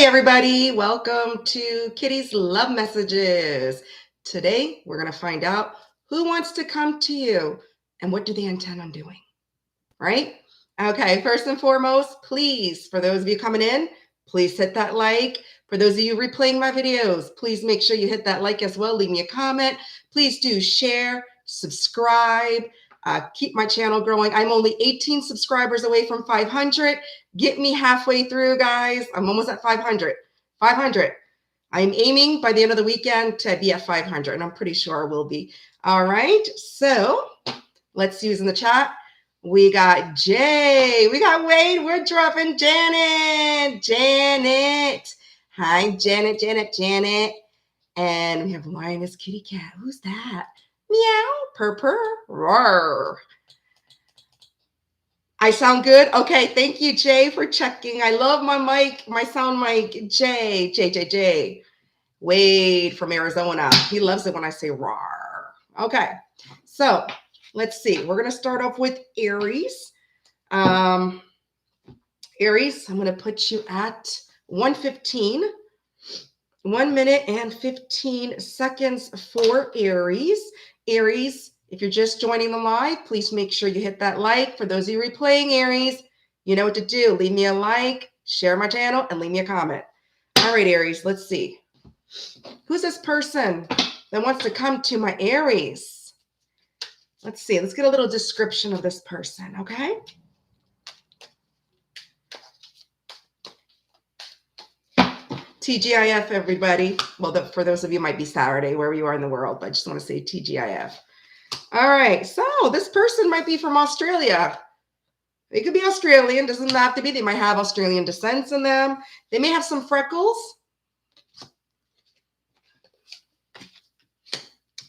everybody. Welcome to Kitty's Love Messages. Today, we're going to find out who wants to come to you and what do they intend on doing, right? Okay, first and foremost, please, for those of you coming in, please hit that like. For those of you replaying my videos, please make sure you hit that like as well. Leave me a comment. Please do share, subscribe, keep my channel growing. I'm only 18 subscribers away from 500. Get me halfway through, guys. I'm almost at 500. 500. I'm aiming by the end of the weekend to be at 500, and I'm pretty sure I will be. All right, so let's use in the chat. We got Jay. We got Wade. We're dropping Janet. Janet. Hi, Janet, Janet, Janet. And we have Lioness Kitty Cat. Who's that? Meow, purr, purr, roar. I sound good? Okay, thank you, Jay, for checking. I love my mic, my sound mic. Jay. Wade from Arizona. He loves it when I say roar. Okay, so let's see. We're going to start off with Aries. Aries, I'm going to put you at 1:15. 1 minute and 15 seconds for Aries. Aries, if you're just joining the live, please make sure you hit that like. For those of you replaying Aries, you know what to do. Leave me a like, share my channel, and leave me a comment. All right, Aries, let's see. Who's this person that wants to come to my Aries? Let's see. Let's get a little description of this person, okay? TGIF, everybody. Well, for those of you, it might be Saturday, wherever you are in the world, but I just want to say TGIF. All right, so this person might be from Australia. It could be Australian, doesn't have to be. They might have Australian descent in them. They may have some freckles.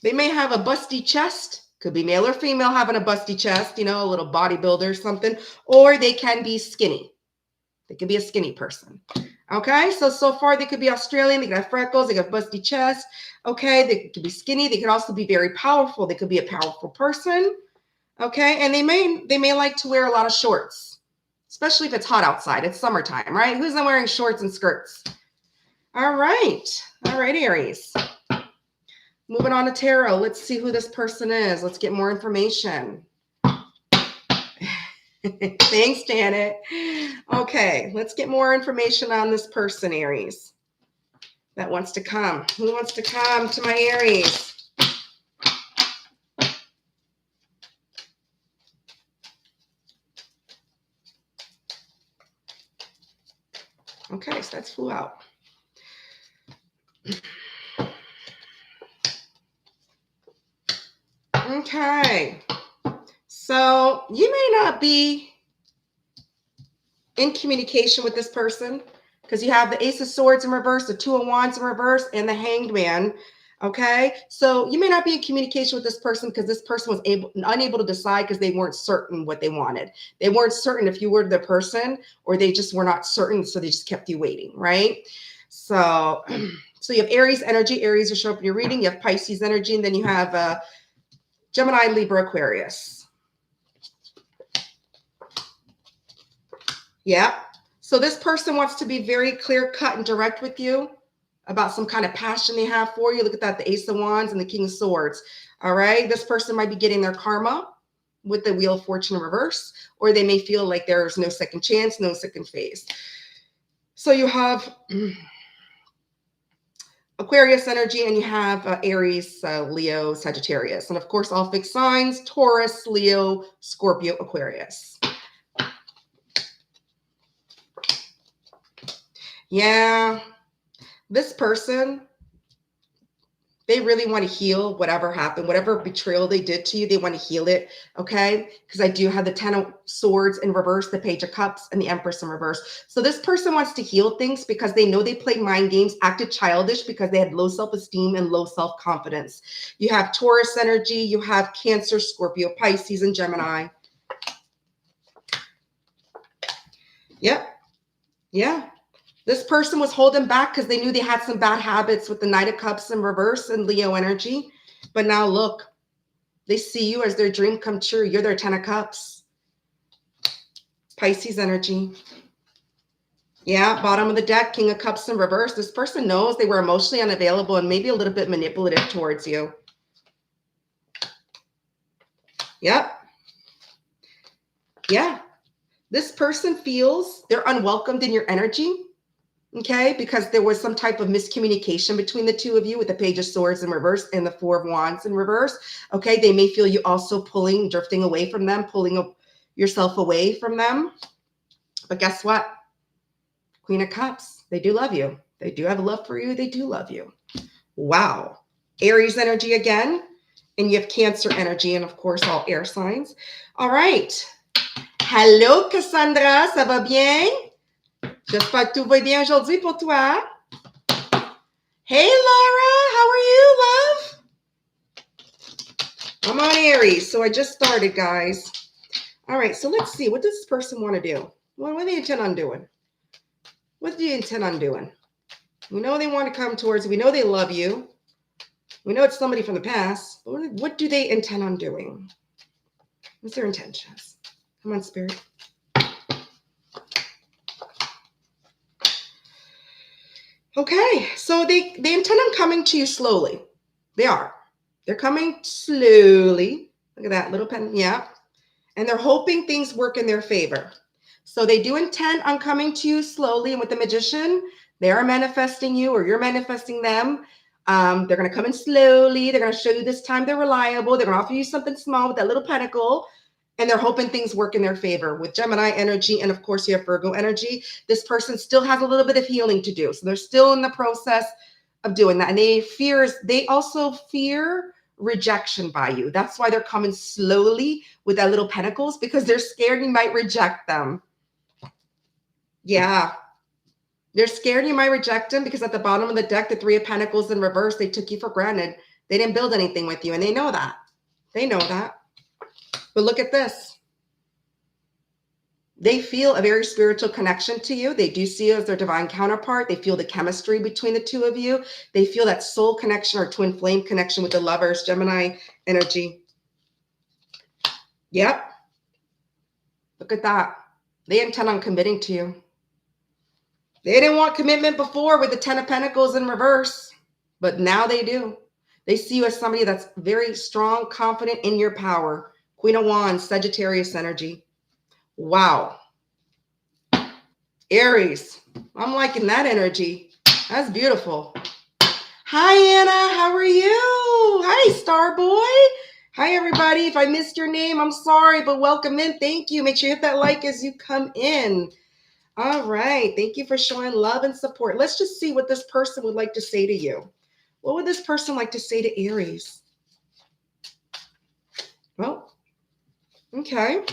They may have a busty chest. Could be male or female having a busty chest, you know, a little bodybuilder or something. Or they can be skinny. They could be a skinny person. Okay, so far they could be Australian, they could have freckles, they got busty chest. Okay, they could be skinny, they could also be very powerful. They could be a powerful person. Okay, and they may like to wear a lot of shorts, especially if it's hot outside. It's summertime, right? Who's not wearing shorts and skirts? All right, Aries. Moving on to tarot. Let's see who this person is. Let's get more information. Thanks, Janet. Okay, let's get more information on this person, Aries, that wants to come. Who wants to come to my Aries? Okay, so that's flew out. Okay, so you may not be in communication with this person because you have the Ace of Swords in reverse, the Two of Wands in reverse, and the Hanged Man. Okay, so you may not be in communication with this person because this person was unable to decide because they weren't certain what they wanted. They weren't certain if you were the person, or they just were not certain, so they just kept you waiting, right? So you have Aries energy. Aries will show up in your reading. You have Pisces energy, and then you have Gemini, Libra, Aquarius. Yeah. So this person wants to be very clear cut and direct with you about some kind of passion they have for you. Look at that, the Ace of Wands and the King of Swords. All right. This person might be getting their karma with the Wheel of Fortune in reverse, or they may feel like there's no second chance, no second phase. So you have Aquarius energy, and you have Aries, Leo, Sagittarius. And of course, all fixed signs, Taurus, Leo, Scorpio, Aquarius. Yeah, this person, they really want to heal whatever happened, whatever betrayal they did to you, they want to heal it, okay? Because I do have the Ten of Swords in reverse, the Page of Cups, and the Empress in reverse. So this person wants to heal things because they know they played mind games, acted childish because they had low self-esteem and low self-confidence. You have Taurus energy, you have Cancer, Scorpio, Pisces, and Gemini. Yep. Yeah. This person was holding back because they knew they had some bad habits with the Knight of Cups in reverse and Leo energy. But now look, they see you as their dream come true. You're their Ten of Cups. Pisces energy. Yeah, bottom of the deck, King of Cups in reverse. This person knows they were emotionally unavailable and maybe a little bit manipulative towards you. Yep. Yeah. This person feels they're unwelcomed in your energy, okay, because there was some type of miscommunication between the two of you with the Page of Swords in reverse and the Four of Wands in reverse. Okay, they may feel you also drifting away from them, pulling yourself away from them. But guess what? Queen of Cups, they do love you. They do have love for you. They do love you. Wow. Aries energy again. And you have Cancer energy and, of course, all air signs. All right. Hello, Cassandra. Ça va bien? J'espère que tout va bien aujourd'hui pour toi. Hey, Laura. How are you, love? I'm on Aries. So I just started, guys. All right. So let's see. What does this person want to do? What do they intend on doing? What do you intend on doing? We know they want to come towards you. We know they love you. We know it's somebody from the past. But what do they intend on doing? What's their intentions? Come on, Spirit. Okay, so they intend on coming to you slowly. They are. They're coming slowly. Look at that little pen. Yeah. And they're hoping things work in their favor. So they do intend on coming to you slowly. And with the Magician, they are manifesting you or you're manifesting them. They're going to come in slowly. They're going to show you this time they're reliable. They're going to offer you something small with that little pentacle. And they're hoping things work in their favor with Gemini energy. And of course, you have Virgo energy. This person still has a little bit of healing to do. So they're still in the process of doing that. And they also fear rejection by you. That's why they're coming slowly with that little pentacles, because they're scared you might reject them. Yeah. They're scared you might reject them because at the bottom of the deck, the Three of Pentacles in reverse, they took you for granted. They didn't build anything with you, and they know that. They know that. But look at this. They feel a very spiritual connection to you. They do see you as their divine counterpart. They feel the chemistry between the two of you. They feel that soul connection or twin flame connection with the Lovers, Gemini energy. Yep. Look at that. They intend on committing to you. They didn't want commitment before with the Ten of Pentacles in reverse, but now they do. They see you as somebody that's very strong, confident in your power. Queen of Wands, Sagittarius energy. Wow. Aries. I'm liking that energy. That's beautiful. Hi, Anna. How are you? Hi, Starboy. Hi, everybody. If I missed your name, I'm sorry, but welcome in. Thank you. Make sure you hit that like as you come in. All right. Thank you for showing love and support. Let's just see what this person would like to say to you. What would this person like to say to Aries? Well, okay.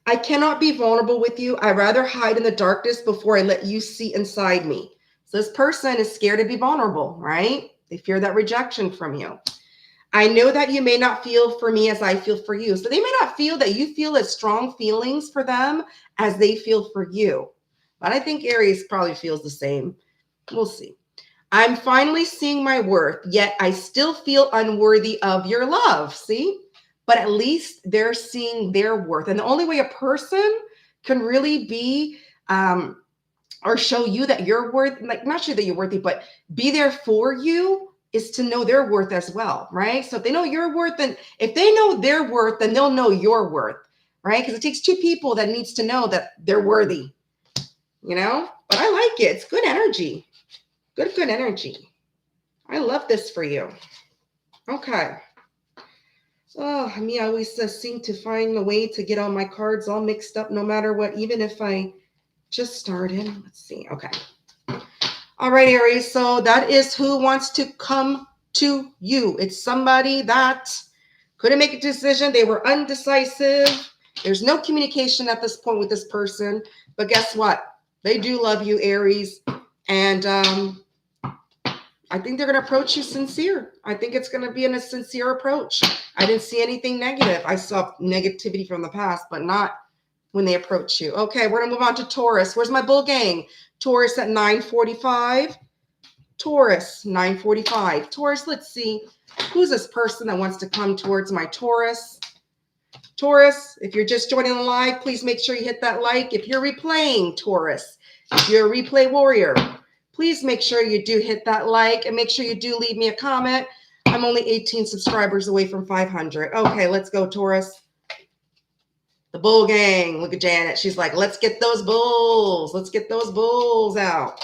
I cannot be vulnerable with you. I'd rather hide in the darkness before I let you see inside me. So this person is scared to be vulnerable, right? They fear that rejection from you. I know that you may not feel for me as I feel for you. So they may not feel that you feel as strong feelings for them as they feel for you. But I think Aries probably feels the same. We'll see. I'm finally seeing my worth, yet I still feel unworthy of your love. See? But at least they're seeing their worth. And the only way a person can really be or show you that you're worth, like not sure that you're worthy, but be there for you is to know their worth as well, right? So if they know your worth, and if they know their worth, then they'll know your worth, right? Because it takes two people that needs to know that they're worthy, you know? But I like it. It's good energy. Good energy. I love this for you. Okay. Oh, me, I always seem to find a way to get all my cards all mixed up no matter what, even if I just started. Let's see. Okay. All right, Aries. So that is who wants to come to you. It's somebody that couldn't make a decision. They were undecisive. There's no communication at this point with this person. But guess what? They do love you, Aries. And I think they're going to approach you sincere. I think it's going to be in a sincere approach. I didn't see anything negative. I saw negativity from the past, but not when they approach you. Okay, we're going to move on to Taurus. Where's my bull gang? Taurus at 9:45. Taurus, 9:45. Taurus, let's see. Who's this person that wants to come towards my Taurus? Taurus, if you're just joining the live, please make sure you hit that like. If you're replaying, Taurus, if you're a replay warrior, please make sure you do hit that like and make sure you do leave me a comment. I'm only 18 subscribers away from 500. Okay, let's go, Taurus. The bull gang. Look at Janet. She's like, let's get those bulls. Let's get those bulls out.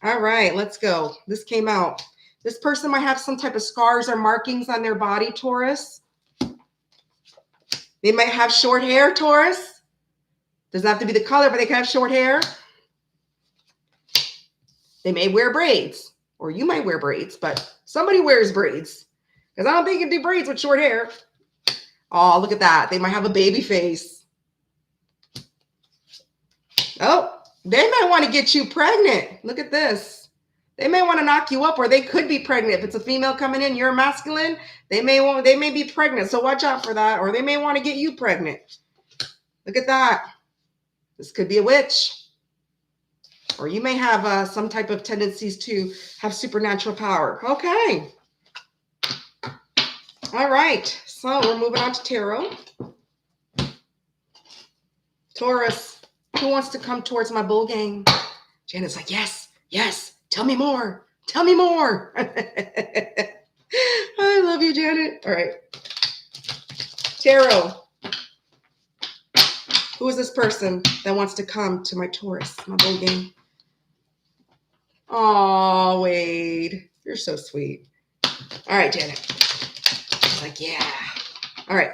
All right, let's go. This came out. This person might have some type of scars or markings on their body, Taurus. They might have short hair, Taurus. Doesn't have to be the color, but they can have short hair. They may wear braids, or you might wear braids, but somebody wears braids. Because I don't think you can do braids with short hair. Oh, look at that. They might have a baby face. Oh, they might want to get you pregnant. Look at this. They may want to knock you up, or they could be pregnant. If it's a female coming in, you're a masculine, they may be pregnant. So watch out for that. Or they may want to get you pregnant. Look at that. This could be a witch. Or you may have some type of tendencies to have supernatural power. Okay. All right. So we're moving on to tarot. Taurus, who wants to come towards my bull gang? Janet's like, yes, yes. Tell me more. Tell me more. I love you, Janet. All right. Tarot. Who is this person that wants to come to my Taurus, my bull game? Oh, Wade. You're so sweet. All right, Janet. She's like, yeah. All right.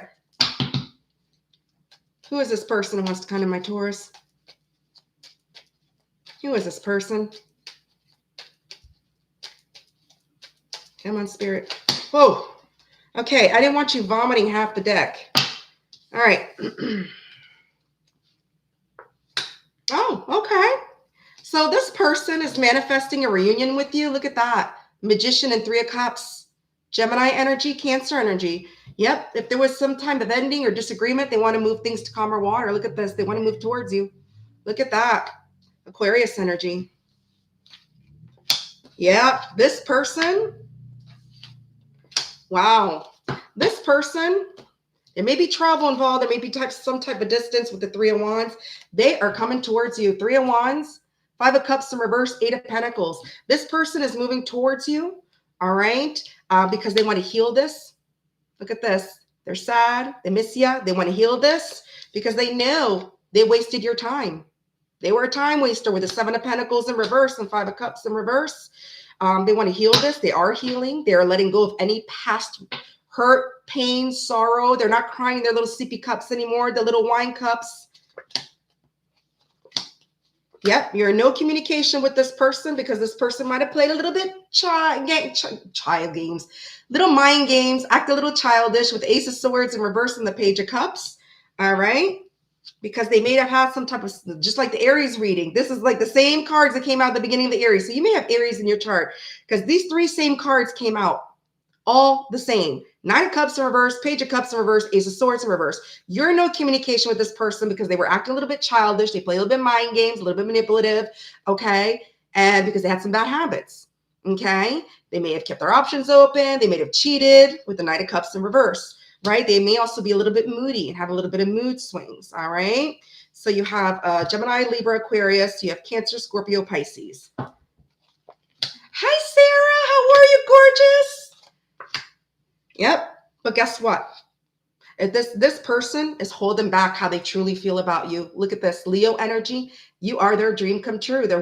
Who is this person who wants to come to my Taurus? Who is this person? Come on, Spirit. Whoa. Okay, I didn't want you vomiting half the deck. All right. Oh, okay. So this person is manifesting a reunion with you. Look at that. Magician and 3 of Cups. Gemini energy, Cancer energy. Yep. If there was some time of ending or disagreement, they want to move things to calmer water. Look at this. They want to move towards you. Look at that. Aquarius energy. Yeah. This person. Wow. This person, there may be travel involved. There may be some type of distance with the 3 of Wands. They are coming towards you. 3 of Wands, 5 of Cups in reverse, 8 of Pentacles. This person is moving towards you, all right, because they want to heal this. Look at this. They're sad. They miss you. They want to heal this because they know they wasted your time. They were a time waster with the 7 of Pentacles in reverse and 5 of Cups in reverse. They want to heal this. They are healing. They are letting go of any past hurt, pain, sorrow. They're not crying their little sippy cups anymore, the little wine cups. Yep, you're in no communication with this person because this person might have played a little bit child games, little mind games, act a little childish with Ace of Swords in reverse and the Page of Cups. All right. Because they may have had some type of, just like the Aries reading. This is like the same cards that came out at the beginning of the Aries. So you may have Aries in your chart because these 3 same cards came out all the same. 9 of Cups in reverse, Page of Cups in reverse, Ace of Swords in reverse. You're in no communication with this person because they were acting a little bit childish. They play a little bit mind games, a little bit manipulative. Okay. And because they had some bad habits. Okay. They may have kept their options open. They may have cheated with the 9 of Cups in reverse. Right? They may also be a little bit moody and have a little bit of mood swings. All right. So you have Gemini, Libra, Aquarius. You have Cancer, Scorpio, Pisces. Hi, Sarah. How are you, gorgeous? Yep. But guess what? If this person is holding back how they truly feel about you. Look at this. Leo energy. You are their dream come true. Their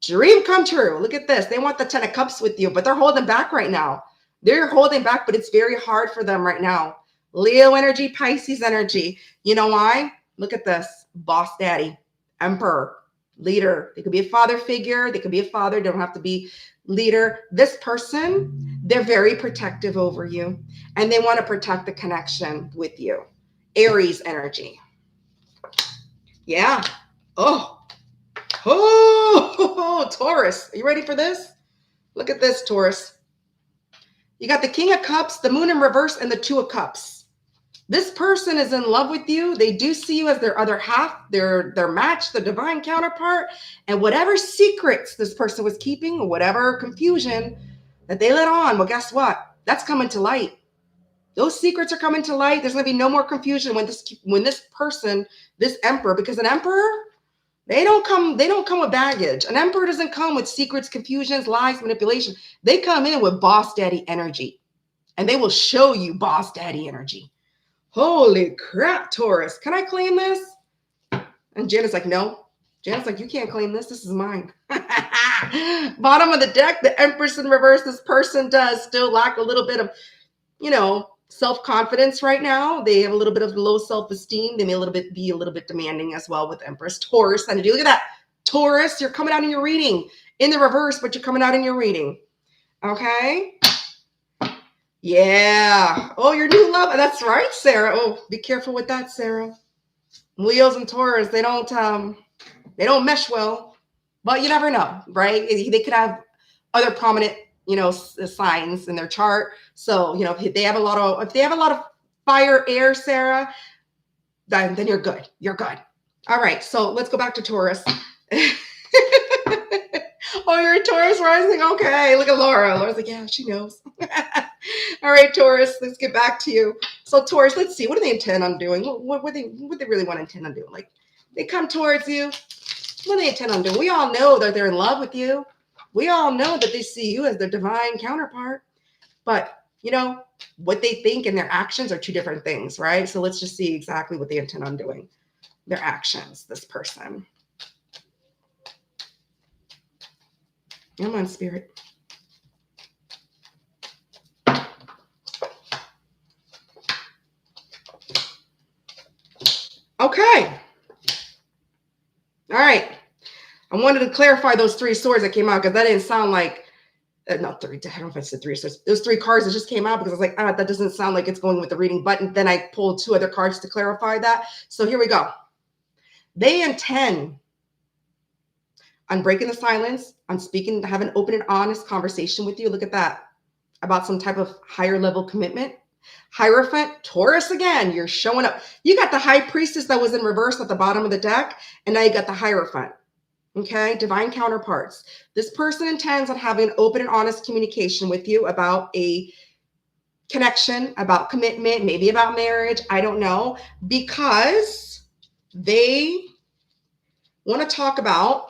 dream come true. Look at this. They want the 10 of Cups with you, but they're holding back right now. They're holding back, but it's very hard for them right now. Leo energy, Pisces energy. You know why? Look at this. Boss daddy, emperor, leader. They could be a father figure. They could be a father. They don't have to be leader. This person, they're very protective over you, and they want to protect the connection with you. Aries energy. Yeah. Oh, Taurus. Are you ready for this? Look at this, Taurus. You got the King of Cups, the Moon in reverse, and the 2 of Cups. This person is in love with you. They do see you as their other half, their match, the divine counterpart. And whatever secrets this person was keeping, or whatever confusion that they let on, well, guess what? That's coming to light. Those secrets are coming to light. There's going to be no more confusion when this person, this emperor, because an emperor, they don't come with baggage. An emperor doesn't come with secrets, confusions, lies, manipulation. They come in with boss daddy energy, and they will show you boss daddy energy. Holy crap, Taurus. Can I claim this? And Janet's like, no. Janet's like, you can't claim this. This is mine. Bottom of the deck, the Empress in reverse. This person does still lack a little bit of, self-confidence right now. They have a little bit of low self-esteem. They may be a little bit demanding as well with Empress. Taurus, and look at that. Taurus, you're coming out in your reading. In the reverse, but you're coming out in your reading. Okay? Yeah. Oh, your new love. That's right, Sarah. Oh, be careful with that, Sarah. Leos and Taurus, they don't mesh well, but you never know, right? They could have other prominent, signs in their chart. So, if they have a lot of fire, air, Sarah, then you're good. You're good. All right. So let's go back to Taurus. Oh, you're a Taurus rising? Okay. Look at Laura. Laura's like, yeah, she knows. All right, Taurus, let's get back to you. So Taurus, let's see. What do they intend on doing? What they really want to intend on doing? Like, they come towards you. What do they intend on doing? We all know that they're in love with you. We all know that they see you as their divine counterpart. But, what they think and their actions are two different things, right? So let's just see exactly what they intend on doing. Their actions, this person. Come on, Spirit. Okay. All right. I wanted to clarify those three swords that came out because that didn't sound like, not three, I don't know if I said three swords. Those three cards that just came out because I was like, that doesn't sound like it's going with the reading. But then I pulled two other cards to clarify that. So here we go. They intend on breaking the silence, on speaking, have an open and honest conversation with you. Look at that. About some type of higher level commitment. Hierophant, Taurus again, you're showing up. You got the High Priestess that was in reverse at the bottom of the deck, and now you got the Hierophant. Okay, divine counterparts. This person intends on having an open and honest communication with you about a connection, about commitment, maybe about marriage. I don't know, because they want to talk about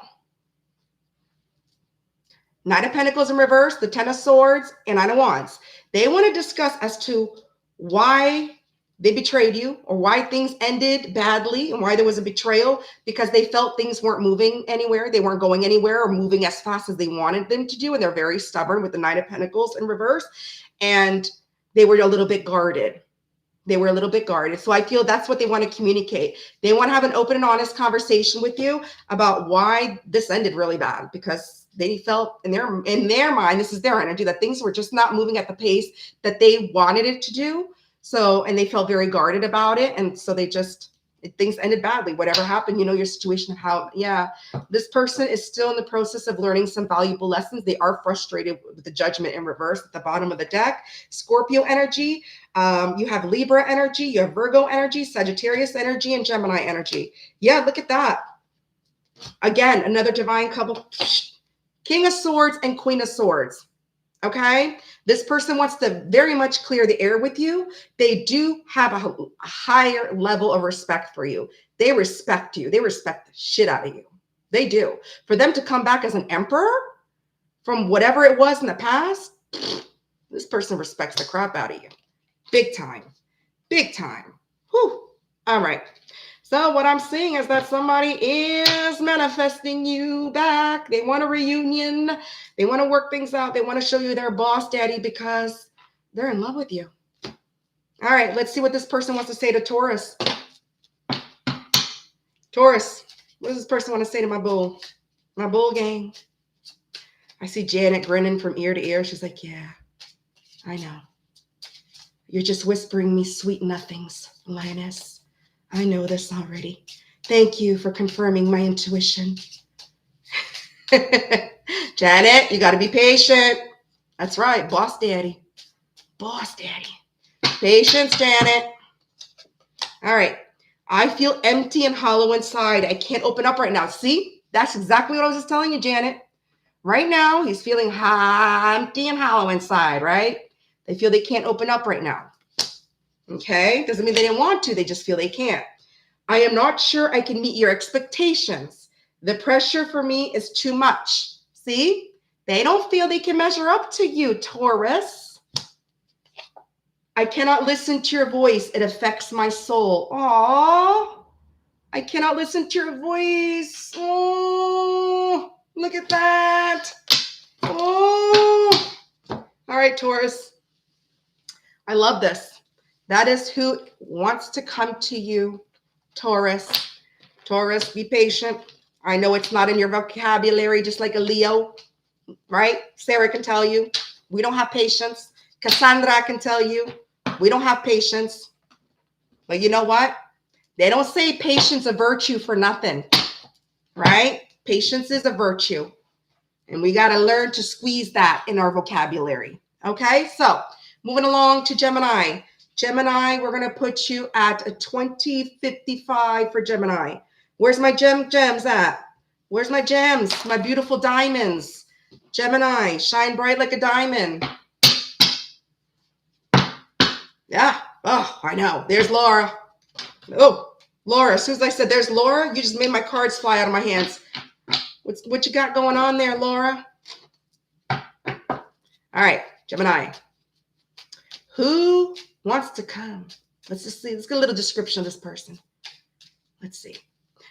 Knight of Pentacles in reverse, the Ten of Swords, and Nine of Wands. They want to discuss as to why they betrayed you or why things ended badly and why there was a betrayal, because they felt things weren't moving anywhere. They weren't going anywhere or moving as fast as they wanted them to do. And they're very stubborn with the Knight of Pentacles in reverse. And they were a little bit guarded. So I feel that's what they want to communicate. They want to have an open and honest conversation with you about why this ended really bad, because they felt in their mind, this is their energy, that things were just not moving at the pace that they wanted it to do. So, and they felt very guarded about it. And so things ended badly. Whatever happened, your situation of how, this person is still in the process of learning some valuable lessons. They are frustrated with the Judgment in reverse at the bottom of the deck. Scorpio energy. You have Libra energy. You have Virgo energy, Sagittarius energy, and Gemini energy. Yeah, look at that. Again, another divine couple. King of Swords and Queen of Swords. Okay, this person wants to very much clear the air with you. They do have a higher level of respect for you. They respect you. They respect the shit out of you. They do. For them to come back as an emperor from whatever it was in the past, this person respects the crap out of you. Big time. Big time. Whew. All right. So what I'm seeing is that somebody is manifesting you back. They want a reunion. They want to work things out. They want to show you their boss daddy because they're in love with you. All right, let's see what this person wants to say to Taurus. Taurus, what does this person want to say to my bull? My bull gang. I see Janet grinning from ear to ear. She's like, yeah, I know. You're just whispering me sweet nothings, lioness. I know this already. Thank you for confirming my intuition. Janet, you got to be patient. That's right. Boss daddy. Boss daddy. Patience, Janet. All right. I feel empty and hollow inside. I can't open up right now. See? That's exactly what I was just telling you, Janet. Right now, he's feeling empty and hollow inside, right? They feel they can't open up right now. Okay? Doesn't mean they didn't want to. They just feel they can't. I am not sure I can meet your expectations. The pressure for me is too much. See? They don't feel they can measure up to you, Taurus. I cannot listen to your voice. It affects my soul. Aww. I cannot listen to your voice. Oh, look at that. Oh. All right, Taurus. I love this. That is who wants to come to you, Taurus. Taurus, be patient. I know it's not in your vocabulary, just like a Leo, right? Sarah can tell you, we don't have patience. Cassandra can tell you, we don't have patience. But you know what? They don't say patience a virtue for nothing, right? Patience is a virtue. And we got to learn to squeeze that in our vocabulary. Okay, so moving along to Gemini. Gemini, we're going to put you at a 2055 for Gemini. Where's my gems at? Where's my gems? My beautiful diamonds. Gemini, shine bright like a diamond. Yeah. Oh, I know. There's Laura. Oh, Laura. As soon as I said there's Laura, you just made my cards fly out of my hands. What you got going on there, Laura? All right, Gemini. Who wants to come? Let's just see. Let's get a little description of this person. Let's see.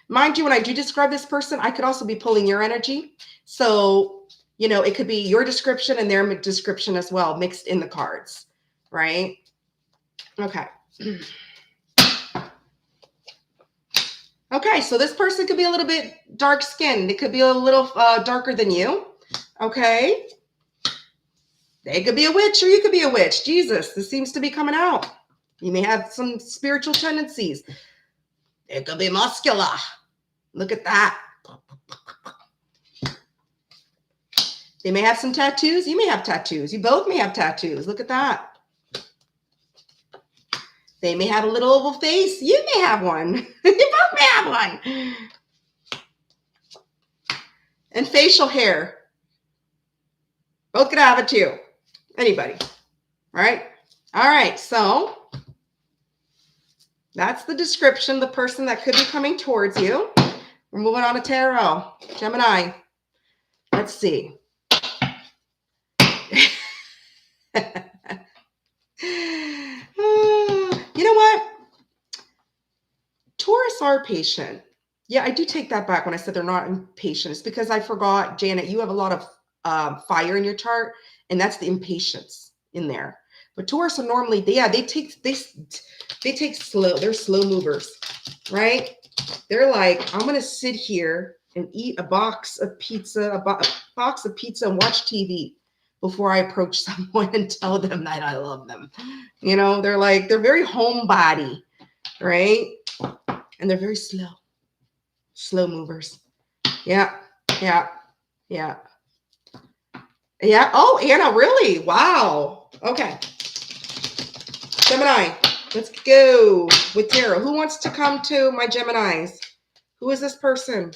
Mind you, when I do describe this person, I could also be pulling your energy. So, you know, it could be your description and their description as well, mixed in the cards, right? Okay. Okay, so this person could be a little bit dark skinned. It could be a little darker than you. Okay. They could be a witch or you could be a witch. Jesus, this seems to be coming out. You may have some spiritual tendencies. It could be muscular. Look at that. They may have some tattoos. You may have tattoos. You both may have tattoos. Look at that. They may have a little oval face. You may have one. You both may have one. And facial hair. Both could have it too. Anybody. Right? All right. So that's the description, the person that could be coming towards you. We're moving on to tarot. Gemini. Let's see. You know what? Taurus are patient. Yeah, I do take that back when I said they're not impatient. It's because I forgot, Janet, you have a lot of fire in your chart, and that's the impatience in there. But Taurus are normally, they take slow. They're slow movers, right? They're like, I'm going to sit here and eat a box of pizza, and watch TV before I approach someone and tell them that I love them. You know, they're very homebody, right? And they're very slow movers. Yeah. Oh, Anna, really? Wow. Okay. Gemini, let's go with tarot. Who wants to come to my Geminis? Who is this person?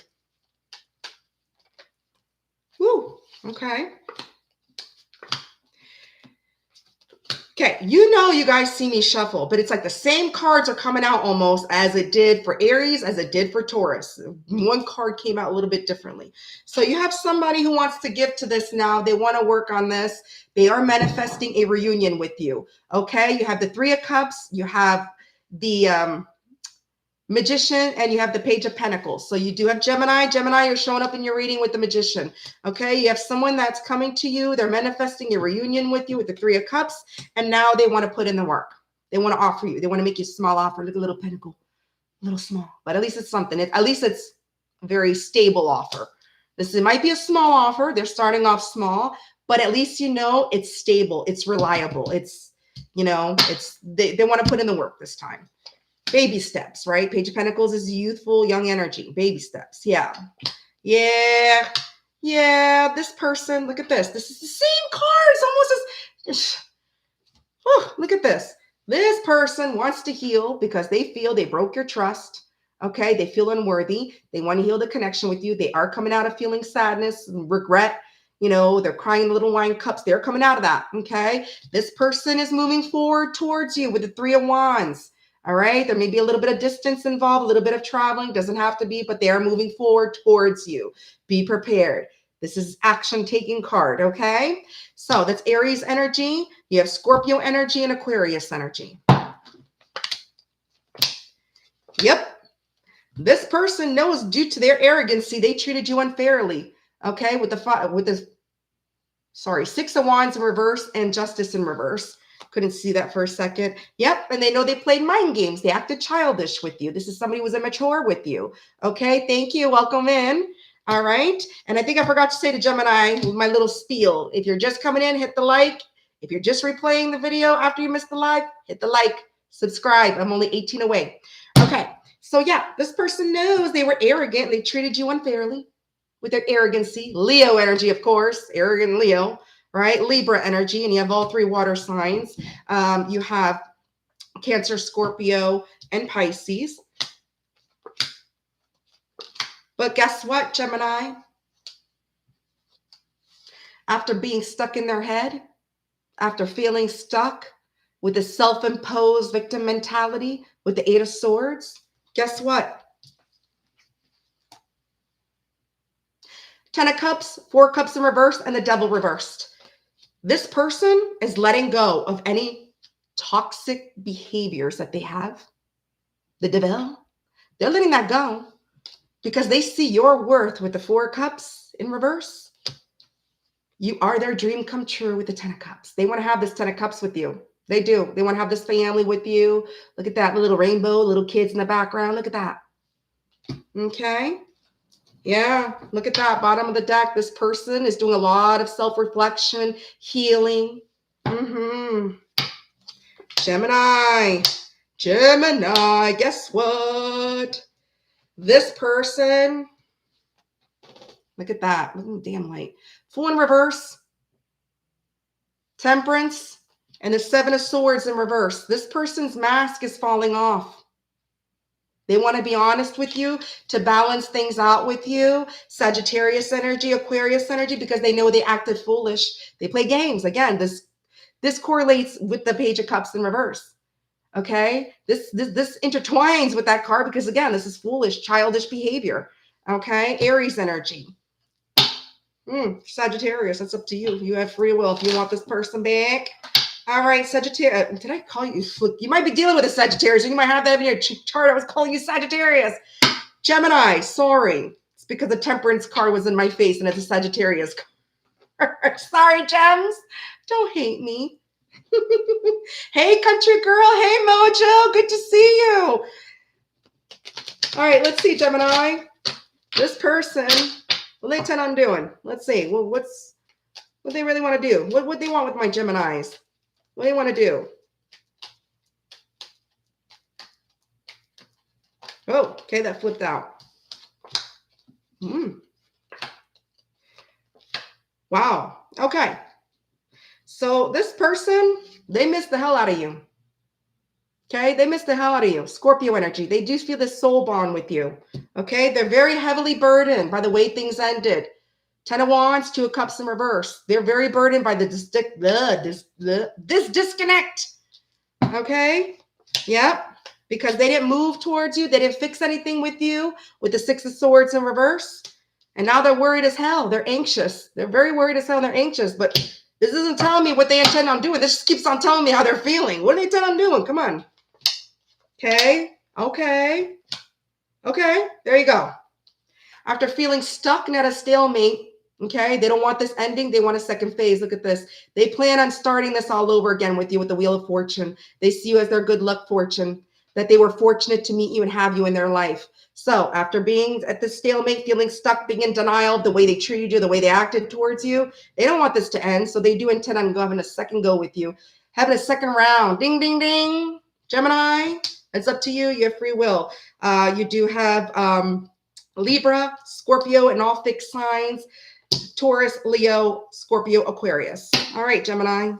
Woo. Okay. Okay, you guys see me shuffle, but it's like the same cards are coming out almost as it did for Aries, as it did for Taurus. One card came out a little bit differently. So you have somebody who wants to give to this now. They want to work on this. They are manifesting a reunion with you. Okay, you have the Three of Cups. You have the Magician, and you have the Page of Pentacles. So you do have Gemini. Gemini, you're showing up in your reading with the Magician. Okay, you have someone that's coming to you. They're manifesting a reunion with you with the Three of Cups, and now they want to put in the work. They want to offer you. They want to make you a small offer. Look, a little pentacle, a little small, but at least it's something. At least it's a very stable offer. It might be a small offer. They're starting off small, but at least it's stable. It's reliable. It's they want to put in the work this time. Baby steps, right? Page of Pentacles is youthful, young energy. Baby steps. Yeah. This person, look at this. This is the same cards, almost as, look at this. This person wants to heal because they feel they broke your trust. Okay. They feel unworthy. They want to heal the connection with you. They are coming out of feeling sadness and regret. You know, they're crying little wine cups. They're coming out of that. Okay. This person is moving forward towards you with the Three of Wands. All right. There may be a little bit of distance involved, a little bit of traveling. Doesn't have to be, but they are moving forward towards you. Be prepared. This is action taking card. Okay. So that's Aries energy. You have Scorpio energy and Aquarius energy. Yep. This person knows due to their arrogancy, they treated you unfairly. Okay. With the Six of Wands in reverse and Justice in reverse. Couldn't see that for a second. Yep. And they know they played mind games. They acted childish with you. This is somebody who was immature with you. Okay. Thank you. Welcome in. All right. And I think I forgot to say to Gemini with my little spiel. If you're just coming in, hit the like. If you're just replaying the video after you missed the live, hit the like. Subscribe. I'm only 18 away. Okay. So yeah, this person knows they were arrogant. They treated you unfairly with their arrogancy. Leo energy, of course. Arrogant Leo. Right? Libra energy, and you have all three water signs. You have Cancer, Scorpio, and Pisces. But guess what, Gemini? After being stuck in their head, after feeling stuck with the self-imposed victim mentality, with the Eight of Swords, guess what? Ten of Cups, Four Cups in reverse, and the Devil reversed. This person is letting go of any toxic behaviors that they have. The devil, they're letting that go because they see your worth with the Four Cups in reverse. You are their dream come true with the Ten of Cups. They want to have this Ten of Cups with you. They do. They want to have this family with you. Look at that little rainbow, little kids in the background. Look at that. Okay. Yeah, look at that bottom of the deck. This person is doing a lot of self-reflection, healing. Gemini, guess what? This person, look at that. Damn light. Fool in reverse, Temperance, and the Seven of Swords in reverse. This person's mask is falling off. They want to be honest with you, to balance things out with you. Sagittarius energy, Aquarius energy, because they know they acted foolish. They play games. Again, this correlates with the Page of Cups in reverse. Okay? This intertwines with that card because, again, this is foolish, childish behavior. Okay? Aries energy. Sagittarius, that's up to you. You have free will if you want this person back. All right, Sagittarius. Did I call you? You might be dealing with a Sagittarius. You might have that in your chart. I was calling you Sagittarius. Gemini, sorry. It's because the Temperance card was in my face and it's a Sagittarius card. Sorry, Gems. Don't hate me. Hey, country girl. Hey, Mojo. Good to see you. All right, let's see, Gemini. This person, what they intend on doing? Let's see. Well, what they really want to do? What they want with my Geminis? What do you want to do? Oh, okay, that flipped out. Wow. Okay. So this person, they miss the hell out of you. Okay, they miss the hell out of you. Scorpio energy. They do feel this soul bond with you. Okay, they're very heavily burdened by the way things ended. Ten of Wands, Two of Cups in reverse. They're very burdened by this disconnect. Okay? Yep. Because they didn't move towards you. They didn't fix anything with you with the Six of Swords in reverse. And now they're worried as hell. They're anxious. They're very worried as hell. They're anxious. But this isn't telling me what they intend on doing. This just keeps on telling me how they're feeling. What do they intend on doing? Come on. Okay. Okay. Okay. There you go. After feeling stuck and at a stalemate, okay, they don't want this ending. They want a second phase. Look at this. They plan on starting this all over again with you with the Wheel of Fortune. They see you as their good luck fortune, that they were fortunate to meet you and have you in their life. So after being at this stalemate, feeling stuck, being in denial of the way they treated you, the way they acted towards you, they don't want this to end. So they do intend on having a second go with you, having a second round. Ding, ding, ding. Gemini, it's up to you. You have free will. You do have Libra, Scorpio, and all fixed signs. Taurus, Leo, Scorpio, Aquarius. All right, Gemini.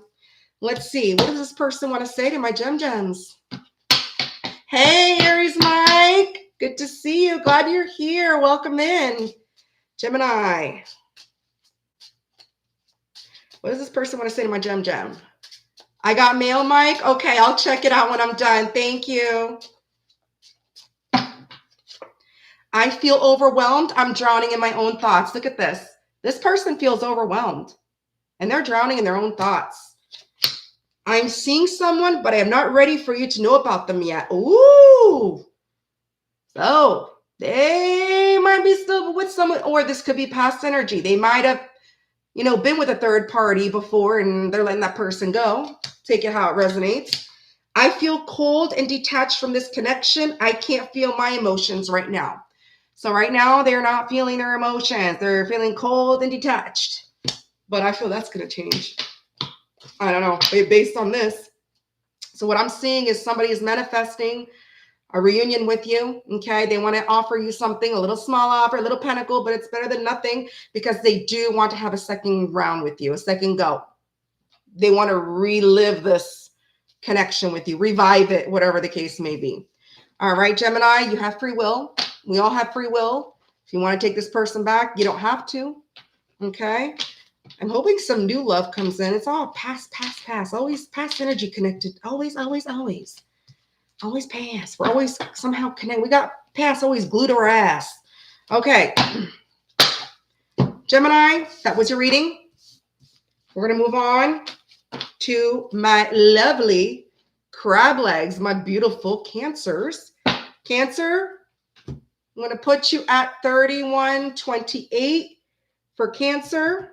Let's see. What does this person want to say to my gems? Hey, Aries Mike. Good to see you. Glad you're here. Welcome in. Gemini. What does this person want to say to my gem? I got mail, Mike. Okay, I'll check it out when I'm done. Thank you. I feel overwhelmed. I'm drowning in my own thoughts. Look at this. This person feels overwhelmed and they're drowning in their own thoughts. I'm seeing someone, but I am not ready for you to know about them yet. Ooh. So they might be still with someone, or this could be past energy. They might have, been with a third party before and they're letting that person go. Take it how it resonates. I feel cold and detached from this connection. I can't feel my emotions right now. So right now they're not feeling their emotions. They're feeling cold and detached. But I feel that's going to change. I don't know, based on this. So what I'm seeing is somebody is manifesting a reunion with you. Okay. They want to offer you something, a little small offer, a little pinnacle, but it's better than nothing because they do want to have a second round with you, a second go. They want to relive this connection with you, revive it, whatever the case may be. All right, Gemini, you have free will. We all have free will. If you want to take this person back, you don't have to. Okay. I'm hoping some new love comes in. It's all past. Always past energy connected. Always. Always past. We're always somehow connected. We got past always glued to our ass. Okay. Gemini, that was your reading. We're going to move on to my lovely crab legs, my beautiful Cancers. Cancer, I'm going to put you at 3128 for Cancer.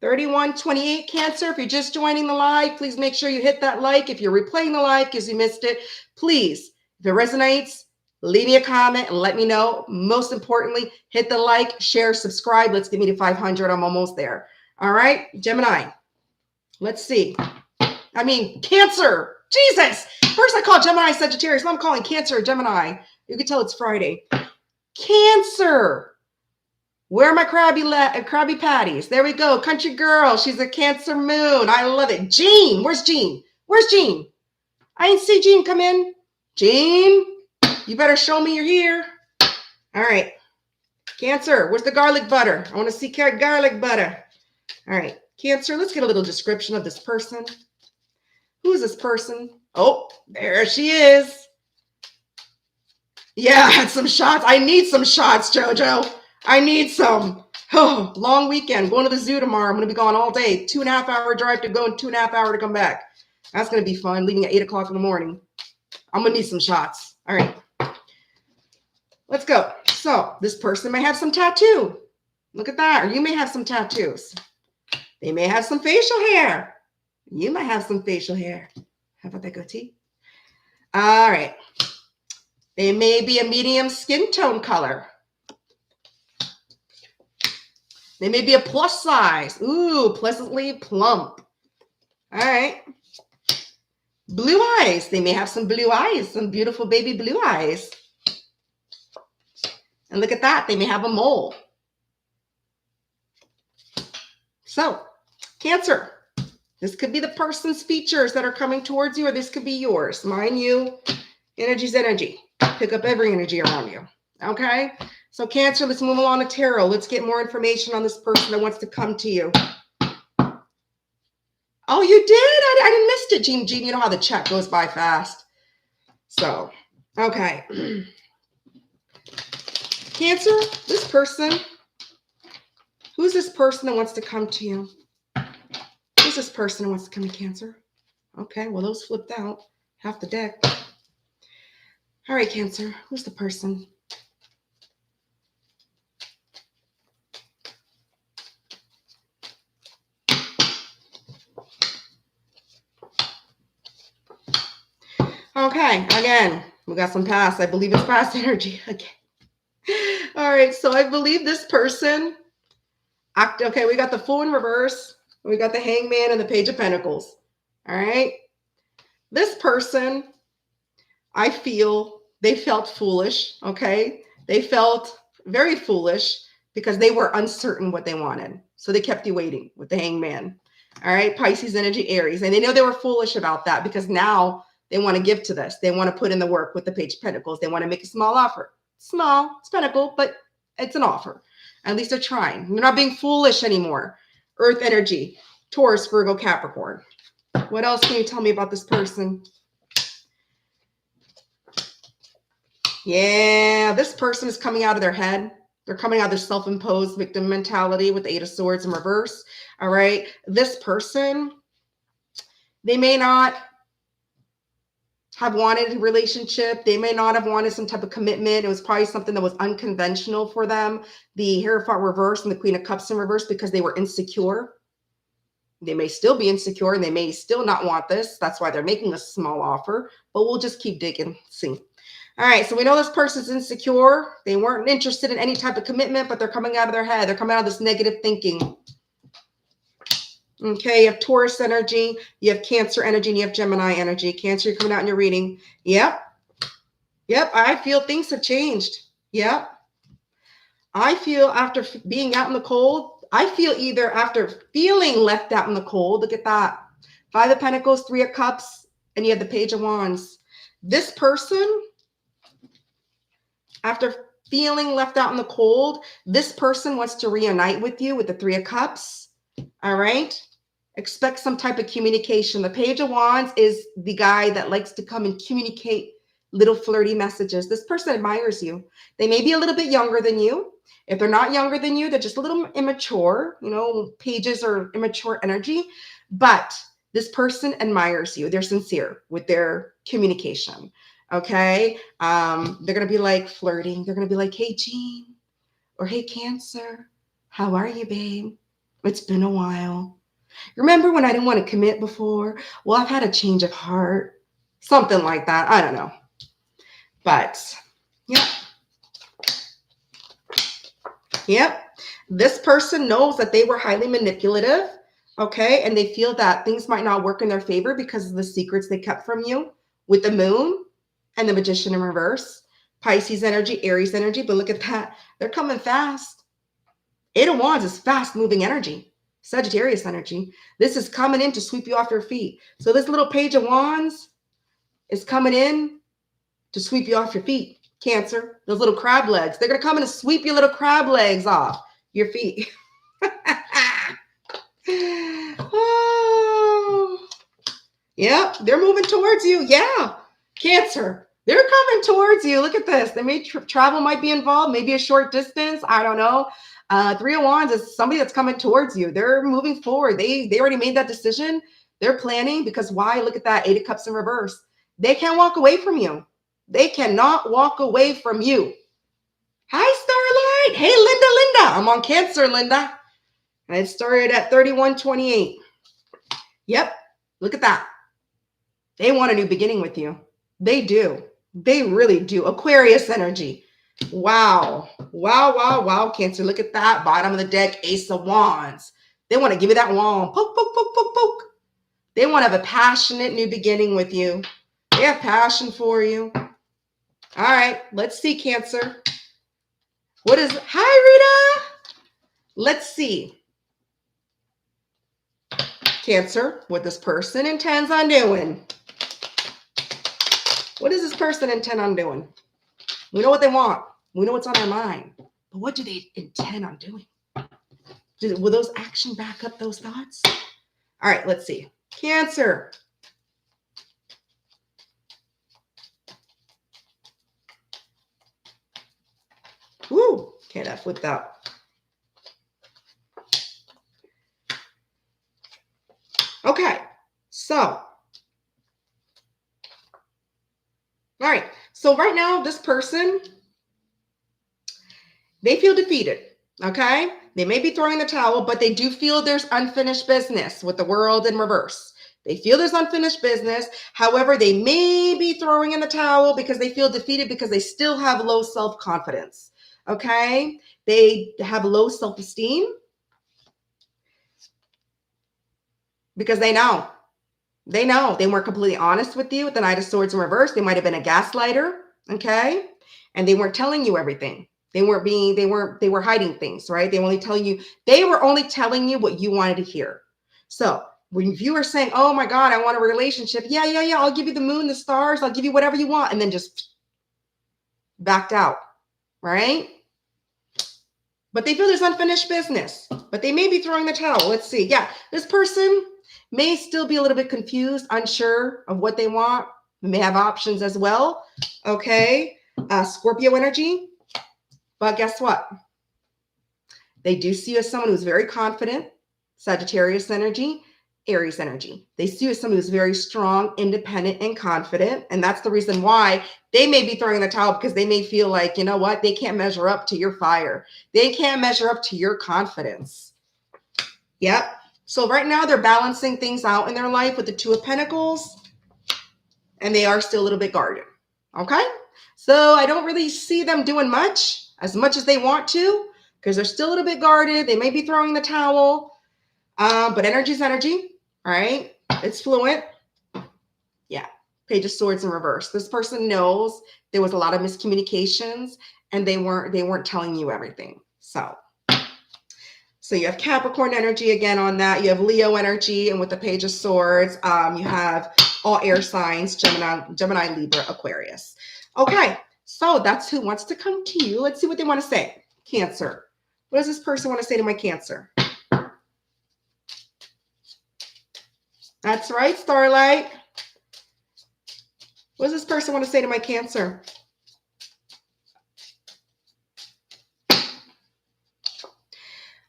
3128 Cancer. If you're just joining the live, please make sure you hit that like. If you're replaying the live because you missed it, please, if it resonates, leave me a comment and let me know. Most importantly, hit the like, share, subscribe. Let's get me to 500. I'm almost there. All right, Gemini. Let's see. Cancer. Jesus. First I called Gemini Sagittarius. Now I'm calling Cancer Gemini. You can tell it's Friday. Cancer. Where are my crabby patties? There we go. Country girl. She's a Cancer moon. I love it. Jean. Where's Jean? I ain't see Jean come in. Jean, you better show me you're here. All right. Cancer. Where's the garlic butter? I want to see garlic butter. All right. Cancer, let's get a little description of this person. Who is this person? Oh, there she is. Yeah, some shots. I need some shots, JoJo. I need some. Oh, long weekend. Going to the zoo tomorrow. I'm going to be gone all day. 2.5 hour drive to go and 2.5 hour to come back. That's going to be fun. Leaving at 8 o'clock in the morning. I'm going to need some shots. All right. Let's go. So this person may have some tattoo. Look at that. Or you may have some tattoos. They may have some facial hair. You might have some facial hair. How about that goatee? All right. They may be a medium skin tone color. They may be a plus size. Ooh, pleasantly plump. All right. Blue eyes. They may have some blue eyes, some beautiful baby blue eyes. And look at that. They may have a mole. So, Cancer. This could be the person's features that are coming towards you, or this could be yours. Mind you, energy's energy. Pick up every energy around you. Okay? So Cancer, let's move along to tarot. Let's get more information on this person that wants to come to you. Oh, you did? I didn't miss it, Jean. You know how the chat goes by fast. So, okay. Cancer, this person. Who's this person that wants to come to you? Who's this person who wants to come to Cancer? Okay, well, those flipped out. Half the deck. All right, Cancer. Who's the person? Okay, again, we got some past. I believe it's past energy. Okay. All right, so I believe this person. Okay, we got the Fool in reverse. We got the Hangman and the Page of Pentacles. All right. This person, I feel they felt foolish. Okay. They felt very foolish because they were uncertain what they wanted. So they kept you waiting with the Hangman. All right. Pisces energy, Aries. And they know they were foolish about that because now they want to give to this. They want to put in the work with the Page of Pentacles. They want to make a small offer. Small, it's pentacle, but it's an offer. At least they're trying. They're not being foolish anymore. Earth energy. Taurus, Virgo, Capricorn. What else can you tell me about this person? Yeah, this person is coming out of their head. They're coming out of their self-imposed victim mentality with the Eight of Swords in reverse. All right. This person, they may not have wanted a relationship. They may not have wanted some type of commitment. It was probably something that was unconventional for them. The Hierophant reverse and the Queen of Cups in reverse because they were insecure. They may still be insecure and they may still not want this. That's why they're making a small offer, but we'll just keep digging, see. All right, so we know this person's insecure. They weren't interested in any type of commitment, but they're coming out of their head. They're coming out of this negative thinking. Okay, you have Taurus energy, you have Cancer energy, and you have Gemini energy. Cancer, you're coming out in your reading. Yep. Yep, I feel things have changed. Yep. I feel after being out in the cold, I feel either after feeling left out in the cold, look at that. Five of Pentacles, Three of Cups, and you have the Page of Wands. This person, after feeling left out in the cold, this person wants to reunite with you with the Three of Cups. All right. Expect some type of communication. The Page of Wands is the guy that likes to come and communicate little flirty messages. This person admires you. They may be a little bit younger than you. If they're not younger than you, they're just a little immature. You know, pages are immature energy, but this person admires you. They're sincere with their communication. Okay. They're going to be like flirting. They're going to be like, hey, Jean, or hey, Cancer, how are you, babe? It's been a while. Remember when I didn't want to commit before? Well, I've had a change of heart. Something like that. I don't know. But, yeah. Yep. This person knows that they were highly manipulative. Okay. And they feel that things might not work in their favor because of the secrets they kept from you with the Moon and the Magician in reverse. Pisces energy, Aries energy. But look at that. They're coming fast. Eight of Wands is fast moving energy. Sagittarius energy. This is coming in to sweep you off your feet. So this little Page of Wands is coming in to sweep you off your feet. Cancer, those little crab legs. They're going to come in and sweep your little crab legs off your feet. Oh. Yep, they're moving towards you. Yeah, Cancer. They're coming towards you. Look at this. They may travel might be involved, maybe a short distance. I don't know. Three of Wands is somebody that's coming towards you. They're moving forward. They already made that decision. They're planning because why? Look at that. Eight of Cups in reverse. They can't walk away from you. They cannot walk away from you. Hi, Starlight. Hey, Linda. I'm on Cancer, Linda. And it started at 31:28. Yep. Look at that. They want a new beginning with you. They do. They really do. Aquarius energy. Wow. Wow. Cancer, look at that. Bottom of the deck, Ace of Wands. They want to give you that wand. Poke, poke, poke, poke, poke. They want to have a passionate new beginning with you. They have passion for you. All right. Let's see, Cancer. What is... Hi, Rita. Let's see. Cancer, what this person intends on doing. What does this person intend on doing? We know what they want. We know what's on their mind. But what do they intend on doing? Will those actions back up those thoughts? All right, let's see. Cancer. Woo. Okay, that flipped out. Okay, so. All right, so right now, this person, they feel defeated, okay? They may be throwing the towel, but they do feel there's unfinished business with the World in reverse. They feel there's unfinished business. However, they may be throwing in the towel because they feel defeated because they still have low self-confidence, okay? They have low self-esteem because they know they weren't completely honest with you with the Knight of Swords in reverse. They might have been a gaslighter, okay? And they weren't telling you everything. They were hiding things, right? They were only telling you what you wanted to hear. So when you are saying, oh my God, I want a relationship. Yeah. I'll give you the moon, the stars. I'll give you whatever you want. And then just backed out, right? but they feel there's unfinished business, but they may be throwing the towel. Let's see. Yeah, this person may still be a little bit confused, unsure of what they want. They may have options as well. Okay. Scorpio energy. But guess what? They do see you as someone who's very confident. Sagittarius energy, Aries energy. They see you as someone who's very strong, independent, and confident. And that's the reason why they may be throwing the towel, because they may feel like, you know what? They can't measure up to your fire. They can't measure up to your confidence. Yep. So right now they're balancing things out in their life with the Two of Pentacles, and they are still a little bit guarded. Okay. So I don't really see them doing much as they want to, because they're still a little bit guarded. They may be throwing the towel, but energy's energy. All right. It's fluent. Yeah. Page of Swords in reverse. This person knows there was a lot of miscommunications, and they weren't telling you everything. So you have Capricorn energy again on that. You have Leo energy, and with the Page of Swords, you have all air signs: Gemini, Libra, Aquarius. Okay, so that's who wants to come to you. Let's see what they want to say. Cancer. What does this person want to say to my Cancer? That's right, Starlight. What does this person want to say to my Cancer?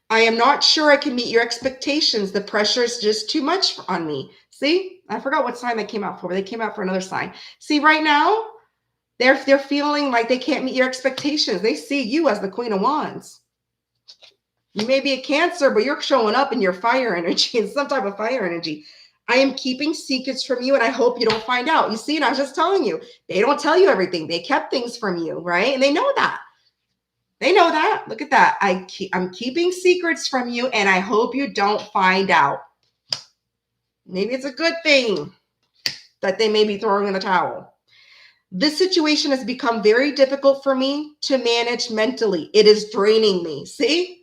I am not sure I can meet your expectations. The pressure is just too much on me. See, I forgot what sign they came out for, but they came out for another sign. See, right now, they're feeling like they can't meet your expectations. They see you as the Queen of Wands. You may be a Cancer, but you're showing up in your fire energy, in some type of fire energy. I am keeping secrets from you, and I hope you don't find out. You see, and I was just telling you, they don't tell you everything. They kept things from you, right? And they know that. They know that. Look at that. I'm keeping secrets from you, and I hope you don't find out. Maybe it's a good thing that they may be throwing in the towel. This situation has become very difficult for me to manage mentally. It is draining me. See?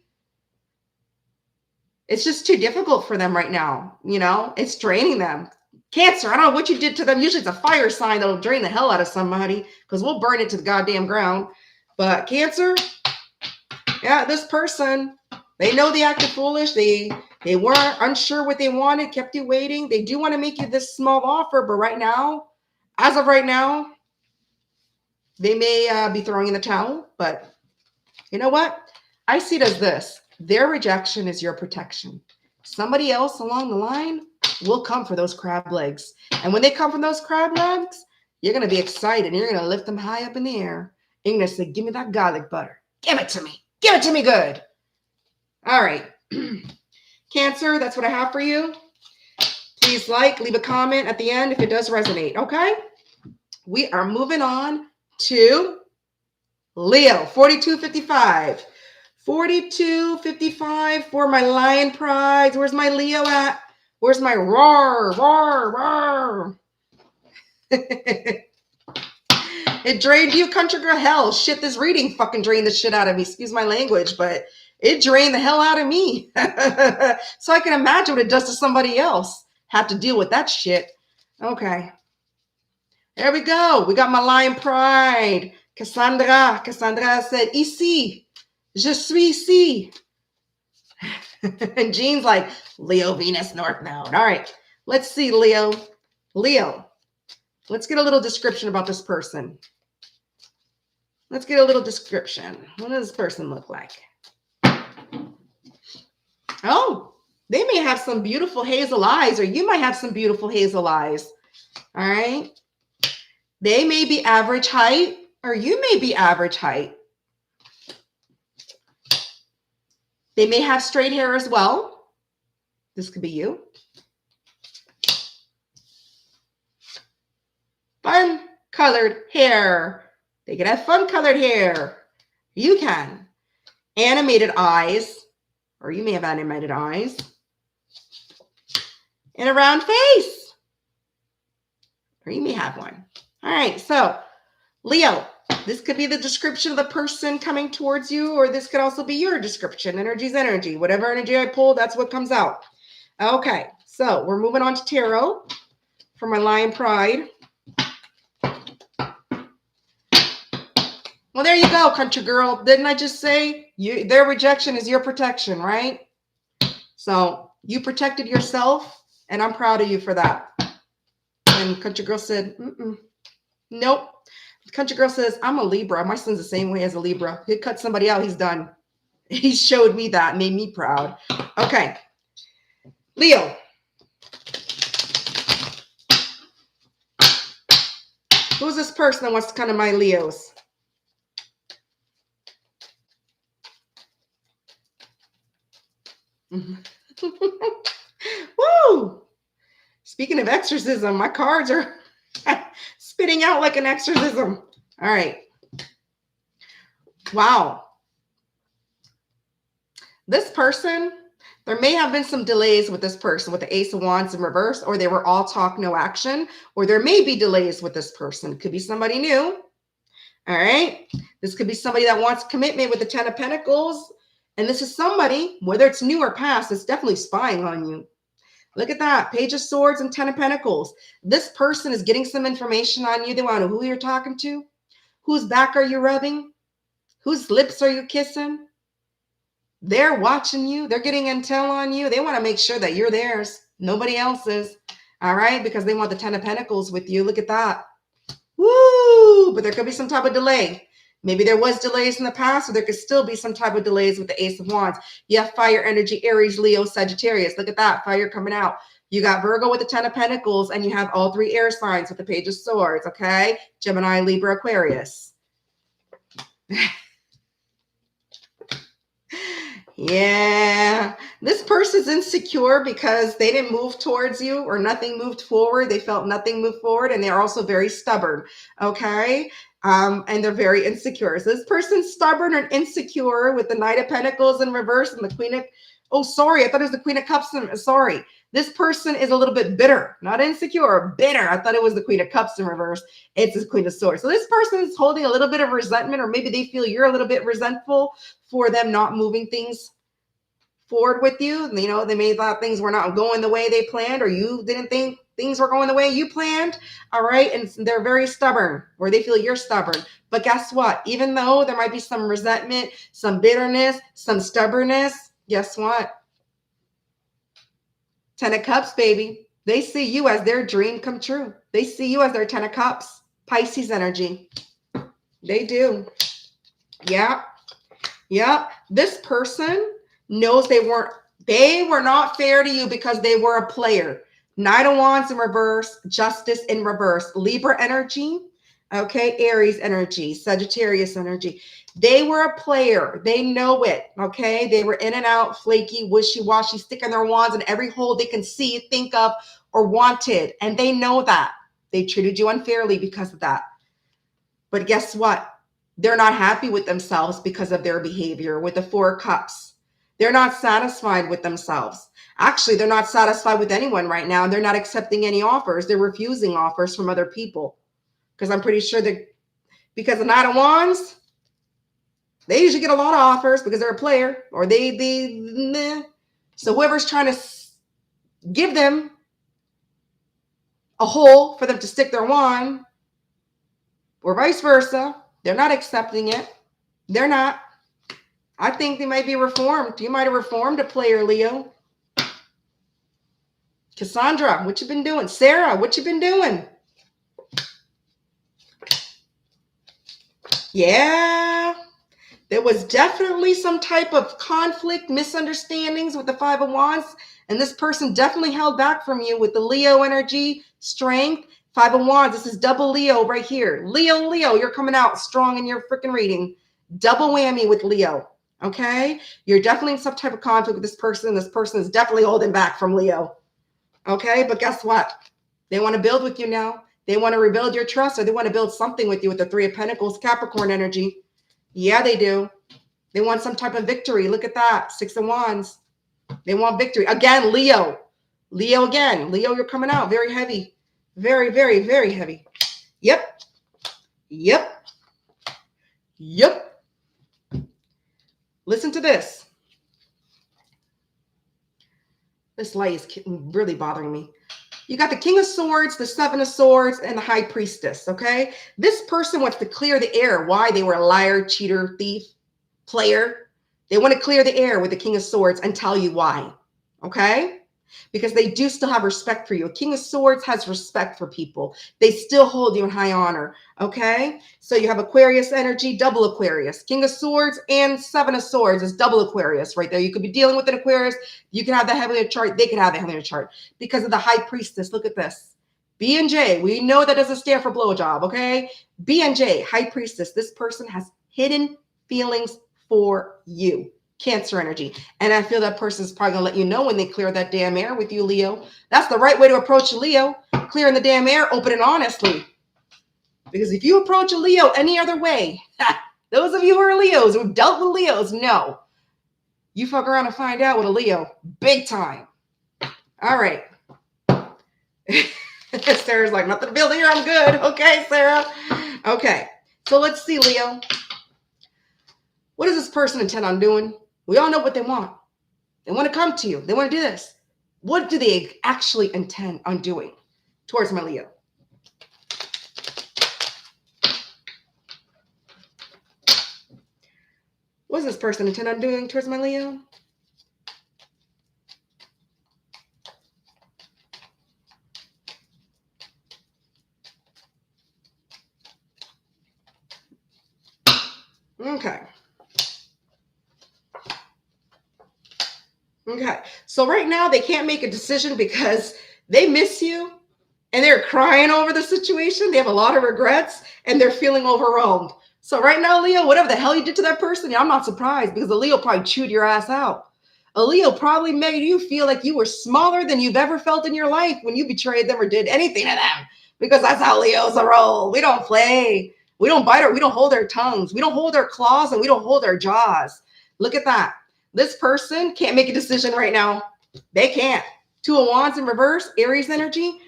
It's just too difficult for them right now. You know, it's draining them. Cancer, I don't know what you did to them. Usually it's a fire sign that'll drain the hell out of somebody, because we'll burn it to the goddamn ground. But Cancer, yeah, this person, they know they acted foolish. They weren't unsure what they wanted, kept you waiting. They do want to make you this small offer, but right now, as of right now, they may be throwing in the towel. But you know what? I see it as this. Their rejection is your protection. Somebody else along the line will come for those crab legs. And when they come from those crab legs, you're going to be excited. You're going to lift them high up in the air. You're going to say, give me that garlic butter. Give it to me. Give it to me good. All right. Cancer, that's what I have for you. Please leave a comment at the end if it does resonate. Okay. We are moving on to Leo, 4255. 4255 for my lion prides. Where's my Leo at? Where's my roar, roar, roar? It drained you, country girl. Hell, shit, this reading fucking drained the shit out of me. Excuse my language, but it drained the hell out of me. So I can imagine what it does to somebody else. Have to deal with that shit. Okay. There we go. We got my lion pride. Cassandra. Cassandra said, ici. Je suis ici. And Jean's like, Leo, Venus, North Node. All right. Let's see, Leo. Leo. Let's get a little description about this person. Let's get a little description. What does this person look like? Oh, they may have some beautiful hazel eyes, or you might have some beautiful hazel eyes. All right. They may be average height, or you may be average height. They may have straight hair as well. This could be you. Fun colored hair. They can have fun colored hair. You can. Animated eyes, or you may have animated eyes. And a round face, or you may have one. All right, so Leo, this could be the description of the person coming towards you, or this could also be your description. Energy's energy. Whatever energy I pull, that's what comes out. Okay, so we're moving on to tarot for my lion pride. Well, there you go, country girl. Didn't I just say their rejection is your protection, right? So you protected yourself, and I'm proud of you for that. And country girl said, nope. Country girl says, I'm a Libra. My son's the same way as a Libra. He'd cut somebody out, he's done. He showed me that, made me proud. Okay. Leo. Who's this person that wants to come to my Leos? Woo! Speaking of exorcism, my cards are spitting out like an exorcism. All right. Wow. This person, there may have been some delays with this person with the Ace of Wands in reverse, or they were all talk, no action, or there may be delays with this person. It could be somebody new. All right. This could be somebody that wants commitment with the Ten of Pentacles. And this is somebody, whether it's new or past, it's definitely spying on you. Look at that. Page of Swords and Ten of Pentacles. This person is getting some information on you. They want to know who you're talking to. Whose back are you rubbing? Whose lips are you kissing? They're watching you. They're getting intel on you. They want to make sure that you're theirs. Nobody else's. All right. Because they want the Ten of Pentacles with you. Look at that. Woo! But there could be some type of delay. Maybe there was delays in the past, or there could still be some type of delays with the Ace of Wands. You have fire energy, Aries, Leo, Sagittarius. Look at that, fire coming out. You got Virgo with the Ten of Pentacles, and you have all three air signs with the Page of Swords, okay? Gemini, Libra, Aquarius. Yeah, this person's insecure because they didn't move towards you, or nothing moved forward. They felt nothing moved forward, and they're also very stubborn, okay? And they're very insecure. So this person's stubborn and insecure with the Knight of Pentacles in reverse and the Queen of, oh, sorry, I thought it was the Queen of Cups. Sorry. This person is a little bit bitter, not insecure, bitter. I thought it was the Queen of Cups in reverse. It's the Queen of Swords. So this person is holding a little bit of resentment, or maybe they feel you're a little bit resentful for them not moving things forward with you. You know, they may thought things were not going the way they planned, or you didn't think things were going the way you planned. All right. And they're very stubborn, or they feel you're stubborn. But guess what? Even though there might be some resentment, some bitterness, some stubbornness, guess what? Ten of Cups, baby. They see you as their dream come true. They see you as their Ten of Cups. Pisces energy. They do. Yeah. Yeah. This person knows they were not fair to you because they were a player. Knight of Wands in reverse, Justice in reverse, Libra energy, okay, Aries energy, Sagittarius energy. They were a player. They know it, okay? They were in and out, flaky, wishy-washy, sticking their wands in every hole they can see, think of, or wanted, and they know that. They treated you unfairly because of that. But guess what? They're not happy with themselves because of their behavior with the Four of Cups. They're not satisfied with themselves. Actually, they're not satisfied with anyone right now. They're not accepting any offers. They're refusing offers from other people. Because I'm pretty sure that because the Knight of Wands, they usually get a lot of offers because they're a player, or so whoever's trying to give them a hole for them to stick their wand, or vice versa, they're not accepting it. They're not. I think they might be reformed. You might have reformed a player, Leo. Cassandra, what you been doing? Sarah, what you been doing? Yeah. There was definitely some type of conflict, misunderstandings with the Five of Wands. And this person definitely held back from you with the Leo energy, strength, Five of Wands. This is double Leo right here. Leo, you're coming out strong in your freaking reading. Double whammy with Leo. Okay. You're definitely in some type of conflict with this person. This person is definitely holding back from Leo. Okay. But guess what? They want to build with you now. They want to rebuild your trust, or they want to build something with you with the Three of Pentacles, Capricorn energy. Yeah, they do. They want some type of victory. Look at that. Six of Wands. They want victory. Again, Leo. Leo again. Leo, you're coming out very heavy. Very, very, very heavy. Yep. Yep. Yep. Listen to this. This light is really bothering me. You got the King of Swords, the Seven of Swords, and the High Priestess, okay? This person wants to clear the air. Why? They were a liar, cheater, thief, player. They want to clear the air with the King of Swords and tell you why, okay? Because they do still have respect for you. A King of Swords has respect for people. They still hold you in high honor, okay? So you have Aquarius energy, double Aquarius. King of Swords and Seven of Swords is double Aquarius right there. You could be dealing with an Aquarius. You can have the heavenly chart. They can have the heavenly chart because of the High Priestess. Look at this. B and J. We know that doesn't stand for blowjob, okay? B and J, High Priestess. This person has hidden feelings for you. Cancer energy. And I feel that person's probably going to let you know when they clear that damn air with you, Leo. That's the right way to approach a Leo. Clearing the damn air, open and honestly. Because if you approach a Leo any other way, those of you who are Leos, who've dealt with Leos, know. You fuck around and find out with a Leo. Big time. All right. Sarah's like, nothing to build here. I'm good. Okay, Sarah. Okay. So let's see, Leo. What does this person intend on doing? We all know what they want. They want to come to you. They want to do this. What do they actually intend on doing towards my Leo? What does this person intend on doing towards my Leo? Okay. Okay. So right now they can't make a decision because they miss you and they're crying over the situation. They have a lot of regrets and they're feeling overwhelmed. So right now, Leo, whatever the hell you did to that person, I'm not surprised because the Leo probably chewed your ass out. A Leo probably made you feel like you were smaller than you've ever felt in your life when you betrayed them or did anything to them, because that's how Leos roll. We don't play. We don't bite we don't hold our tongues. We don't hold our claws and we don't hold our jaws. Look at that. This person can't make a decision right now. They can't. Two of Wands in reverse, Aries energy.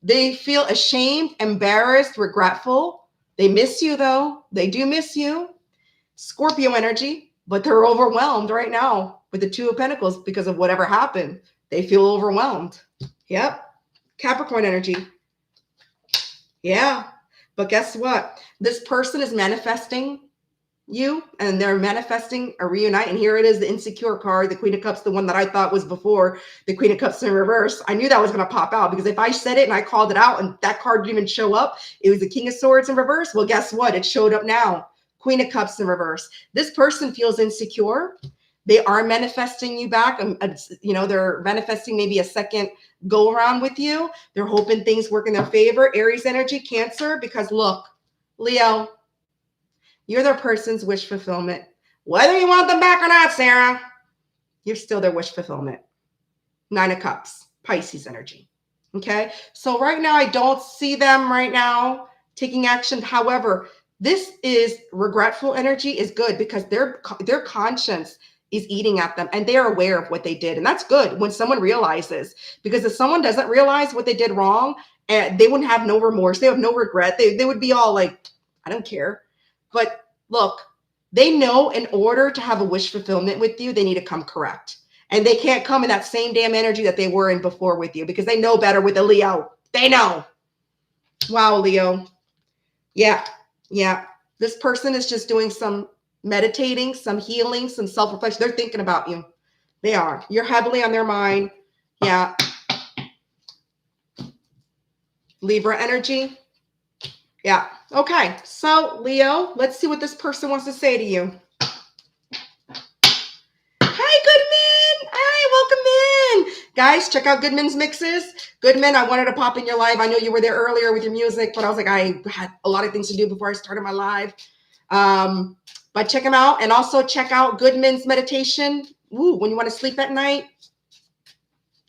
They feel ashamed, embarrassed, regretful. They miss you though. They do miss you. Scorpio energy, but they're overwhelmed right now with the Two of Pentacles because of whatever happened. They feel overwhelmed. Yep. Capricorn energy. Yeah. But guess what? This person is manifesting you and they're manifesting a reunite. And here it is, the insecure card, the Queen of Cups, the one that I thought was before the Queen of Cups in reverse. I knew that was going to pop out because if I said it and I called it out and that card didn't even show up, it was the King of Swords in reverse. Well, guess what? It showed up now. Queen of Cups in reverse. This person feels insecure. They are manifesting you back. They're manifesting maybe a second go around with you. They're hoping things work in their favor. Aries energy, Cancer, because look, Leo, you're their person's wish fulfillment. Whether you want them back or not, Sarah, you're still their wish fulfillment. Nine of Cups, Pisces energy. Okay. So right now, I don't see them right now taking action. However, this is regretful energy is good because their conscience is eating at them and they are aware of what they did. And that's good when someone realizes, because if someone doesn't realize what they did wrong, they wouldn't have no remorse. They have no regret. They would be all like, I don't care. But look, they know in order to have a wish fulfillment with you, they need to come correct. And they can't come in that same damn energy that they were in before with you because they know better with a Leo. They know. Wow, Leo. Yeah. Yeah. This person is just doing some meditating, some healing, some self-reflection. They're thinking about you. They are. You're heavily on their mind. Yeah. Libra energy. Yeah. Okay. So, Leo, let's see what this person wants to say to you. Hi, Goodman. Hi, welcome in. Guys, check out Goodman's mixes. Goodman, I wanted to pop in your live. I know you were there earlier with your music, but I was like, I had a lot of things to do before I started my live. But check him out. And also check out Goodman's meditation. Ooh, when you want to sleep at night.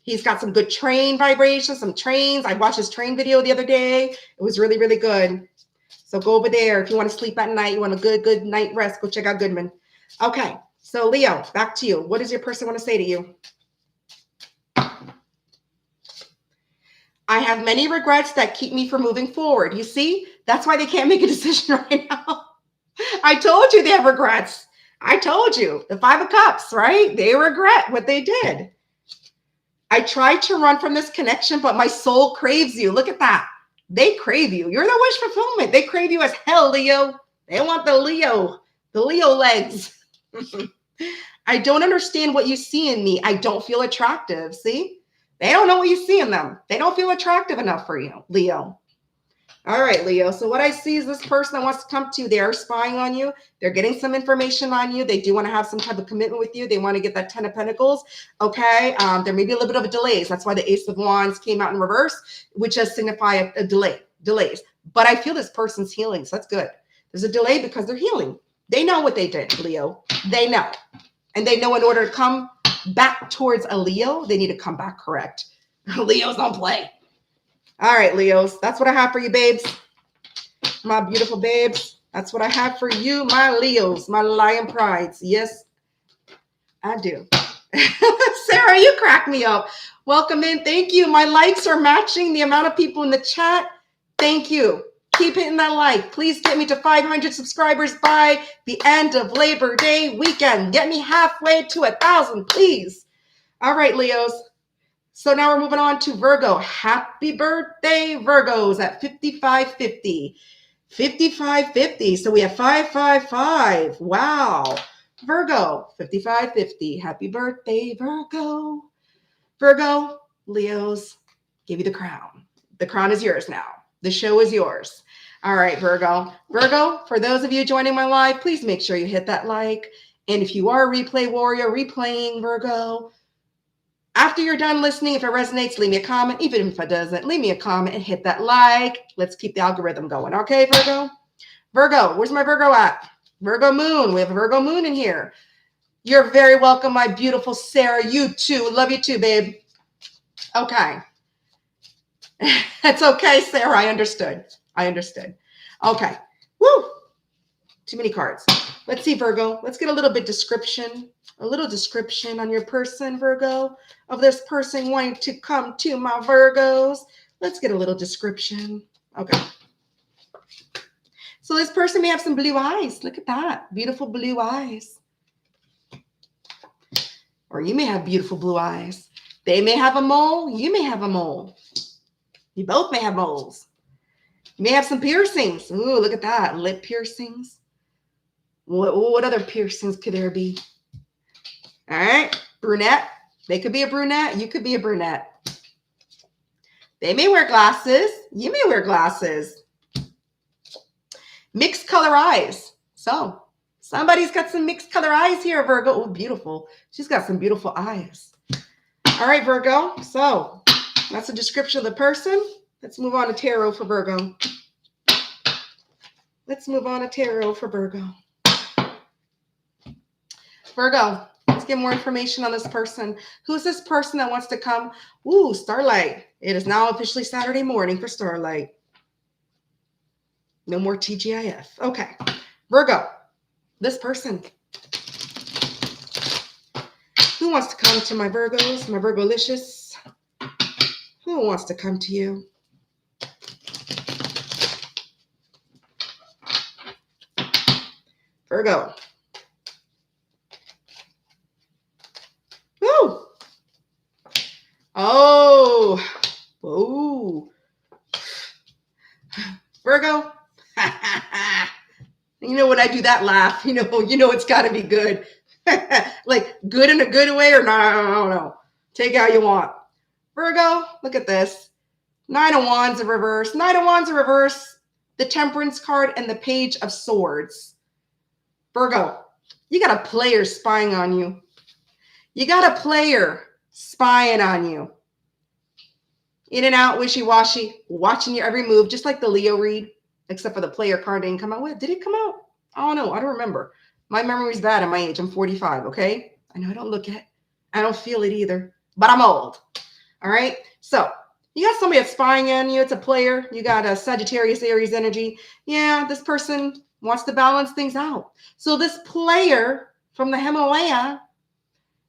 He's got some good train vibrations, some trains. I watched his train video the other day. It was really, really good. So go over there. If you want to sleep at night, you want a good night rest, go check out Goodman. Okay. So Leo, back to you. What does your person want to say to you? I have many regrets that keep me from moving forward. You see, that's why they can't make a decision right now. I told you they have regrets. I told you. The Five of Cups, right? They regret what they did. I tried to run from this connection, but my soul craves you. Look at that. They crave you. You're the wish fulfillment. They crave you as hell, Leo. They want the Leo legs. I don't understand what you see in me. I don't feel attractive. See? They don't know what you see in them. They don't feel attractive enough for you, Leo. All right, Leo. So what I see is this person that wants to come to you. They are spying on you. They're getting some information on you. They do want to have some type of commitment with you. They want to get that 10 of Pentacles. Okay. There may be a little bit of a delays. That's why the Ace of Wands came out in reverse, which does signify a delays. But I feel this person's healing. So that's good. There's a delay because they're healing. They know what they did, Leo. They know. And they know in order to come back towards a Leo, they need to come back correct. Leos don't play. All right, Leos, that's what I have for you, babes. My beautiful babes. That's what I have for you, my Leos, my lion prides. Yes, I do. Sarah, you crack me up. Welcome in. Thank you. My likes are matching the amount of people in the chat. Thank you. Keep hitting that like. Please get me to 500 subscribers by the end of Labor Day weekend. Get me halfway to 1,000, please. All right, Leos. So now we're moving on to Virgo. Happy birthday, Virgos, at 5550. 5550. So we have 555. Wow. Virgo, 5550. Happy birthday, Virgo. Virgo, Leos, give you the crown. The crown is yours now. The show is yours. All right, Virgo. Virgo, for those of you joining my live, please make sure you hit that like. And if you are a replay warrior, replaying Virgo, after you're done listening, if it resonates, leave me a comment. Even if it doesn't, leave me a comment and hit that like. Let's keep the algorithm going. Okay, Virgo? Virgo, where's my Virgo at? Virgo moon. We have a Virgo moon in here. You're very welcome, my beautiful Sarah. You too. Love you too, babe. Okay. It's okay, Sarah. I understood. Okay. Woo. Too many cards. Let's see, Virgo. Let's get a little bit description. A little description on your person, Virgo, of this person wanting to come to my Virgos. Let's get a little description. Okay. So this person may have some blue eyes. Look at that. Beautiful blue eyes. Or you may have beautiful blue eyes. They may have a mole. You may have a mole. You both may have moles. You may have some piercings. Ooh, look at that. Lip piercings. What other piercings could there be? All right. Brunette. They could be a brunette. You could be a brunette. They may wear glasses. You may wear glasses. Mixed color eyes. So somebody's got some mixed color eyes here, Virgo. Oh, beautiful. She's got some beautiful eyes. All right, Virgo. So that's a description of the person. Let's move on to tarot for Virgo. Virgo, let's get more information on this person. Who's this person that wants to come? Ooh, Starlight. It is now officially Saturday morning for Starlight. No more TGIF. Okay. Virgo, this person. Who wants to come to my Virgos, my Virgolicious? Who wants to come to you? Virgo. Woo! Oh. Ooh. Virgo. You know when I do that laugh, you know it's got to be good. Like good in a good way or no. Take it how you want. Virgo, look at this. 9 of Wands in reverse. 9 of Wands in reverse. The Temperance card and the Page of Swords. Virgo, you got a player spying on you. You got a player spying on you. In and out, wishy-washy, watching your every move, just like the Leo read, except for the player card didn't come out. Wait, did it come out? I don't know. I don't remember. My memory's bad at my age. I'm 45, okay? I know I don't look it. I don't feel it either, but I'm old. All right? So you got somebody that's spying on you. It's a player. You got a Sagittarius, Aries energy. Yeah, this person wants to balance things out. So this player from the Himalaya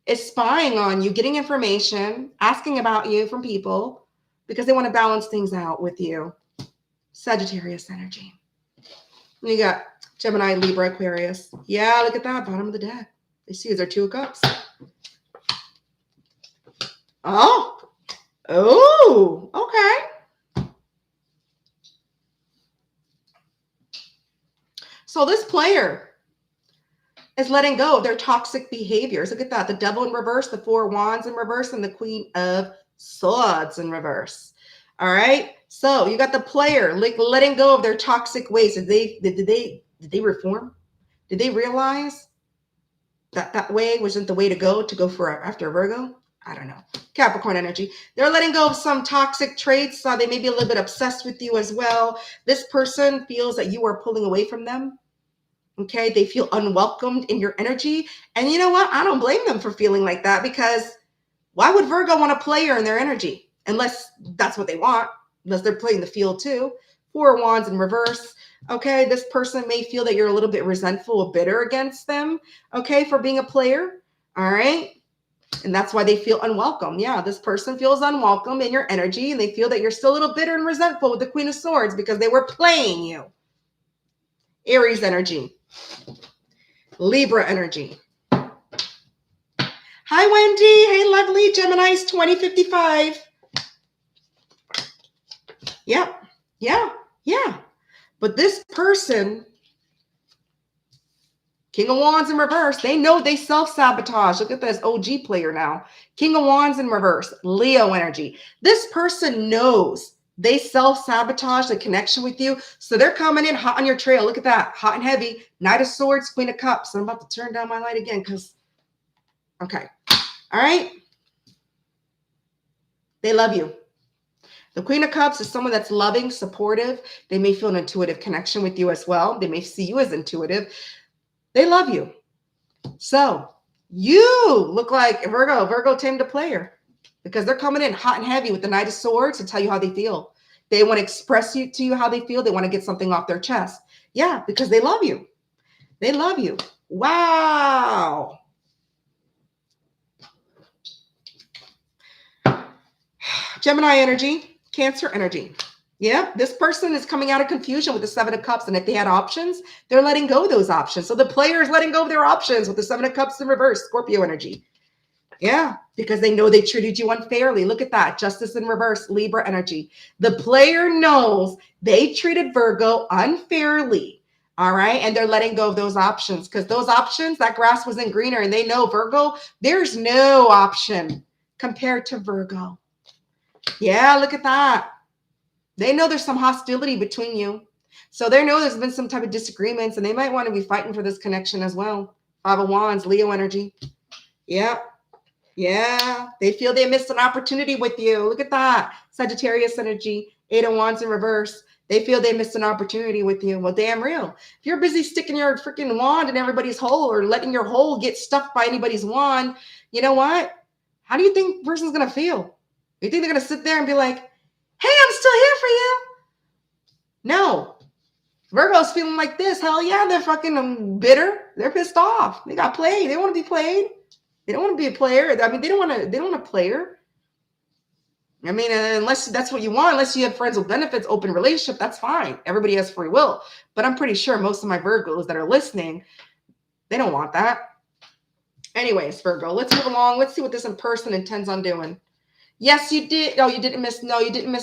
is spying on you, getting information, asking about you from people because they want to balance things out with you. Sagittarius energy. And you got Gemini, Libra, Aquarius. Yeah, look at that, bottom of the deck. They see is our 2 of Cups. Oh, oh, okay. So this player is letting go of their toxic behaviors. Look at that. The devil in reverse, the four wands in reverse, and the queen of swords in reverse. All right. So you got the player like letting go of their toxic ways. Did they reform? Did they realize that that way wasn't the way to go for after Virgo? I don't know. Capricorn energy. They're letting go of some toxic traits. They may be a little bit obsessed with you as well. This person feels that you are pulling away from them. Okay, they feel unwelcomed in your energy. And you know what? I don't blame them for feeling like that, because why would Virgo want a player in their energy? Unless that's what they want, unless they're playing the field too. Four of Wands in reverse. Okay, this person may feel that you're a little bit resentful or bitter against them, okay, for being a player. All right. And that's why they feel unwelcome. Yeah, this person feels unwelcome in your energy, and they feel that you're still a little bitter and resentful with the Queen of Swords because they were playing you. Aries energy. Libra energy. Hi, Wendy. Hey, lovely. Gemini's 2055. Yep. Yeah. Yeah. But this person, King of Wands in reverse, they know they self-sabotage. Look at this OG player now. King of Wands in reverse, Leo energy. This person knows they self-sabotage the connection with you. So they're coming in hot on your trail. Look at that. Hot and heavy. Knight of Swords, Queen of Cups. I'm about to turn down my light again because, okay. All right. They love you. The Queen of Cups is someone that's loving, supportive. They may feel an intuitive connection with you as well. They may see you as intuitive. They love you. So you look like Virgo tamed a player, because they're coming in hot and heavy with the Knight of Swords to tell you how they feel. They want to express to you how they feel. They want to get something off their chest. Yeah, because they love you. They love you. Wow. Gemini energy, Cancer energy. Yeah, this person is coming out of confusion with the Seven of Cups. And if they had options, they're letting go of those options. So the player is letting go of their options with the Seven of Cups in reverse, Scorpio energy. Yeah, because they know they treated you unfairly. Look at that. Justice in reverse, Libra energy. The player knows they treated Virgo unfairly. All right. And they're letting go of those options, because those options, that grass wasn't greener. And they know Virgo, there's no option compared to Virgo. Yeah, look at that. They know there's some hostility between you. So they know there's been some type of disagreements, and they might want to be fighting for this connection as well. Five of Wands, Leo energy. Yeah. Yeah. They feel they missed an opportunity with you. Look at that. Sagittarius energy, Eight of Wands in reverse. They feel they missed an opportunity with you. Well, damn real. If you're busy sticking your freaking wand in everybody's hole, or letting your hole get stuffed by anybody's wand, you know what? How do you think the person's going to feel? You think they're going to sit there and be like, hey, I'm still here for you? No. Virgo's feeling like this. Hell yeah, they're fucking bitter. They're pissed off. They got played. They want to be played. They don't want to be a player. I mean, they don't want a player. I mean, unless that's what you want, unless you have friends with benefits, open relationship, that's fine. Everybody has free will. But I'm pretty sure most of my Virgos that are listening, they don't want that. Anyways, Virgo, let's move along. Let's see what this in person intends on doing. Yes, you did. No, you didn't miss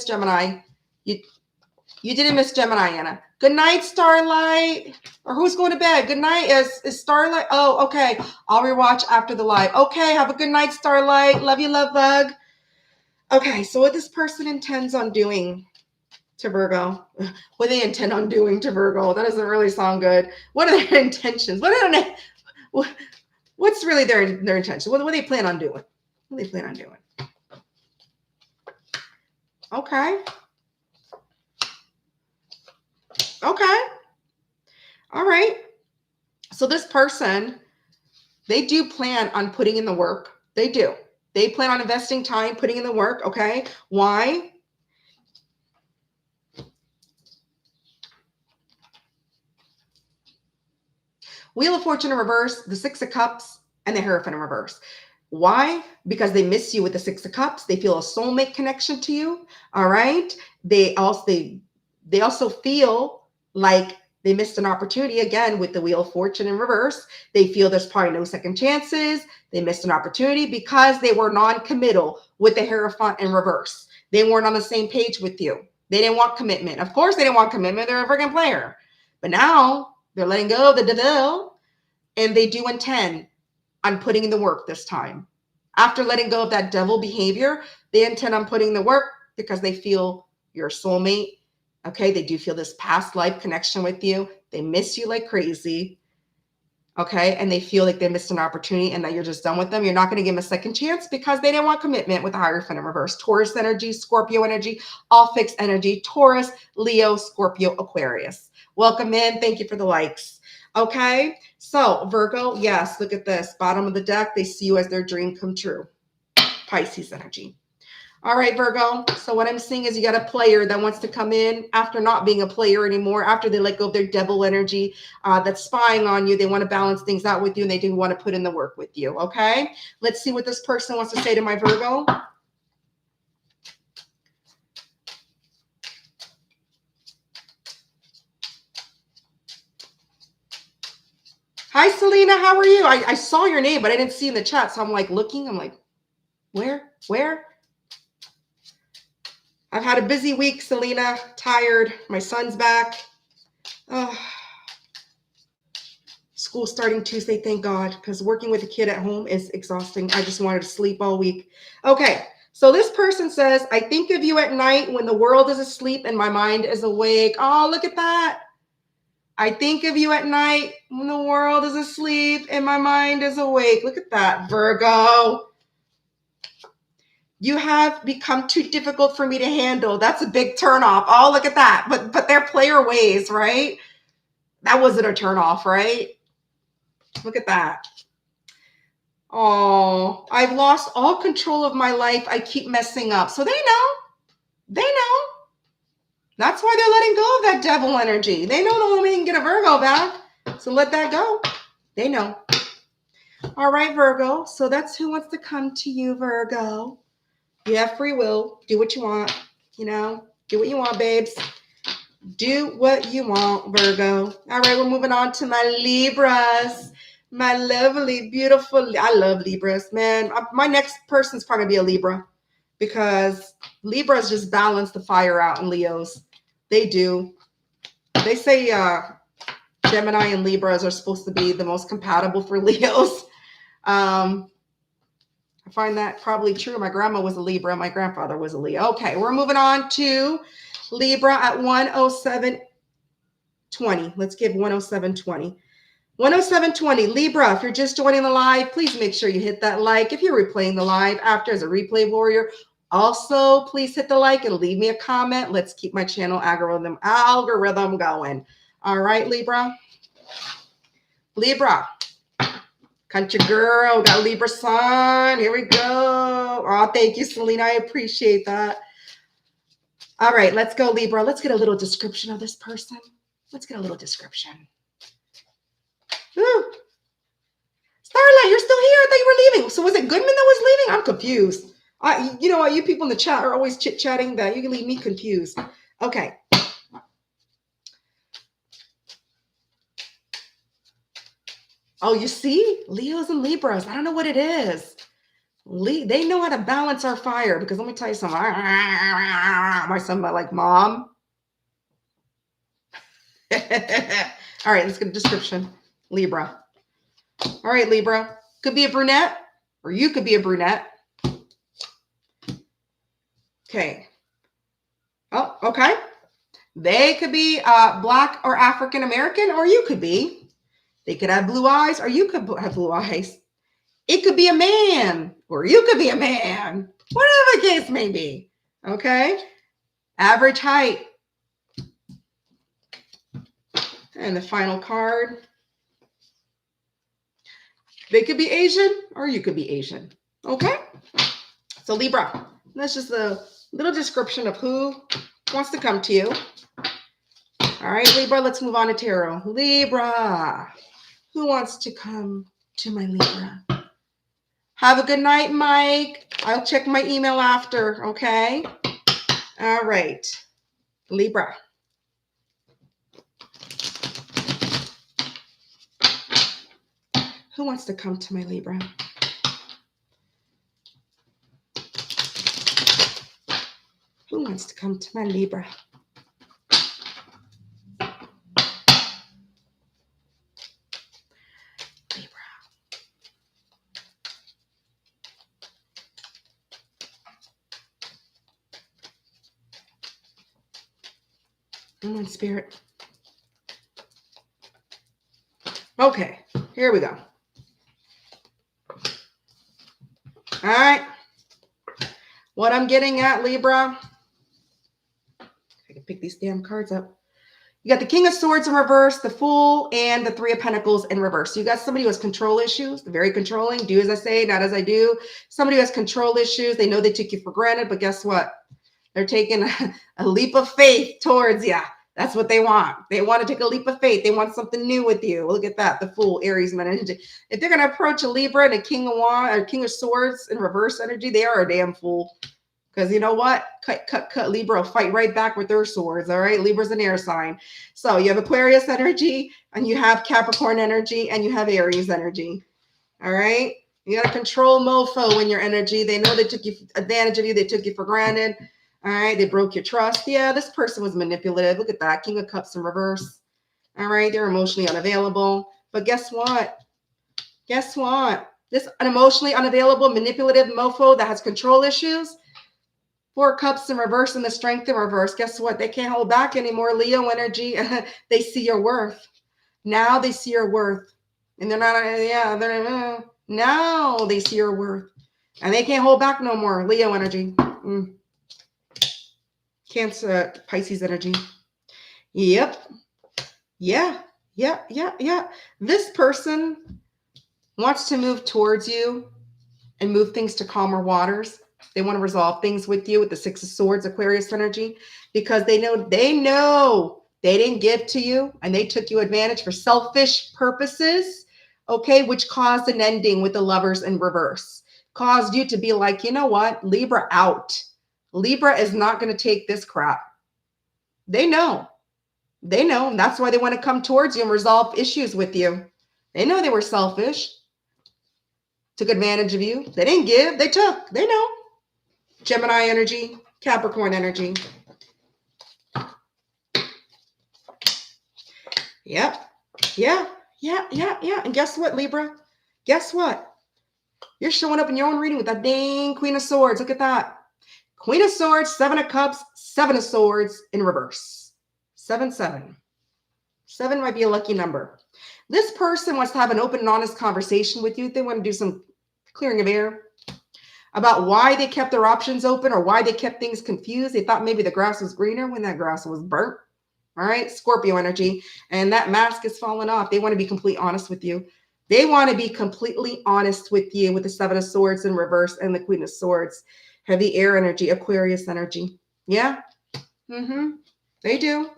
Gemini. You didn't miss Gemini, Anna. Good night, Starlight. Or who's going to bed? Good night. Is Starlight? Oh, okay. I'll rewatch after the live. Okay, have a good night, Starlight. Love you, love bug. Okay, so what this person intends on doing to Virgo. What they intend on doing to Virgo. That doesn't really sound good. What are their intentions? What's really their intention? What do they plan on doing? What do they plan on doing? Okay. Okay. All right. So this person, they do plan on putting in the work. They do. They plan on investing time, putting in the work. Okay. Why? Wheel of Fortune in reverse, the Six of Cups, and the Hierophant in reverse. Why? Because they miss you with the Six of Cups. They feel a soulmate connection to you. All right. They also feel like They missed an opportunity again with the Wheel of Fortune in reverse. They feel there's probably no second chances. They missed an opportunity because they were non-committal with the Hierophant in reverse. They weren't on the same page with you. They didn't want commitment. Of course they didn't want commitment. They're a freaking player. But now they're letting go of the devil, and they do intend on putting in the work this time. After letting go of that devil behavior, they intend on putting the work because they feel you're a soulmate. Okay, they do feel this past life connection with you. They miss you like crazy. Okay, and they feel like they missed an opportunity and that you're just done with them. You're not going to give them a second chance because they didn't want commitment with the Hierophant in reverse. Taurus energy, Scorpio energy, all fixed energy. Taurus, Leo, Scorpio, Aquarius. Welcome in. Thank you for the likes. Okay, so Virgo, yes, look at this. Bottom of the deck, they see you as their dream come true. Pisces energy. All right, Virgo. So what I'm seeing is you got a player that wants to come in after not being a player anymore, after they let go of their devil energy that's spying on you. They want to balance things out with you, and they do want to put in the work with you, okay? Let's see what this person wants to say to my Virgo. Hi, Selena. How are you? I saw your name, but I didn't see in the chat, so I'm like looking. I'm like, where? I've had a busy week, Selena. Tired. My son's back. Oh, school starting Tuesday, thank God, because working with a kid at home is exhausting. I just wanted to sleep all week. Okay, so this person says, I think of you at night when the world is asleep and my mind is awake. Oh, look at that. I think of you at night when the world is asleep and my mind is awake. Look at that, Virgo. You have become too difficult for me to handle. That's a big turnoff. Oh, look at that. But they're player ways, right? That wasn't a turnoff, right? Look at that. Oh, I've lost all control of my life. I keep messing up. So they know. They know. That's why they're letting go of that devil energy. They know the woman can get a Virgo back. So let that go. They know. All right, Virgo. So that's who wants to come to you, Virgo. You have free will. Do what you want. You know, do what you want, babes. Do what you want, Virgo. All right, we're moving on to my Libras. My lovely, beautiful, I love Libras, man. My next person's probably be a Libra because Libras just balance the fire out in Leos. They do. They say Gemini and Libras are supposed to be the most compatible for Leos. I find that probably true. My grandma was a Libra. My grandfather was a Leo. Okay, we're moving on to Libra at 107.20. Let's give 107.20. 107.20. Libra, if you're just joining the live, please make sure you hit that like. If you're replaying the live after as a replay warrior, also please hit the like and leave me a comment. Let's keep my channel algorithm going. All right, Libra. Libra. Country girl, got Libra sun. Here we go. Oh, thank you, Selena. I appreciate that. All right, let's go, Libra. Let's get a little description of this person. Let's get a little description. Ooh. Starlight, you're still here. I thought you were leaving. So was it Goodman that was leaving? I'm confused. You know what? You people in the chat are always chit-chatting that you can leave me confused. Okay. Oh, you see? Leos and Libras. I don't know what it is. They know how to balance our fire because let me tell you something. My son like, Mom. All right, let's get a description. Libra. All right, Libra. Could be a brunette or you could be a brunette. Okay. Oh, okay. They could be Black or African American or you could be. They could have blue eyes or you could have blue eyes. It could be a man or you could be a man. Whatever the case may be. Okay. Average height. And the final card. They could be Asian or you could be Asian. Okay. So Libra, that's just a little description of who wants to come to you. All right, Libra, let's move on to tarot. Libra, who wants to come to my Libra? Have a good night, Mike. I'll check my email after, okay? All right, Libra. Who wants to come to my Libra? Who wants to come to my Libra? Libra. Come on, Spirit. Okay, here we go. All right. What I'm getting at, Libra, I can pick these damn cards up. You got the King of Swords in reverse, the Fool, and the Three of Pentacles in reverse. So you got somebody who has control issues, very controlling, do as I say, not as I do. Somebody who has control issues, they know they took you for granted, but guess what? They're taking a leap of faith towards you. That's what they want. They want to take a leap of faith. They want something new with you. Look at that, the Fool, Aries energy. If they're going to approach a Libra and a King of Wands or King of Swords in reverse energy, they are a damn fool. Because you know what? Cut. Libra will fight right back with their swords. All right. Libra's an air sign. So you have Aquarius energy and you have Capricorn energy and you have Aries energy. All right. You got to control mofo in your energy. They know they took you advantage of you. They took you for granted. All right. They broke your trust. Yeah. This person was manipulative. Look at that. King of Cups in reverse. All right. They're emotionally unavailable. But guess what? Guess what? This emotionally unavailable, manipulative mofo that has control issues. Four Cups in reverse and the Strength in reverse. Guess what? They can't hold back anymore. Leo energy. They see your worth. Now they see your worth. And they're not, now they see your worth. And they can't hold back no more. Leo energy. Cancer, Pisces energy. Yep. Yeah. This person wants to move towards you and move things to calmer waters. They want to resolve things with you with the Six of Swords, Aquarius energy, because they know they didn't give to you and they took you advantage for selfish purposes, okay, which caused an ending with the Lovers in reverse. Caused you to be like, you know what, Libra out. Libra is not going to take this crap. They know. They know. And that's why they want to come towards you and resolve issues with you. They know they were selfish. Took advantage of you. They didn't give. They took. They know. Gemini energy, Capricorn energy. Yep. Yeah. And guess what, Libra? Guess what? You're showing up in your own reading with that dang Queen of Swords. Look at that. Queen of Swords, Seven of Cups, Seven of Swords in reverse. 7, 7. 7 might be a lucky number. This person wants to have an open and honest conversation with you. They want to do some clearing of air about why they kept their options open or why they kept things confused. They thought maybe the grass was greener when that grass was burnt. All right, Scorpio energy. And that mask is falling off. They want to be completely honest with you. They want to be completely honest with you with the Seven of Swords in reverse and the Queen of Swords. Heavy air energy, Aquarius energy. Yeah. They do.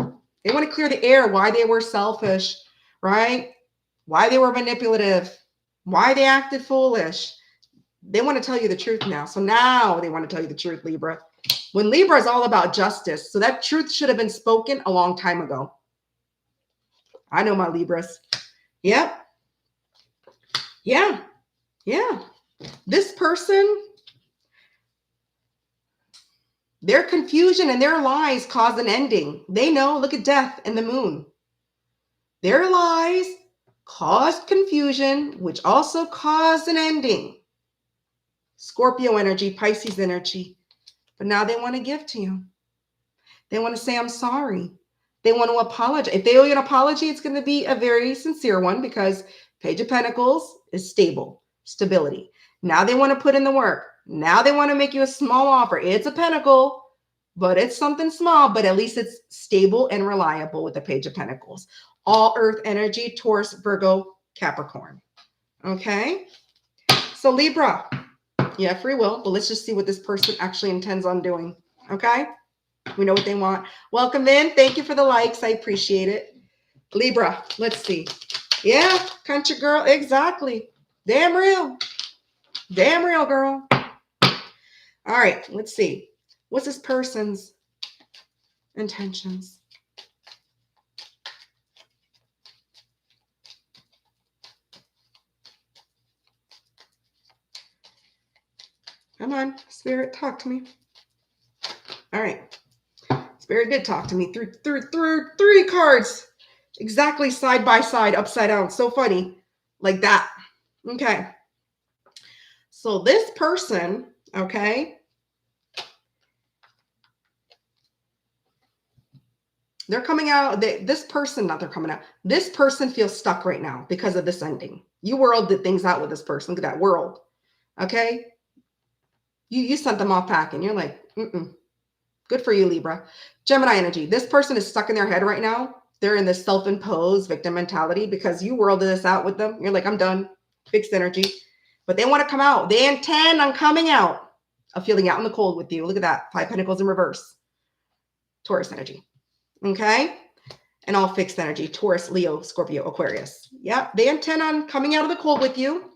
They want to clear the air, why they were selfish, right? Why they were manipulative, why they acted foolish. They want to tell you the truth now. So now they want to tell you the truth, Libra. When Libra is all about justice, so that truth should have been spoken a long time ago. I know my Libras. Yep. Yeah. This person, their confusion and their lies caused an ending. They know, look at Death and the Moon. Their lies caused confusion, which also caused an ending. Scorpio energy, Pisces energy. But now they want to give to you. They want to say, I'm sorry. They want to apologize. If they owe you an apology, it's going to be a very sincere one because Page of Pentacles is stability. Now they want to put in the work. Now they want to make you a small offer. It's a pentacle, but it's something small, but at least it's stable and reliable with the Page of Pentacles. All earth energy, Taurus, Virgo, Capricorn. Okay. So Libra, you have free will, but let's just see what this person actually intends on doing. Okay. We know what they want. Welcome in. Thank you for the likes. I appreciate it. Libra, let's see. Yeah, country girl. Exactly. Damn real. Damn real, girl. All right, let's see. What's this person's intentions? Come on, Spirit, talk to me. All right. Spirit did talk to me through three cards. Exactly side by side, upside down. So funny. Like that. Okay. So this person, okay, they're coming out. This person feels stuck right now because of this ending. You worlded things out with this person. Look at that world. Okay. You sent them off packing. You're like, good for you, Libra. Gemini energy. This person is stuck in their head right now. They're in this self-imposed victim mentality because you worlded this out with them. You're like, I'm done. Fixed energy. But they want to come out. They intend on coming out of feeling out in the cold with you. Look at that. 5 Pentacles in reverse. Taurus energy. Okay. And all fixed energy. Taurus, Leo, Scorpio, Aquarius. Yeah. They intend on coming out of the cold with you.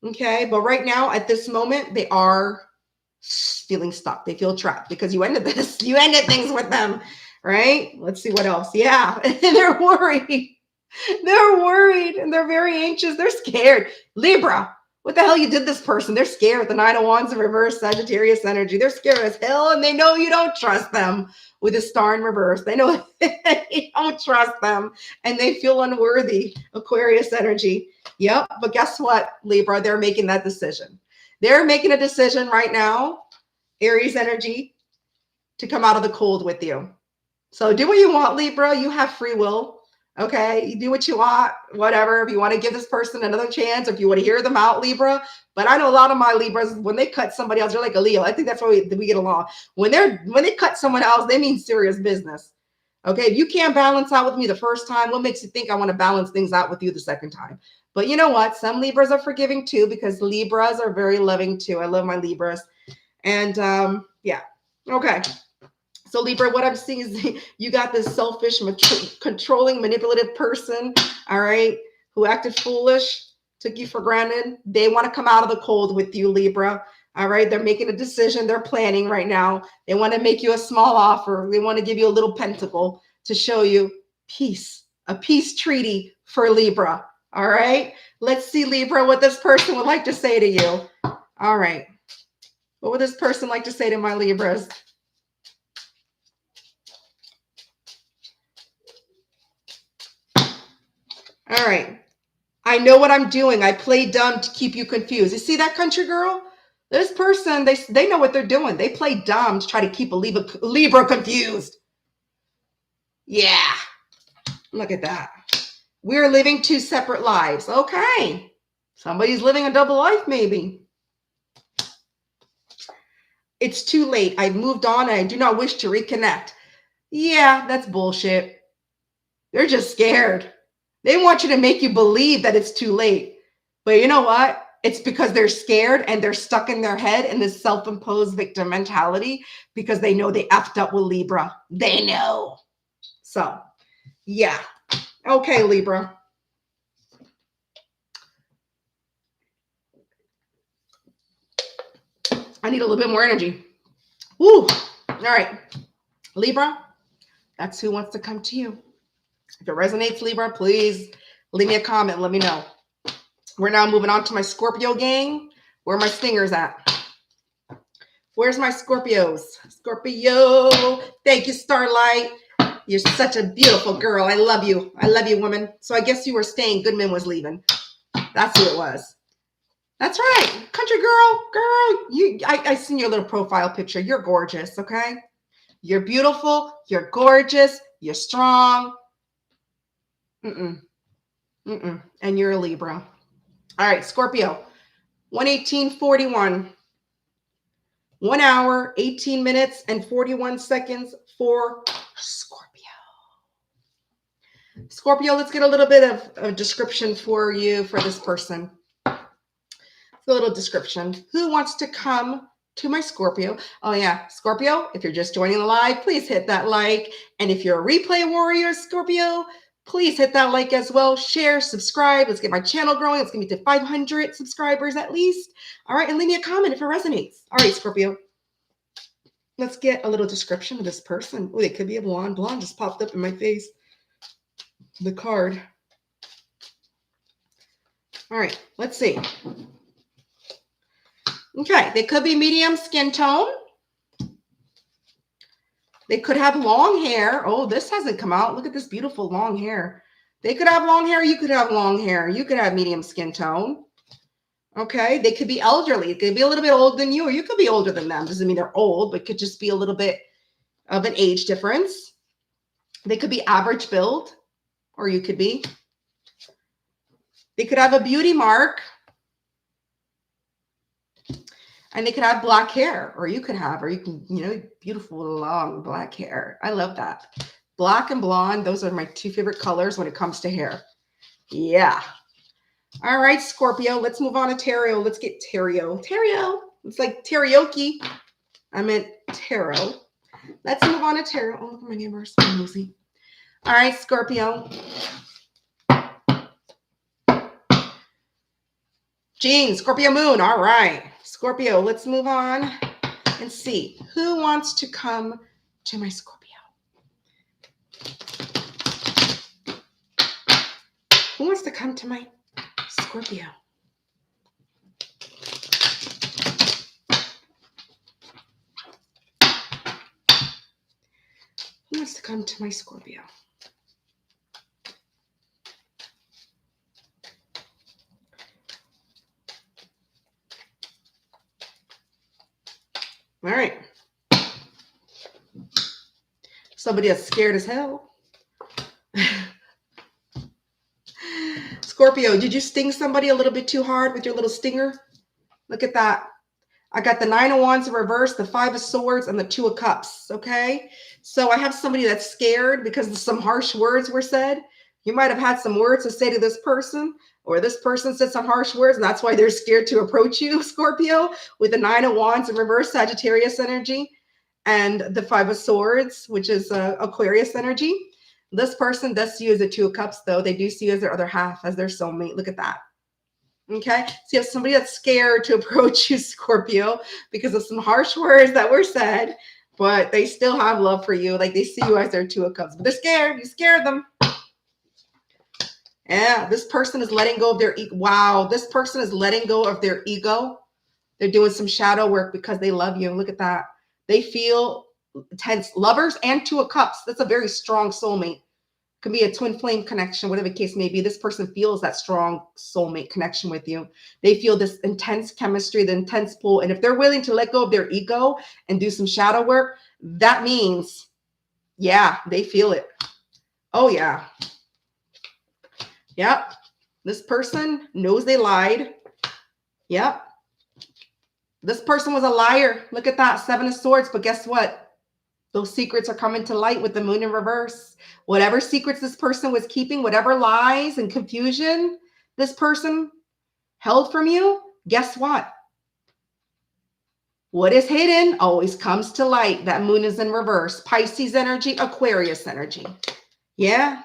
Okay. But right now, at this moment, they are feeling stuck. They feel trapped because you ended this. You ended things with them. Right. Let's see what else. Yeah. And they're worried. They're worried and they're very anxious. They're scared. Libra. What the hell you did this person? They're scared. The 9 of Wands in reverse, Sagittarius energy. They're scared as hell and they know you don't trust them with a star in reverse. They know you don't trust them and they feel unworthy. Aquarius energy. Yep. But guess what, Libra? They're making that decision. They're making a decision right now, Aries energy, to come out of the cold with you. So do what you want, Libra. You have free will. Okay, you do what you want, whatever. If you want to give this person another chance, or if you want to hear them out, Libra. But I know a lot of my Libras, when they cut somebody else, they're like a Leo. I think that's why we get along. When they cut someone else, they mean serious business. Okay, if you can't balance out with me the first time, what makes you think I want to balance things out with you the second time? But you know what? Some Libras are forgiving too, because Libras are very loving too. I love my Libras. And yeah, okay. So Libra, what I'm seeing is you got this selfish, controlling, manipulative person, all right, who acted foolish, took you for granted. They want to come out of the cold with you, Libra, all right? They're making a decision. They're planning right now. They want to make you a small offer. They want to give you a little pentacle to show you peace, a peace treaty for Libra, all right? Let's see, Libra, what this person would like to say to you. All right. What would this person like to say to my Libras? All right. I know what I'm doing. I play dumb to keep you confused. You see that, country girl? This person, they know what they're doing. They play dumb to try to keep a Libra confused. Yeah. Look at that. We're living 2 separate lives. Okay. Somebody's living a double life, maybe. It's too late. I've moved on and I do not wish to reconnect. Yeah, that's bullshit. They're just scared. They want you to make you believe that it's too late. But you know what? It's because they're scared and they're stuck in their head in this self-imposed victim mentality because they know they effed up with Libra. They know. So, yeah. Okay, Libra. I need a little bit more energy. Woo. All right. Libra, that's who wants to come to you. If it resonates, Libra, please leave me a comment. Let me know. We're now moving on to my Scorpio gang. Where are my stingers at? Where's my Scorpios? Scorpio. Thank you, Starlight. You're such a beautiful girl. I love you. I love you, woman. So I guess you were staying. Goodman was leaving. That's who it was. That's right. Country girl. I seen your little profile picture. You're gorgeous, okay? You're beautiful. You're gorgeous. You're strong. And you're a Libra. All right, Scorpio. 1:18:41. 1 hour, 18 minutes, and 41 seconds for Scorpio. Scorpio, let's get a little bit of a description for you, for this person. A little description. Who wants to come to my Scorpio? Oh yeah, Scorpio, if you're just joining the live, please hit that like. And if you're a replay warrior, Scorpio, please hit that like as well. Share, subscribe. Let's get my channel growing. Let's get me to 500 subscribers at least. All right, and leave me a comment if it resonates. All right, Scorpio. Let's get a little description of this person. Oh, it could be a blonde. Blonde just popped up in my face. The card. All right, let's see. Okay, they could be medium skin tone. They could have long hair. Oh, this hasn't come out. Look at this beautiful long hair. They could have long hair. You could have long hair. You could have medium skin tone. Okay, they could be elderly. It could be a little bit older than you, or you could be older than them. Doesn't mean they're old, but could just be a little bit of an age difference. They could be average build, or you could be. They could have a beauty mark. And they could have black hair, or you could have, or you can, beautiful long black hair. I love that. Black and blonde, those are my two favorite colors when it comes to hair. Yeah. All right, Scorpio, let's move on to tarot. Let's get tarot. Tarot. It's like karaoke. I meant tarot. Let's move on to tarot. Oh, look at my neighbors. So nosy. All right, Scorpio. Jean, Scorpio moon. All right. Scorpio, let's move on and see who wants to come to my Scorpio. Who wants to come to my Scorpio? Who wants to come to my Scorpio? All right. Somebody that's scared as hell. Scorpio, did you sting somebody a little bit too hard with your little stinger? Look at that. I got the 9 of Wands in reverse, the 5 of Swords, and the 2 of Cups, okay? So I have somebody that's scared because some harsh words were said. You might have had some words to say to this person, or this person said some harsh words, and that's why they're scared to approach you, Scorpio, with the 9 of Wands in reverse, Sagittarius energy, and the 5 of Swords, which is Aquarius energy. This person does see you as the 2 of Cups, though. They do see you as their other half, as their soulmate. Look at that. Okay, so you have somebody that's scared to approach you, Scorpio, because of some harsh words that were said, but they still have love for you. Like they see you as their 2 of Cups, but they're scared. You scared them. Yeah, this person is letting go of their ego. Wow, this person is letting go of their ego. They're doing some shadow work because they love you. Look at that. They feel tense. Lovers and 2 of Cups. That's a very strong soulmate. Could be a twin flame connection, whatever the case may be. This person feels that strong soulmate connection with you. They feel this intense chemistry, the intense pull. And if they're willing to let go of their ego and do some shadow work, that means, yeah, they feel it. Oh, yeah. Yep. This person knows they lied. Yep. This person was a liar. Look at that, 7 of Swords. But guess what? Those secrets are coming to light with the moon in reverse. Whatever secrets this person was keeping, whatever lies and confusion this person held from you, guess what? What is hidden always comes to light. That moon is in reverse. Pisces energy, Aquarius energy. Yeah.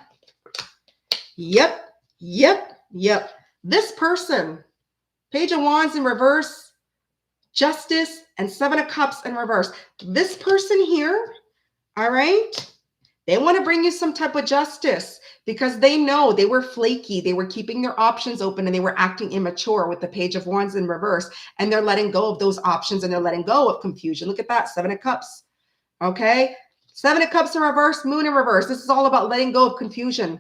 Yep. This person, Page of Wands in reverse, Justice, and 7 of Cups in reverse. This person here, all right, they want to bring you some type of justice because they know they were flaky. They were keeping their options open and they were acting immature with the Page of Wands in reverse. And they're letting go of those options and they're letting go of confusion. Look at that, 7 of Cups. Okay, 7 of Cups in reverse, moon in reverse. This is all about letting go of confusion,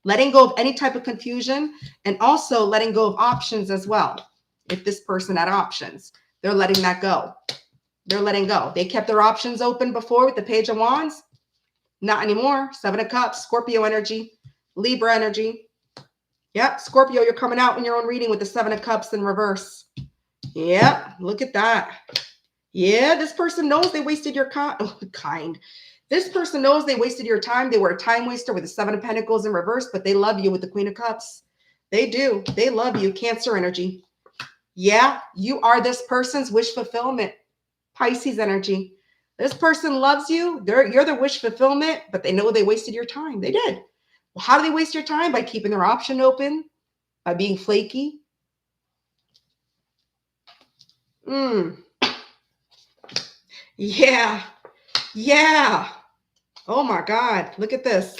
letting go of any type of confusion, and also letting go of options as well. If this person had options, they're letting that go. They're letting go. They kept their options open before with the Page of Wands. Not anymore. 7 of Cups, Scorpio energy, Libra energy. Yep, Scorpio, you're coming out in your own reading with the 7 of Cups in reverse. Yep, look at that. Yeah, this person knows they wasted your kind. This person knows they wasted your time. They were a time waster with the 7 of Pentacles in reverse, but they love you with the Queen of Cups. They do. They love you. Cancer energy. Yeah, you are this person's wish fulfillment. Pisces energy. This person loves you. You're the wish fulfillment, but they know they wasted your time. They did. Well, how do they waste your time? By keeping their option open, by being flaky. Yeah. Oh my God. Look at this.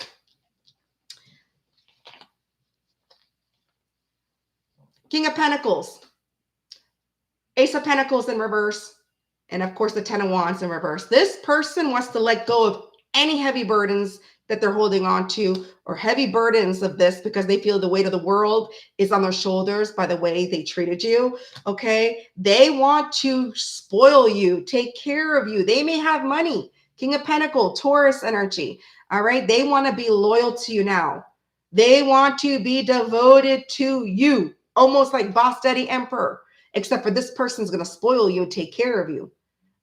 King of Pentacles. Ace of Pentacles in reverse. And of course, the 10 of Wands in reverse. This person wants to let go of any heavy burdens that they're holding on to, or heavy burdens of this, because they feel the weight of the world is on their shoulders by the way they treated you. Okay. They want to spoil you, take care of you. They may have money. King of Pentacles, Taurus energy. All right. They want to be loyal to you now. They want to be devoted to you, almost like Boss Daddy Emperor, except for this person's going to spoil you and take care of you.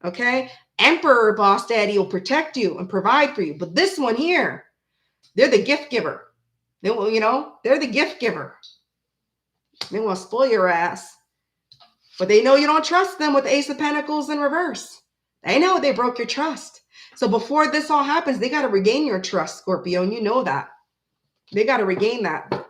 Okay. Emperor Boss Daddy will protect you and provide for you. But this one here, they're the gift giver. They will, they're the gift giver. They want to spoil your ass. But they know you don't trust them with the Ace of Pentacles in reverse. They know they broke your trust. So before this all happens, they got to regain your trust, Scorpio. And you know that. They got to regain that.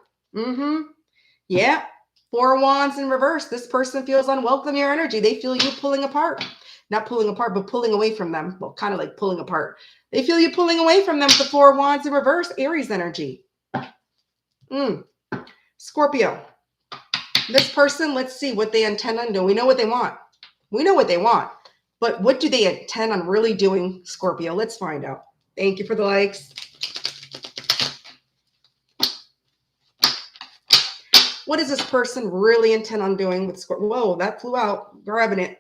Yeah. 4 of Wands in reverse. This person feels unwelcome your energy. They feel you pulling apart. Not pulling apart, but pulling away from them. Well, kind of like pulling apart. They feel you pulling away from them. The 4 of Wands in reverse. Aries energy. Scorpio. This person, let's see what they intend on doing. We know what they want. We know what they want. But what do they intend on really doing, Scorpio? Let's find out. Thank you for the likes. What does this person really intend on doing with Scorpio? Whoa, that flew out. Grabbing it.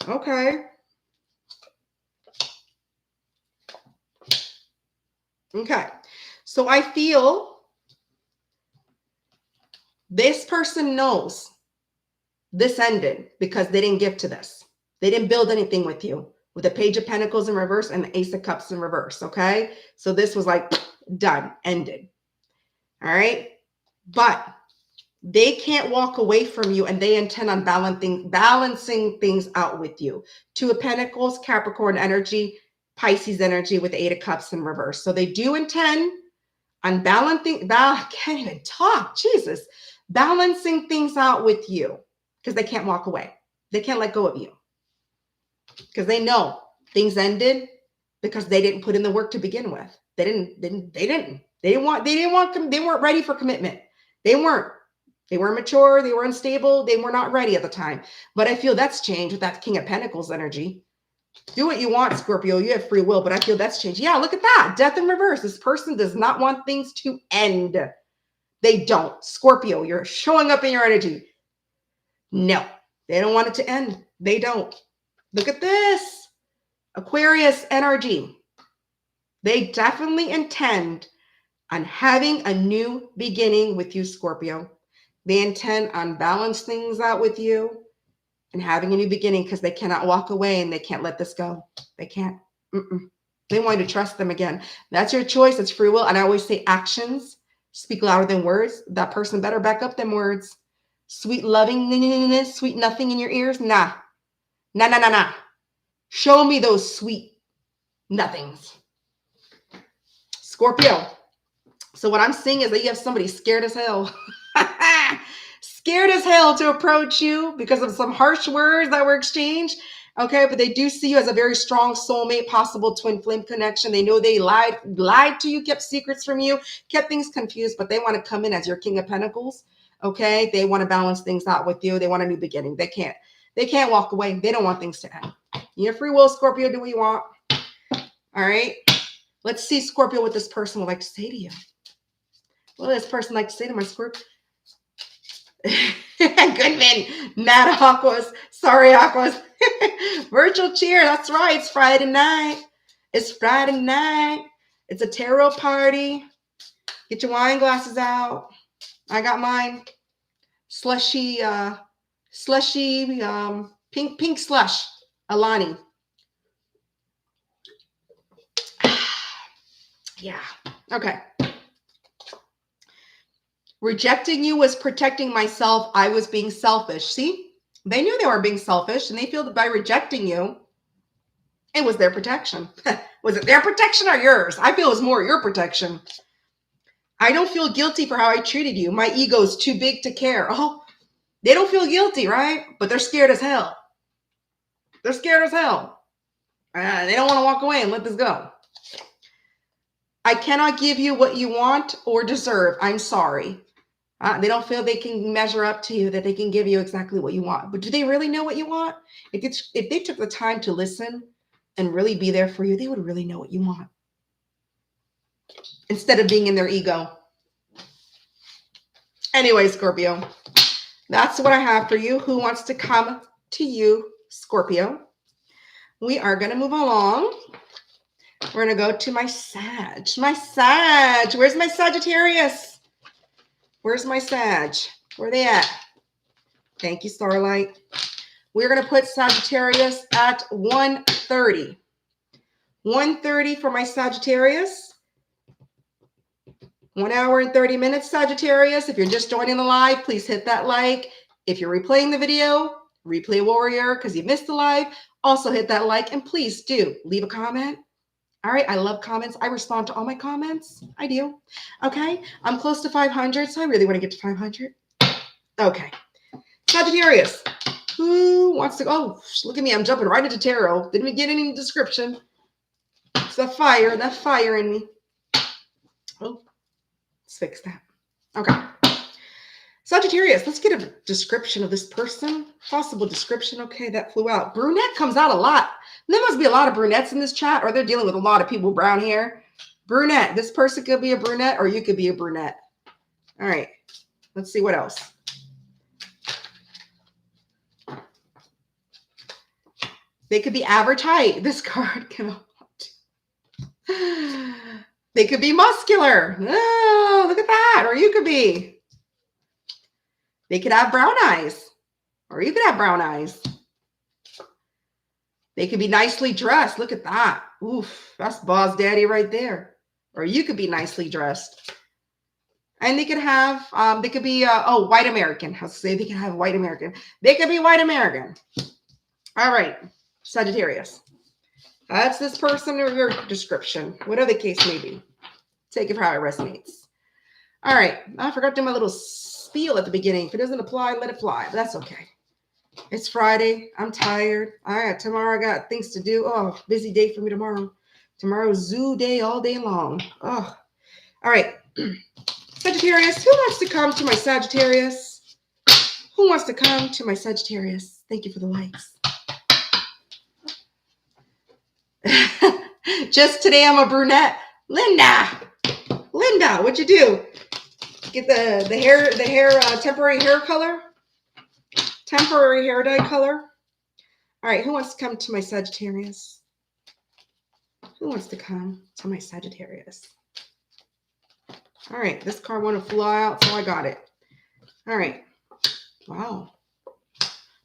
Okay. Okay. So I feel this person knows this ended because they didn't give to this. They didn't build anything with you, with the Page of Pentacles in reverse and the Ace of Cups in reverse. Okay. So this was like done, ended. All right. But they can't walk away from you, and they intend on balancing things out with you. 2 of Pentacles, Capricorn energy, Pisces energy with 8 of Cups in reverse. So they do intend on I can't even talk. Jesus. Balancing things out with you because they can't walk away. They can't let go of you because they know things ended because they didn't put in the work to begin with. They weren't ready for commitment. They weren't mature. They were unstable. They were not ready at the time. But I feel that's changed with that King of Pentacles energy. Do what you want, Scorpio. You have free will, but I feel that's changed. Yeah, look at that. Death in reverse. This person does not want things to end. They don't. Scorpio, you're showing up in your energy. No, they don't want it to end. They don't. Look at this. Aquarius energy. They definitely intend on having a new beginning with you, Scorpio. They intend on balancing things out with you and having a new beginning because they cannot walk away and they can't let this go. They can't. They want you to trust them again. That's your choice. It's free will. And I always say actions speak louder than words. That person better back up them words. Sweet loving, sweet nothing in your ears. Nah. Nah. Show me those sweet nothings. Scorpio. So what I'm seeing is that you have somebody scared as hell. Scared as hell to approach you because of some harsh words that were exchanged. Okay, but they do see you as a very strong soulmate, possible twin flame connection. They know they lied to you, kept secrets from you, kept things confused, but they want to come in as your King of Pentacles. Okay, they want to balance things out with you. They want a new beginning. They can't walk away. They don't want things to end. You have free will, Scorpio. Do what you want. All right. Let's see, Scorpio, what this person would like to say to you. What would this person like to say to my Scorpio? Goodman, mad Aquas. Sorry, Aquas. Virtual cheer. That's right. It's Friday night. It's Friday night. It's a tarot party. Get your wine glasses out. I got mine. Slushy, pink slush. Alani. Yeah. Okay. Rejecting you was protecting myself. I was being selfish. See, they knew they were being selfish, and they feel that by rejecting you, it was their protection. Was it their protection or yours? I feel it was more your protection. I don't feel guilty for how I treated you. My ego is too big to care. Oh, they don't feel guilty, right? But they're scared as hell. They're scared as hell. They don't want to walk away and let this go. I cannot give you what you want or deserve. I'm sorry. They don't feel they can measure up to you, that they can give you exactly what you want. But do they really know what you want? If they took the time to listen and really be there for you, they would really know what you want, instead of being in their ego. Anyway, Scorpio, that's what I have for you. Who wants to come to you, Scorpio? We are going to move along. We're going to go to my Sag. My Sag. Where's my Sagittarius? Where's my Sag? Where are they at? Thank you, Starlight. We're going to put Sagittarius at 1:30. 1:30 for my Sagittarius. 1 hour and 30 minutes, Sagittarius. If you're just joining the live, please hit that like. If you're replaying the video, replay warrior, because you missed the live, also hit that like, and please do leave a comment. All right, I love comments. I respond to all my comments. I do. Okay, I'm close to 500, so I really want to get to 500. Okay, Sagittarius, who wants to go? Oh, look at me, I'm jumping right into tarot. Didn't even get any description. It's that fire in me. Oh, let's fix that. Okay. Sagittarius, let's get a description of this person. Possible description. Okay, that flew out. Brunette comes out a lot. There must be a lot of brunettes in this chat, or they're dealing with a lot of people with brown hair. Brunette. This person could be a brunette, or you could be a brunette. All right. Let's see what else. They could be average height. This card cannot. They could be muscular. Oh, look at that. Or you could be. They could have brown eyes, or you could have brown eyes. They could be nicely dressed. Look at that. Oof, that's boss daddy right there. Or you could be nicely dressed. And they could have, they could be, white American. I'll say they could have white American. They could be white American. All right, Sagittarius. That's this person or your description, whatever the case may be. Take it for how it resonates. All right, I forgot to do my little spiel at the beginning. If it doesn't apply, let it fly. But that's okay. It's Friday. I'm tired. All right, tomorrow I got things to do. Oh, busy day for me tomorrow. Tomorrow's zoo day all day long. Oh, all right. Sagittarius, who wants to come to my Sagittarius? Who wants to come to my Sagittarius? Thank you for the likes. Just today I'm a brunette. Linda, what'd you do? Get the hair, temporary hair color? Temporary hair dye color? All right, who wants to come to my Sagittarius? Who wants to come to my Sagittarius? All right, this card wanted to fly out, so I got it. All right. Wow.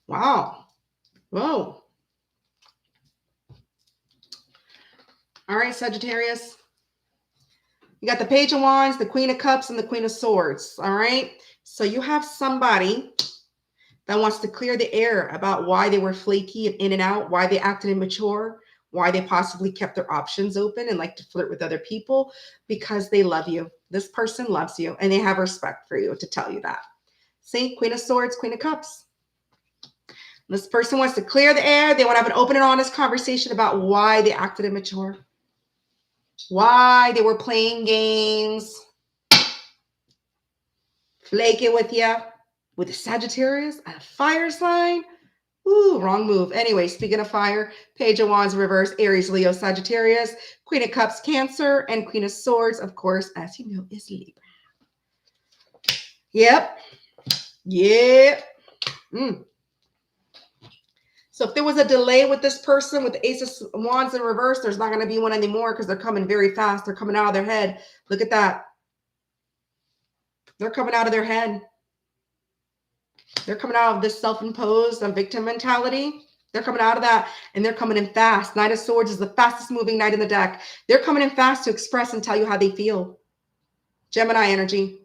Wow. Whoa. All right, Sagittarius. You got the Page of Wands, the Queen of Cups, and the Queen of Swords. All right. So you have somebody that wants to clear the air about why they were flaky and in and out, why they acted immature, why they possibly kept their options open and like to flirt with other people, because they love you. This person loves you and they have respect for you to tell you that. See, Queen of Swords, Queen of Cups. This person wants to clear the air. They want to have an open and honest conversation about why they acted immature, why they were playing games, flaking with you. With a Sagittarius, a fire sign. Ooh, wrong move. Anyway, speaking of fire, Page of Wands reverse, Aries, Leo, Sagittarius, Queen of Cups, Cancer, and Queen of Swords, of course, as you know, is Libra. Yep. So if there was a delay with this person with the Ace of Wands in reverse, there's not going to be one anymore because they're coming very fast. They're coming out of their head. Look at that. They're coming out of their head. They're coming out of this self-imposed victim mentality. They're coming out of that, and they're coming in fast. Knight of Swords is the fastest moving knight in the deck. They're coming in fast to express and tell you how they feel. Gemini energy.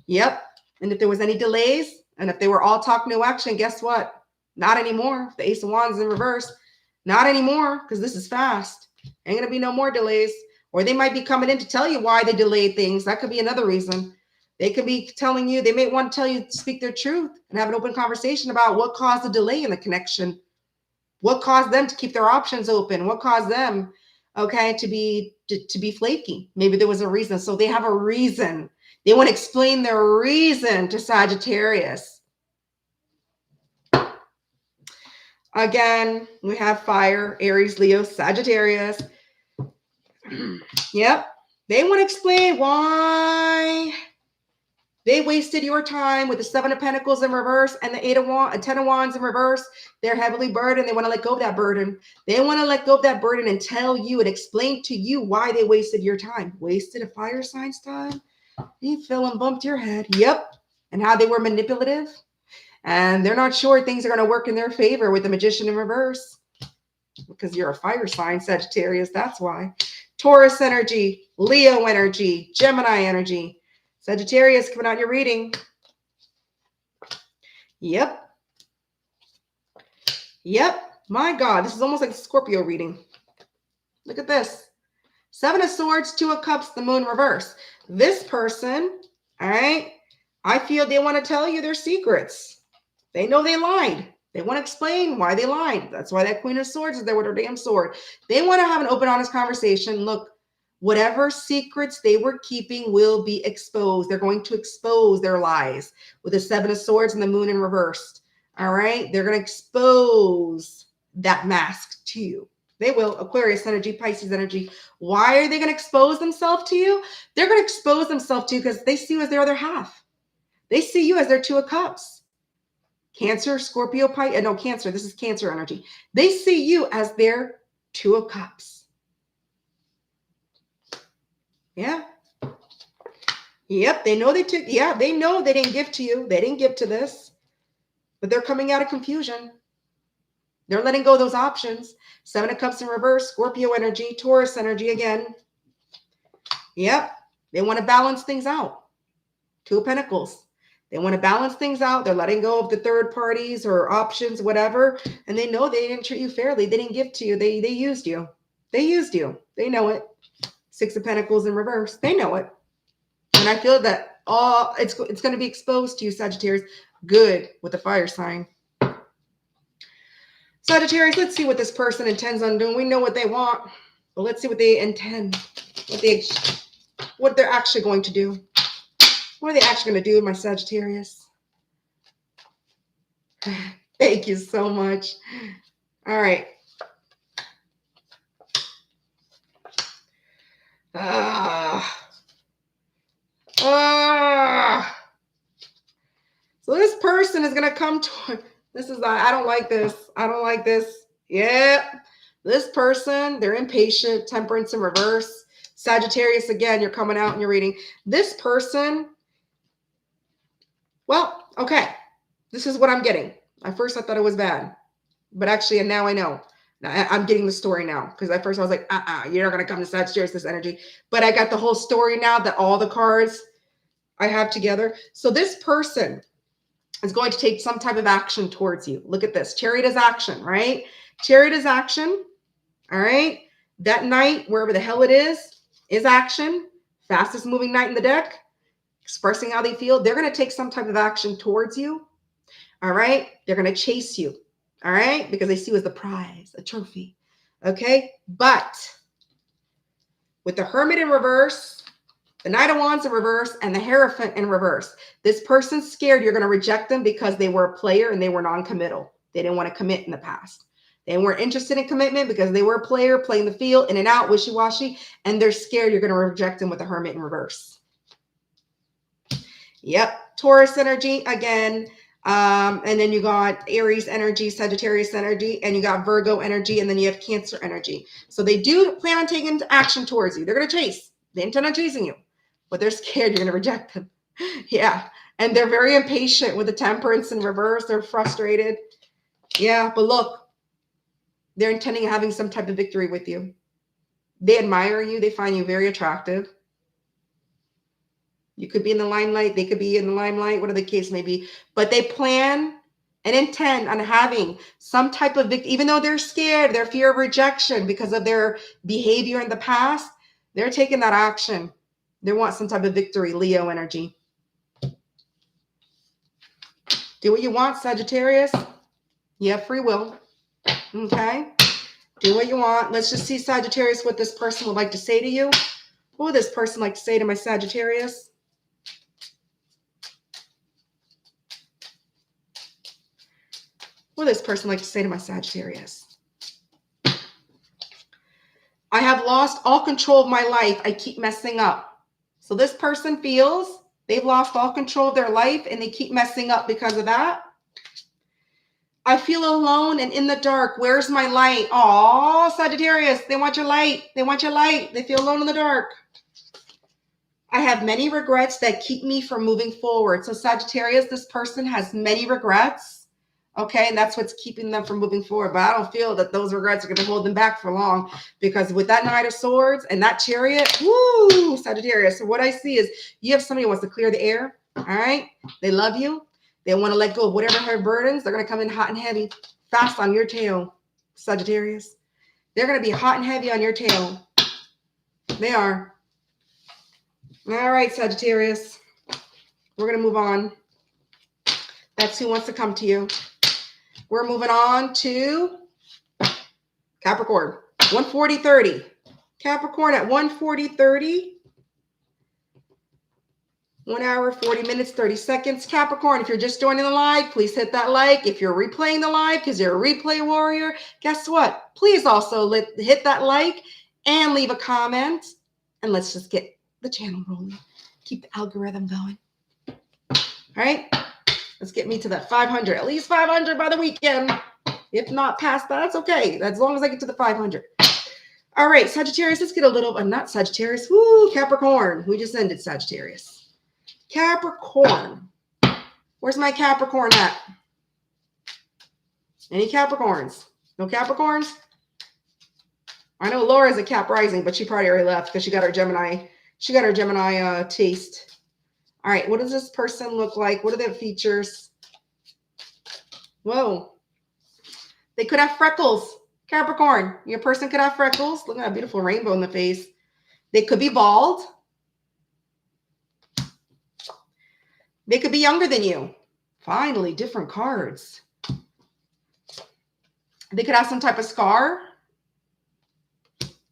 Yep. And if there was any delays, and if they were all talk, no action, guess what? Not anymore. The Ace of Wands in reverse. Not anymore, because this is fast. Ain't going to be no more delays. Or they might be coming in to tell you why they delayed things. That could be another reason. They could be telling you, they may want to tell you, speak their truth and have an open conversation about what caused the delay in the connection. What caused them to keep their options open? What caused them, okay, to be flaky? Maybe there was a reason. So they have a reason. They want to explain their reason to Sagittarius. Again, we have fire, Aries, Leo, Sagittarius. Yep. They want to explain why they wasted your time with the Seven of Pentacles in reverse and the Ten of Wands in reverse. They're heavily burdened. They want to let go of that burden. They want to let go of that burden and tell you and explain to you why they wasted your time. Wasted a fire sign's time? You fell and bumped your head. Yep. And how they were manipulative. And they're not sure things are going to work in their favor with the Magician in reverse. Because you're a fire sign, Sagittarius. That's why. Taurus energy, Leo energy, Gemini energy. Sagittarius coming out in your reading. Yep. My God, this is almost like a Scorpio reading. Look at this. Seven of Swords, Two of Cups, the Moon reverse. This person, all right, I feel they want to tell you their secrets. They know they lied. They want to explain why they lied. That's why that Queen of Swords is there with her damn sword. They want to have an open, honest conversation. Look, whatever secrets they were keeping will be exposed. They're going to expose their lies with the Seven of Swords and the Moon in reversed. All right. They're going to expose that mask to you. They will. Aquarius energy, Pisces energy. Why are they going to expose themselves to you? They're going to expose themselves to you because they see you as their other half. They see you as their Two of Cups. Cancer, Scorpio, Pisces. No, Cancer. This is Cancer energy. They see you as their Two of Cups. Yeah. Yep. They know they took. Yeah. They know they didn't give to you. They didn't give to this. But they're coming out of confusion. They're letting go of those options. Seven of Cups in reverse, Scorpio energy, Taurus energy again. Yep. They want to balance things out. Two of Pentacles. They want to balance things out. They're letting go of the third parties or options, whatever. And they know they didn't treat you fairly. They didn't give to you. They used you. They used you. They know it. Six of Pentacles in reverse. They know it. And I feel that it's going to be exposed to you, Sagittarius. Good with the fire sign. Sagittarius, let's see what this person intends on doing. We know what they want, but let's see what they intend. What they're actually going to do. What are they actually going to do, my Sagittarius? Thank you so much. All right. So this person is going to come to... I don't like this. I don't like this. Yeah. This person, they're impatient, Temperance in reverse. Sagittarius, again, you're coming out and you're reading. This person, well, okay. This is what I'm getting. At first, I thought it was bad. But actually, and now I know. Now, I'm getting the story now. Because at first, I was like, you're not going to come to Sagittarius, this energy. But I got the whole story now that all the cards I have together. So this person is going to take some type of action towards you. Look at this. Chariot is action, right? Chariot is action. All right. That knight, wherever the hell it is action. Fastest moving knight in the deck. Expressing how they feel. They're going to take some type of action towards you. All right. They're going to chase you. All right. Because they see you as the prize, a trophy. Okay. But with the Hermit in reverse, the Knight of Wands in reverse, and the Hierophant in reverse. This person's scared you're going to reject them because they were a player and they were non-committal. They didn't want to commit in the past. They weren't interested in commitment because they were a player playing the field in and out, wishy-washy, and they're scared you're going to reject them with the Hermit in reverse. Yep. Taurus energy again. And then you got Aries energy, Sagittarius energy, and you got Virgo energy, and then you have Cancer energy. So they do plan on taking action towards you. They're going to chase. They intend on chasing you. But they're scared you're going to reject them. Yeah. And they're very impatient with the Temperance in reverse. They're frustrated. Yeah. But look, they're intending on having some type of victory with you. They admire you. They find you very attractive. You could be in the limelight. They could be in the limelight, whatever the case may be. But they plan and intend on having some type of victory. Even though they're scared, their fear of rejection because of their behavior in the past, they're taking that action. They want some type of victory, Leo energy. Do what you want, Sagittarius. You have free will. Okay? Do what you want. Let's just see, Sagittarius, what this person would like to say to you. What would this person like to say to my Sagittarius? What does this person like to say to my Sagittarius? I have lost all control of my life. I keep messing up. So this person feels they've lost all control of their life and they keep messing up because of that. I feel alone and in the dark. Where's my light? Oh, Sagittarius, they want your light. They want your light. They feel alone in the dark. I have many regrets that keep me from moving forward. So Sagittarius, this person has many regrets. Okay, and that's what's keeping them from moving forward. But I don't feel that those regrets are going to hold them back for long, because with that Knight of Swords and that Chariot, woo, Sagittarius. So what I see is you have somebody who wants to clear the air. All right, they love you. They want to let go of whatever her burdens. They're going to come in hot and heavy, fast on your tail, Sagittarius. They're going to be hot and heavy on your tail. They are. All right, Sagittarius. We're going to move on. That's who wants to come to you. We're moving on to Capricorn, 140-30. Capricorn at 140-30. 1 hour, 40 minutes, 30 seconds. Capricorn, if you're just joining the live, please hit that like. If you're replaying the live because you're a replay warrior, guess what? Please also hit that like and leave a comment. And let's just get the channel rolling. Keep the algorithm going. All right? Let's get me to that 500. At least 500 by the weekend. If not past that, that's okay. As long as I get to the 500. All right, Sagittarius, let's get a little, not Sagittarius. Woo, Capricorn. We just ended Sagittarius. Capricorn. Where's my Capricorn at? Any Capricorns? No Capricorns? I know Laura's a Cap rising, but she probably already left because she got her Gemini. She got her Gemini taste. All right, what does this person look like? What are their features? Whoa. They could have freckles. Capricorn, your person could have freckles. Look at that beautiful rainbow in the face. They could be bald. They could be younger than you. Finally, different cards. They could have some type of scar.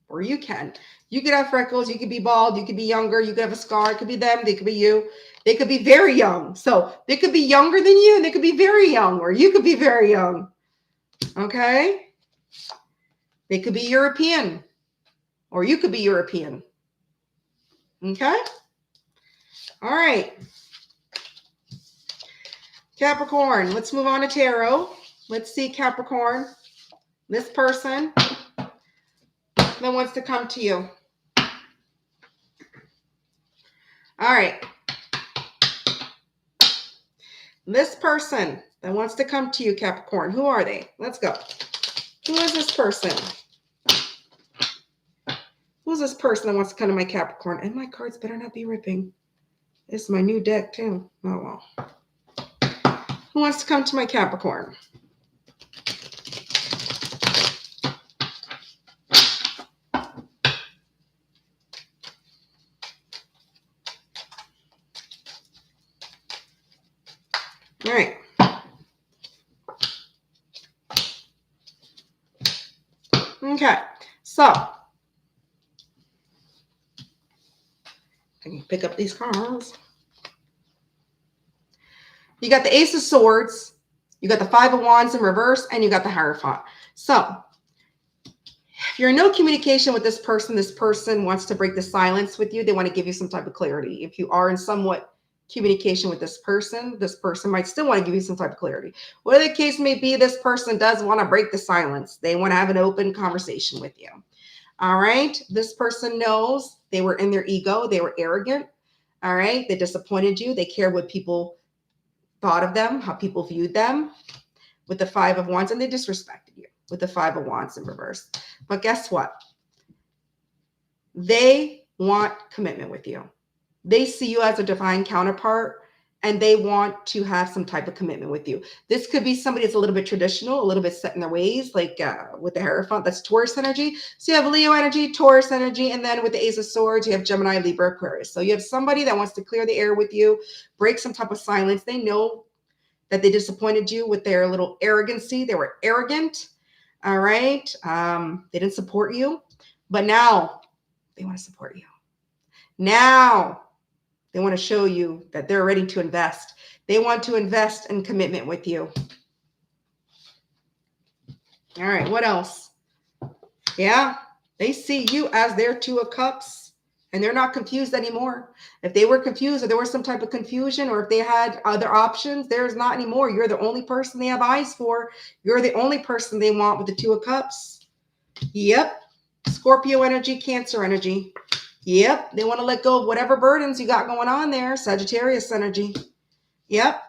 Or you can. You could have freckles. You could be bald. You could be younger. You could have a scar. It could be them. They could be you. They could be very young. So they could be younger than you, and they could be very young, or you could be very young. Okay? They could be European, or you could be European. Okay? All right. Capricorn, let's move on to tarot. Let's see, Capricorn, this person that wants to come to you. All right. This person that wants to come to you, Capricorn, who are they? Let's go. Who is this person? Who's this person that wants to come to my Capricorn? And my cards better not be ripping. This is my new deck, too. Oh, well. Who wants to come to my Capricorn? All right. Okay. So, I can pick up these cards. You got the Ace of Swords, you got the Five of Wands in reverse, and you got the Hierophant. So, if you're in no communication with this person wants to break the silence with you. They want to give you some type of clarity. If you are in somewhat communication with this person might still want to give you some type of clarity. Whatever the case may be, this person does want to break the silence. They want to have an open conversation with you. All right. This person knows they were in their ego. They were arrogant. All right. They disappointed you. They cared what people thought of them, how people viewed them with the Five of Wands, and they disrespected you with the Five of Wands in reverse. But guess what? They want commitment with you. They see you as a divine counterpart, and they want to have some type of commitment with you. This could be somebody that's a little bit traditional, a little bit set in their ways, like with the Hierophant, that's Taurus energy. So you have Leo energy, Taurus energy, and then with the Ace of Swords, you have Gemini, Libra, Aquarius. So you have somebody that wants to clear the air with you, break some type of silence. They know that they disappointed you with their little arrogancy. They were arrogant. All right. They didn't support you, but now they want to support you. Now they want to show you that they're ready to invest. They want to invest in commitment with you. All right, what else? Yeah, they see you as their Two of Cups, and they're not confused anymore. If they were confused or there was some type of confusion, or if they had other options, there's not anymore. You're the only person they have eyes for. You're the only person they want with the Two of Cups. Yep. Scorpio energy, Cancer energy. Yep. They want to let go of whatever burdens you got going on there. Sagittarius energy. Yep.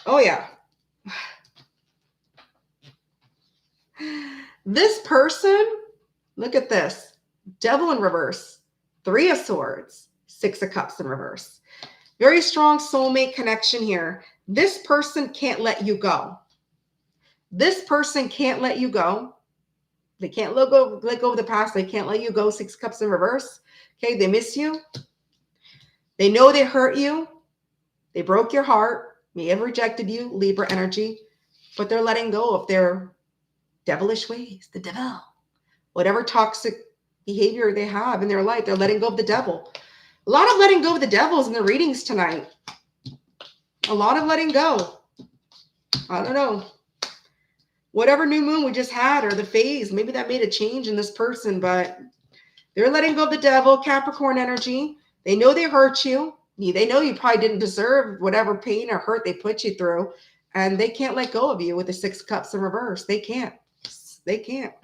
Oh, yeah. This person, look at this. Devil in reverse. Three of Swords. Six of Cups in reverse. Very strong soulmate connection here. This person can't let you go. This person can't let you go. They can't let go of the past. They can't let you go. Six Cups in reverse. Okay, they miss you. They know they hurt you. They broke your heart. May have rejected you, Libra energy. But they're letting go of their devilish ways. The devil. Whatever toxic behavior they have in their life, they're letting go of the devil. A lot of letting go of the devils in the readings tonight. A lot of letting go. I don't know. Whatever new moon we just had or the phase, maybe that made a change in this person, but they're letting go of the devil, Capricorn energy. They know they hurt you. They know you probably didn't deserve whatever pain or hurt they put you through, and they can't let go of you with the Six Cups in reverse. They can't. They can't.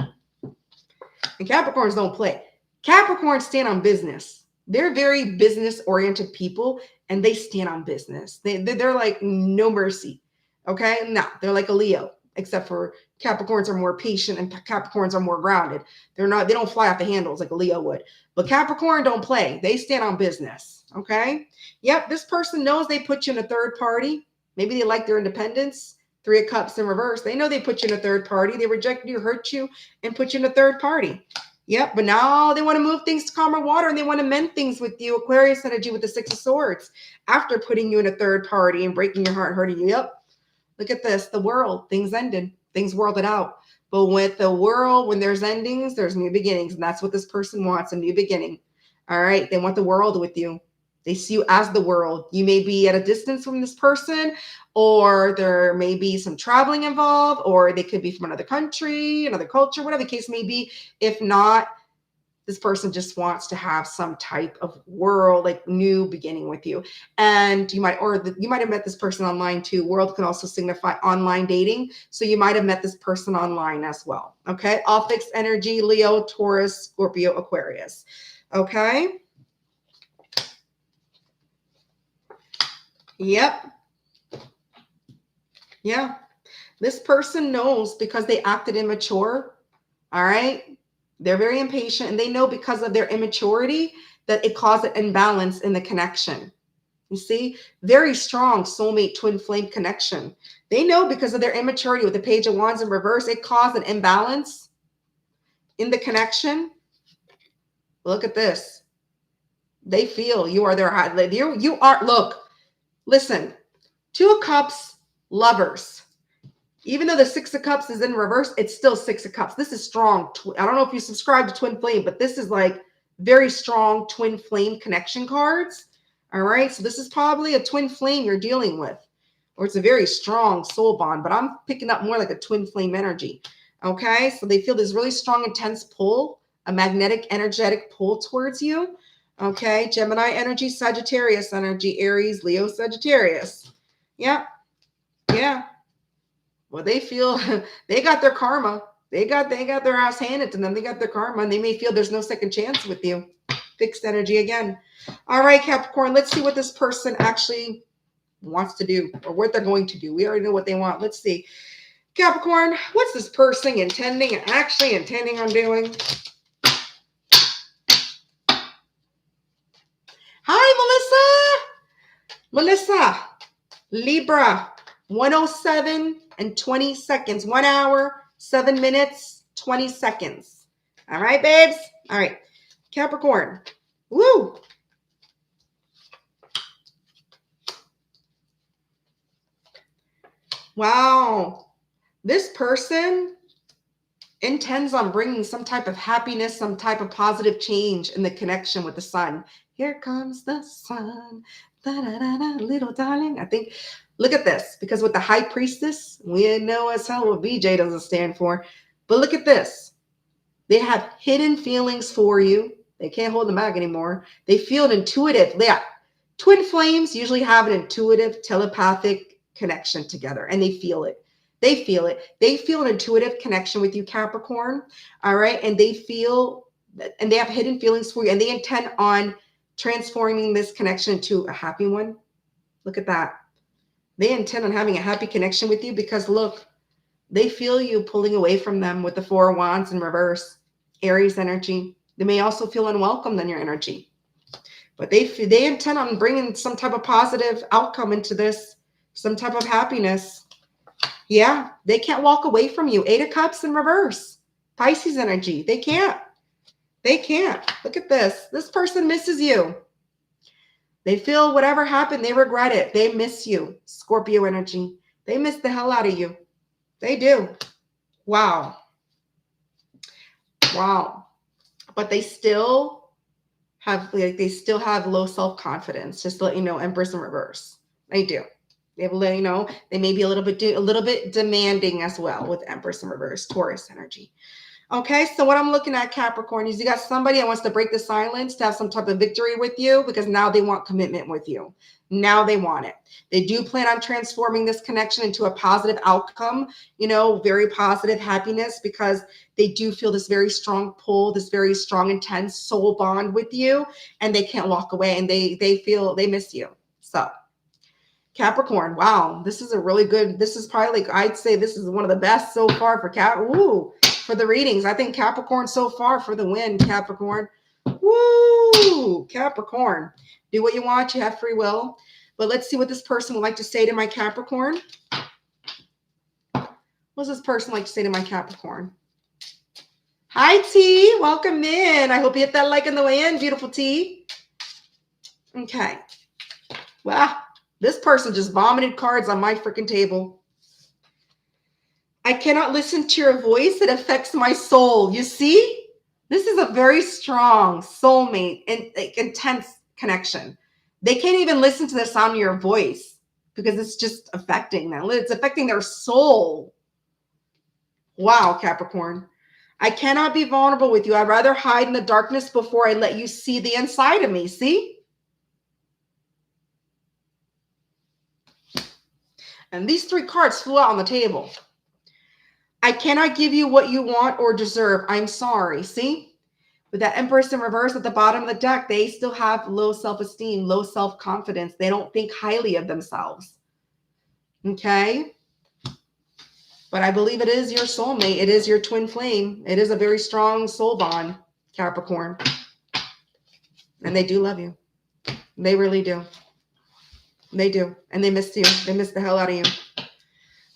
And Capricorns don't play. Capricorns stand on business. They're very business-oriented people, and they stand on business. They're like no mercy. Okay? No, they're like a Leo, except for Capricorns are more patient and Capricorns are more grounded. They don't fly off the handles like a Leo would. But Capricorn don't play. They stand on business. Okay? Yep, this person knows they put you in a third party. Maybe they like their independence. Three of Cups in reverse. They know they put you in a third party. They rejected you, hurt you, and put you in a third party. Yep, but now they want to move things to calmer water and they want to mend things with you. Aquarius energy with the Six of Swords. After putting you in a third party and breaking your heart and hurting you. Yep. Look at this. The world. Things ended. Things worlded out. But with the world, when there's endings, there's new beginnings. And that's what this person wants, a new beginning. All right. They want the world with you. They see you as the world. You may be at a distance from this person, or there may be some traveling involved, or they could be from another country, another culture, whatever the case may be. If not, this person just wants to have some type of world, like new beginning with you. And you might have met this person online too. World can also signify online dating. So you might have met this person online as well. Okay. All fixed energy, Leo, Taurus, Scorpio, Aquarius. Okay. Yep. Yeah. This person knows because they acted immature. All right. They're very impatient and they know because of their immaturity that it caused an imbalance in the connection. You see, very strong soulmate twin flame connection. They know because of their immaturity with the Page of Wands in reverse, it caused an imbalance in the connection. Look at this. They feel you are their high. You are, look, listen, Two of Cups, lovers. Even though the Six of Cups is in reverse, it's still Six of Cups. This is strong. I don't know if you subscribe to Twin Flame, but this is like very strong twin flame connection cards. All right. So this is probably a twin flame you're dealing with, or it's a very strong soul bond, but I'm picking up more like a twin flame energy. Okay. So they feel this really strong, intense pull, a magnetic, energetic pull towards you. Okay. Gemini energy, Sagittarius energy, Aries, Leo, Sagittarius. Yeah. Yeah. Well, they feel they got their karma. They got their ass handed to them. They got their karma, and they may feel there's no second chance with you. Fixed energy again. All right, Capricorn, let's see what this person actually wants to do or what they're going to do. We already know what they want. Let's see. Capricorn, what's this person actually intending on doing? Hi, Melissa. Melissa, Libra, 107 and 20 seconds. 1 hour, 7 minutes, 20 seconds. All right, babes? All right. Capricorn. Woo! Wow. This person intends on bringing some type of happiness, some type of positive change in the connection with the sun. Here comes the sun. Da, da, da, da, little darling. I think Look at this, because with the High Priestess, we know as hell what BJ doesn't stand for. But look at this. They have hidden feelings for you. They can't hold them back anymore. They feel an intuitive. Yeah. Twin flames usually have an intuitive, telepathic connection together, and they feel it. They feel it. They feel an intuitive connection with you, Capricorn. All right. And they feel, and they have hidden feelings for you, and they intend on transforming this connection into a happy one. Look at that. They intend on having a happy connection with you because look, they feel you pulling away from them with the Four of Wands in reverse, Aries energy. They may also feel unwelcomed in your energy, but they intend on bringing some type of positive outcome into this, some type of happiness. Yeah, they can't walk away from you. Eight of Cups in reverse, Pisces energy. They can't. They can't. Look at this. This person misses you. They feel whatever happened, they regret it. They miss you. Scorpio energy. They miss the hell out of you. They do. Wow. Wow. But they still have low self-confidence. Just to let you know, Empress in reverse. They do. They will let you know they may be a little bit demanding as well with Empress in reverse, Taurus energy. Okay, so what I'm looking at, Capricorn, is you got somebody that wants to break the silence, to have some type of victory with you, because now they want commitment with you. Now they want it. They do plan on transforming this connection into a positive outcome, very positive happiness, because they do feel this very strong pull, this very strong, intense soul bond with you, and they can't walk away, and they feel they miss you. So Capricorn, wow, this is probably, I'd say this is one of the best so far for the readings. I think Capricorn so far for the win, Capricorn. Woo! Capricorn. Do what you want. You have free will. But let's see what this person would like to say to my Capricorn. What does this person like to say to my Capricorn? Hi, T. Welcome in. I hope you hit that like on the way in, beautiful T. Okay. Wow. This person just vomited cards on my freaking table. I cannot listen to your voice. It affects my soul. You see? This is a very strong soulmate and intense connection. They can't even listen to the sound of your voice because it's just affecting them. It's affecting their soul. Wow, Capricorn. I cannot be vulnerable with you. I'd rather hide in the darkness before I let you see the inside of me. See? And these three cards flew out on the table. I cannot give you what you want or deserve. I'm sorry. See? With that Empress in reverse at the bottom of the deck, they still have low self-esteem, low self-confidence. They don't think highly of themselves. Okay? But I believe it is your soulmate. It is your twin flame. It is a very strong soul bond, Capricorn. And they do love you. They really do. They do. And they miss you. They miss the hell out of you.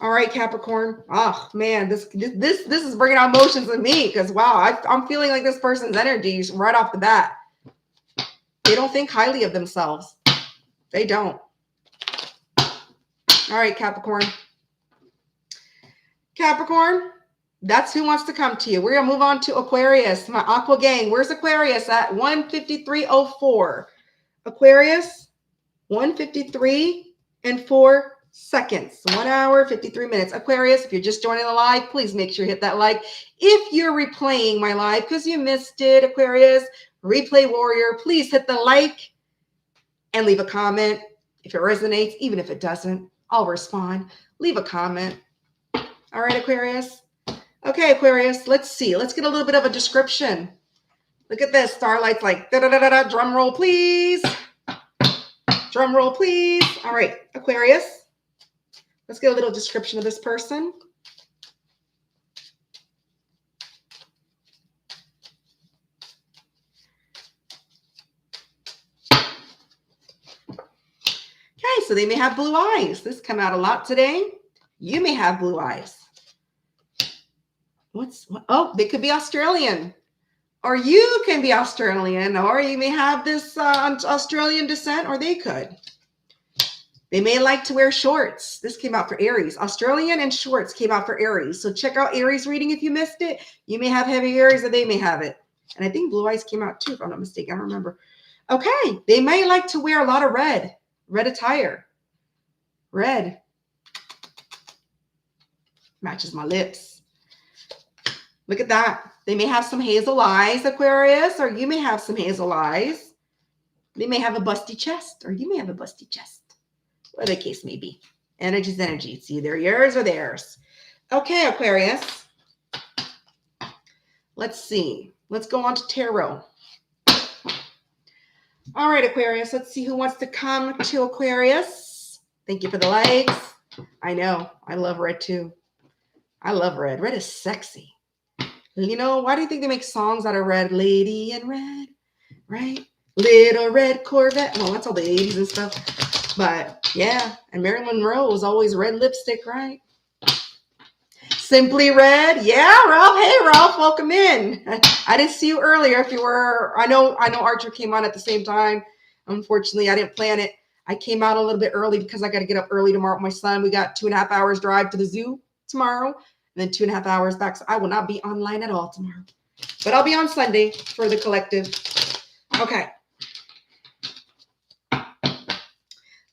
All right, Capricorn. Oh, man, this is bringing out emotions in me because, wow, I'm feeling like this person's energy right off the bat. They don't think highly of themselves. They don't. All right, Capricorn. Capricorn, that's who wants to come to you. We're going to move on to Aquarius, my Aqua gang. Where's Aquarius at? 1:53:04. Aquarius, 1:53 and 4 seconds. 1 hour, 53 minutes. Aquarius, if you're just joining the live, please make sure you hit that like. If you're replaying my live because you missed it, Aquarius, replay warrior, please hit the like and leave a comment. If it resonates, even if it doesn't, I'll respond. Leave a comment. All right, Aquarius. Okay, Aquarius, let's see. Let's get a little bit of a description. Look at this. Starlight's like, da-da-da-da-da. Drum roll, please. Drum roll, please. All right, Aquarius. Let's get a little description of this person. Okay, so they may have blue eyes. This come out a lot today. You may have blue eyes. Oh, they could be Australian. Or you can be Australian. Or you may have this Australian descent, or they could. They may like to wear shorts. This came out for Aries. Australian and shorts came out for Aries. So check out Aries reading if you missed it. You may have heavy Aries or they may have it. And I think blue eyes came out too, if I'm not mistaken. I don't remember. Okay. They may like to wear a lot of red attire. Red. Matches my lips. Look at that. They may have some hazel eyes, Aquarius, or you may have some hazel eyes. They may have a busty chest, or you may have a busty chest. Whatever the case may be. Energy's energy. It's either yours or theirs. Okay, Aquarius. Let's see. Let's go on to tarot. All right, Aquarius. Let's see who wants to come to Aquarius. Thank you for the likes. I know. I love red too. I love red. Red is sexy. You know, why do you think they make songs out of red? Lady in red, right? Little red Corvette. Well, that's all the 80s and stuff. But yeah, and Marilyn Monroe was always red lipstick, right? Simply Red. Yeah, Ralph. Hey, Ralph, welcome in. I didn't see you earlier. If you were, I know Archer came on at the same time. Unfortunately, I didn't plan it. I came out a little bit early because I got to get up early tomorrow with my son. We got 2.5 hours drive to the zoo tomorrow, and then 2.5 hours back. So I will not be online at all tomorrow, but I'll be on Sunday for the collective. Okay.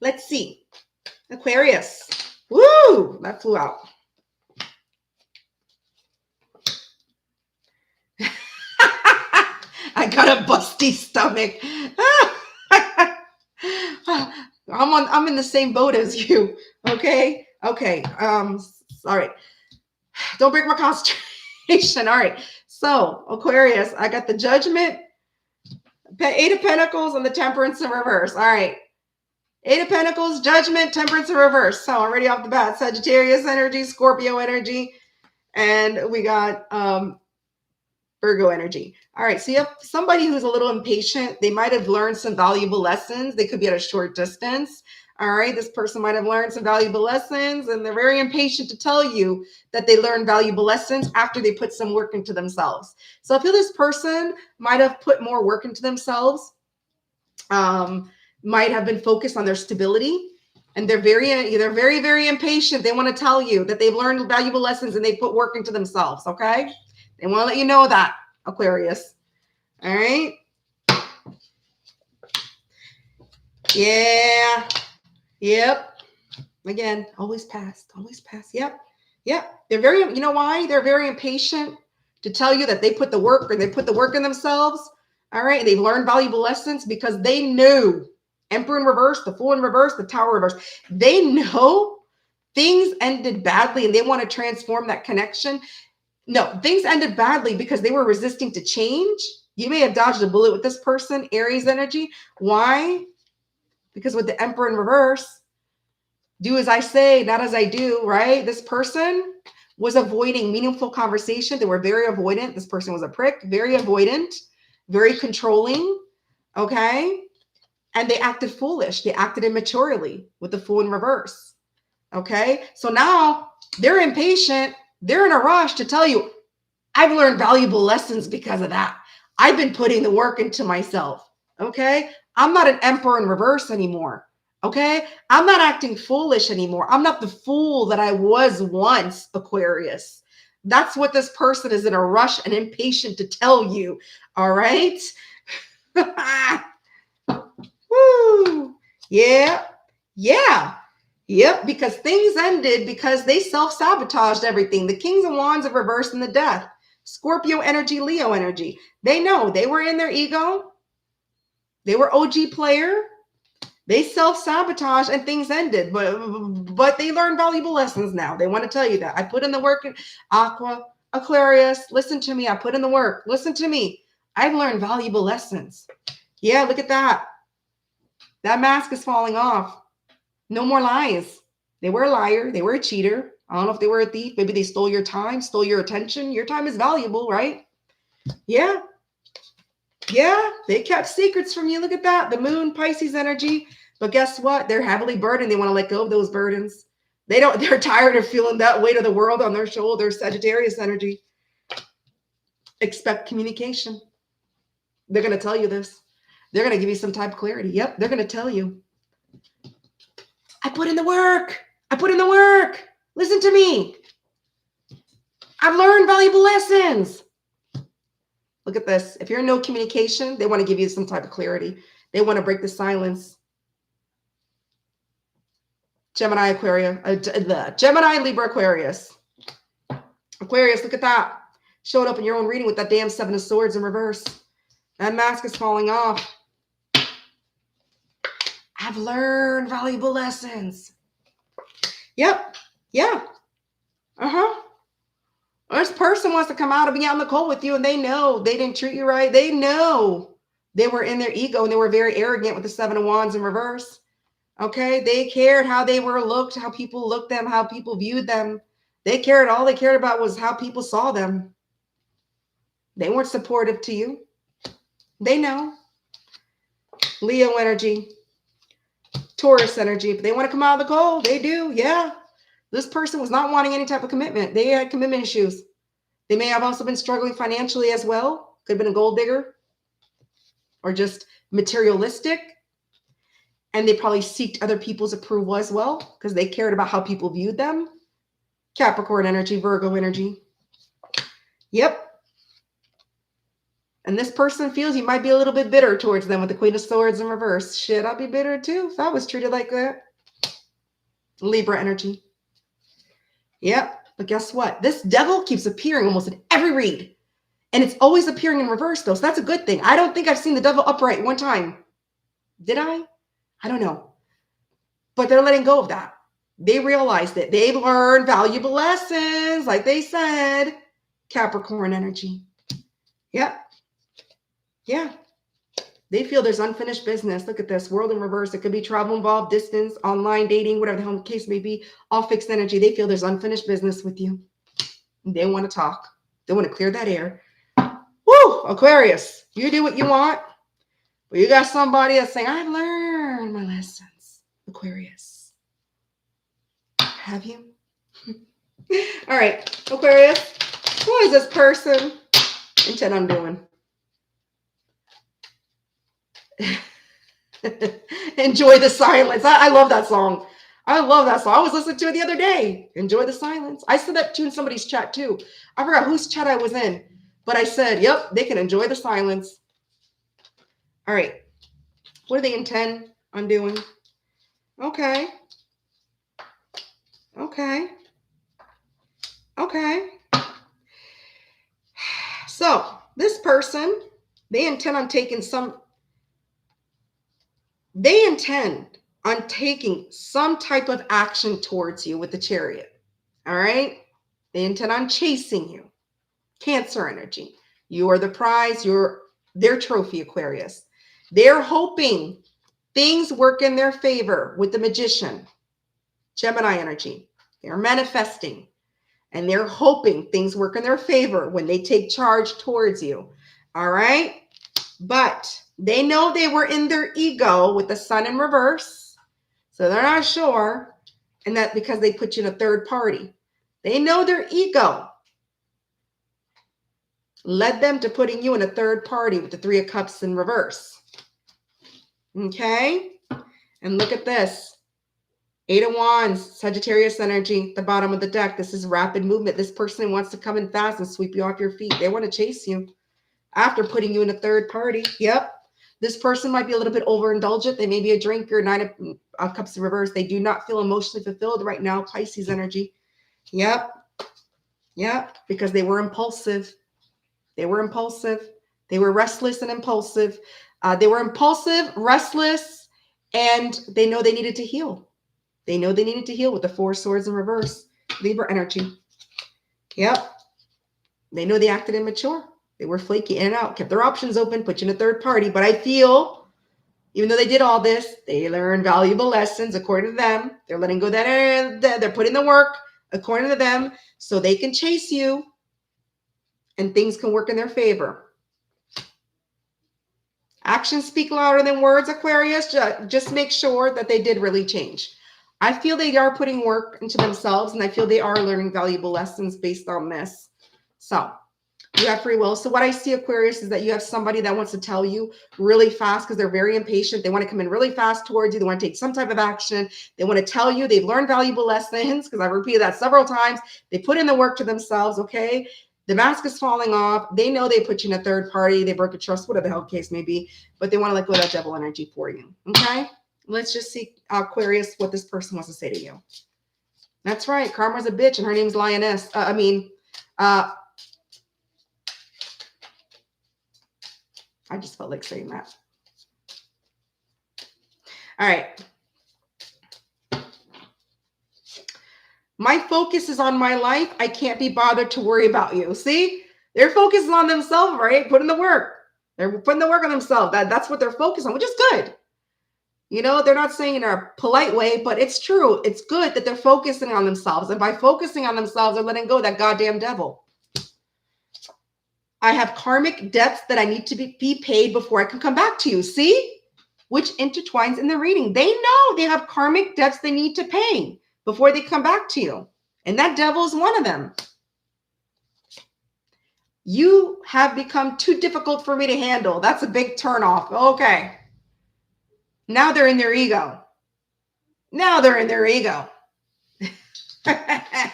Let's see. Aquarius. Woo! That flew out. I got a busty stomach. I'm in the same boat as you. Okay. Okay. All right. Don't break my concentration. All right. So Aquarius, I got the Judgment, 8 of Pentacles, and the Temperance in reverse. All right. 8 of Pentacles, Judgment, Temperance in reverse. So already off the bat, Sagittarius energy, Scorpio energy, and we got Virgo energy. All right. So you have somebody who's a little impatient. They might have learned some valuable lessons. They could be at a short distance. All right. This person might have learned some valuable lessons, and they're very impatient to tell you that they learned valuable lessons after they put some work into themselves. So I feel this person might have put more work into themselves, might have been focused on their stability, and they're very, very impatient. They want to tell you that they've learned valuable lessons and they put work into themselves. Okay. They want to let you know that, Aquarius. All right. Yeah. Yep. Again, always past. Always past. Yep. Yep. They're very, you know why? They're very impatient to tell you that they put the work, or they put the work in themselves. All right. And they've learned valuable lessons because they knew Emperor in reverse, the Fool in reverse, the Tower in reverse. They know things ended badly and they want to transform that connection. No, things ended badly because they were resisting to change. You may have dodged a bullet with this person, Aries energy. Why? Because with the Emperor in reverse, do as I say, not as I do, right? This person was avoiding meaningful conversation. They were very avoidant. This person was a prick, very avoidant, very controlling, okay? And they acted foolish. They acted immaturely with the Fool in reverse, okay? So now they're impatient. They're in a rush to tell you, I've learned valuable lessons because of that. I've been putting the work into myself. Okay. I'm not an Emperor in reverse anymore. Okay. I'm not acting foolish anymore. I'm not the fool that I was once, Aquarius. That's what this person is in a rush and impatient to tell you. All right. Woo. Yeah. Yeah. Yep, because things ended because they self-sabotaged everything. The Kings of Wands of reverse and the Death. Scorpio energy, Leo energy. They know they were in their ego. They were OG player. They self-sabotaged and things ended. But they learned valuable lessons now. They want to tell you that. I put in the work in Aquarius. Listen to me. I put in the work. Listen to me. I've learned valuable lessons. Yeah, look at that. That mask is falling off. No more lies. They were a liar. They were a cheater. I don't know if they were a thief. Maybe they stole your time, stole your attention. Your time is valuable, right? Yeah. Yeah. They kept secrets from you. Look at that. The moon, Pisces energy. But guess what? They're heavily burdened. They want to let go of those burdens. They're tired of feeling that weight of the world on their shoulders. Sagittarius energy. Expect communication. They're going to tell you this. They're going to give you some type of clarity. Yep. They're going to tell you. I put in the work. I put in the work. Listen to me. I've learned valuable lessons. Look at this. If you're in no communication, they want to give you some type of clarity. They want to break the silence. Gemini, Aquarius, Gemini, Libra, Aquarius. Aquarius, look at that. Showed up in your own reading with that damn Seven of Swords in reverse. That mask is falling off. I've learned valuable lessons. Yep. Yeah. Uh-huh. This person wants to come out and be out in the cold with you, and they know they didn't treat you right. They know they were in their ego and they were very arrogant with the Seven of Wands in reverse. Okay? They cared how they were looked, how people looked them, how people viewed them. They cared. All they cared about was how people saw them. They weren't supportive to you. They know. Leo energy. Taurus energy. If they want to come out of the cold, they do. Yeah. This person was not wanting any type of commitment. They had commitment issues. They may have also been struggling financially as well. Could have been a gold digger or just materialistic. And they probably seeked other people's approval as well because they cared about how people viewed them. Capricorn energy, Virgo energy. Yep. And this person feels you might be a little bit bitter towards them with the Queen of Swords in reverse. Shit, I'd be bitter too if I was treated like that. Libra energy. Yep. But guess what? This devil keeps appearing almost in every read. And it's always appearing in reverse though. So that's a good thing. I don't think I've seen the devil upright one time. Did I? I don't know. But they're letting go of that. They realize that they've learned valuable lessons, like they said. Capricorn energy. Yep. Yeah. They feel there's unfinished business. Look at this. World in reverse. It could be travel involved, distance, online dating, whatever the hell the case may be. All fixed energy. They feel there's unfinished business with you. They want to talk. They want to clear that air. Woo! Aquarius. You do what you want. But you got somebody that's saying, I've learned my lessons. Aquarius. Have you? All right. Aquarius. Who is this person intend on doing? Enjoy the silence. I love that song. I love that song. I was listening to it the other day. Enjoy the silence. I said that too in somebody's chat too. I forgot whose chat I was in, but I said, yep, they can enjoy the silence. All right. What do they intend on doing? Okay. Okay. Okay. So this person, they intend on taking some type of action towards you with the Chariot. All right. They intend on chasing you. Cancer energy. You are the prize. You're their trophy, Aquarius. They're hoping things work in their favor with the Magician. Gemini energy. They're manifesting. And they're hoping things work in their favor when they take charge towards you. All right. But they know they were in their ego with the Sun in reverse. So they're not sure. And that because they put you in a third party. They know their ego led them to putting you in a third party with the Three of Cups in reverse. Okay. And look at this. Eight of Wands, Sagittarius energy, the bottom of the deck. This is rapid movement. This person wants to come in fast and sweep you off your feet. They want to chase you after putting you in a third party. Yep. This person might be a little bit overindulgent. They may be a drinker. Nine of Cups in reverse. They do not feel emotionally fulfilled right now. Pisces energy. Yep. Yep. Because they were impulsive. They were impulsive. They were restless and impulsive. They were impulsive, restless, and they know they needed to heal. They know they needed to heal with the Four of Swords in reverse. Libra energy. Yep. They know they acted immature. They were flaky in and out, kept their options open, put you in a third party. But I feel, even though they did all this, they learned valuable lessons according to them. They're letting go that they're putting the work according to them so they can chase you and things can work in their favor. Actions speak louder than words, Aquarius. Just make sure that they did really change. I feel they are putting work into themselves, and I feel they are learning valuable lessons based on this. So you have free will. So what I see, Aquarius, is that you have somebody that wants to tell you really fast because they're very impatient. They want to come in really fast towards you. They want to take some type of action. They want to tell you they've learned valuable lessons because I've repeated that several times. They put in the work to themselves, okay? The mask is falling off. They know they put you in a third party. They broke a trust, whatever the hell case may be, but they want to let go of that devil energy for you, okay? Let's just see, Aquarius, what this person wants to say to you. That's right. Karma's a bitch, and her name's Lioness. I just felt like saying that. All right. My focus is on my life. I can't be bothered to worry about you. See? They're focusing on themselves, right? Putting the work. They're putting the work on themselves. That's what they're focused on, which is good. You know, they're not saying in a polite way, but it's true. It's good that they're focusing on themselves. And by focusing on themselves, they're letting go of that goddamn devil. I have karmic debts that I need to be paid before I can come back to you. See? Which intertwines in the reading. They know they have karmic debts they need to pay before they come back to you. And that devil is one of them. You have become too difficult for me to handle. That's a big turnoff. Okay. Now they're in their ego. Now they're in their ego. Hey,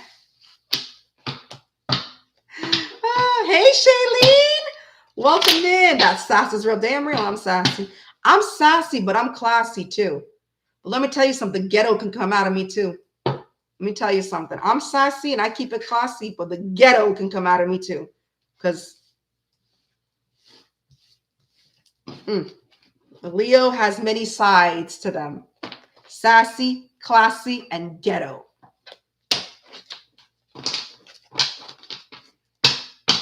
Shailene. Welcome in. That sass is real damn real. I'm sassy. I'm sassy, but I'm classy too. But let me tell you something. Ghetto can come out of me too. Let me tell you something. I'm sassy and I keep it classy, but the ghetto can come out of me too. Because Leo has many sides to them. Sassy, classy, and ghetto.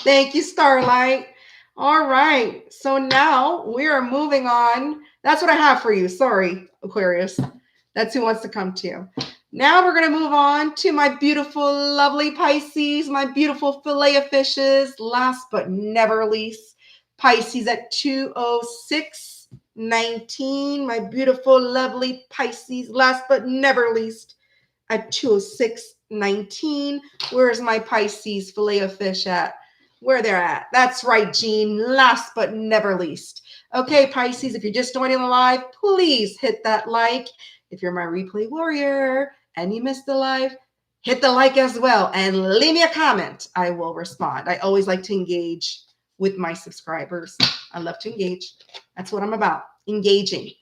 Thank you, Starlight. All right. So now we are moving on. That's what I have for you. Sorry, Aquarius. That's who wants to come to you. Now we're going to move on to my beautiful, lovely Pisces, my beautiful fillet of fishes. Last but never least, Pisces at 206:19. My beautiful, lovely Pisces. Last but never least, at 206:19. Where's my Pisces fillet of fish at? Where they're at. That's right, Jean. Last but never least. Okay, Pisces, if you're just joining the live, please hit that like. If you're my replay warrior and you missed the live, hit the like as well and leave me a comment. I will respond. I always like to engage with my subscribers. I love to engage. That's what I'm about. Engaging,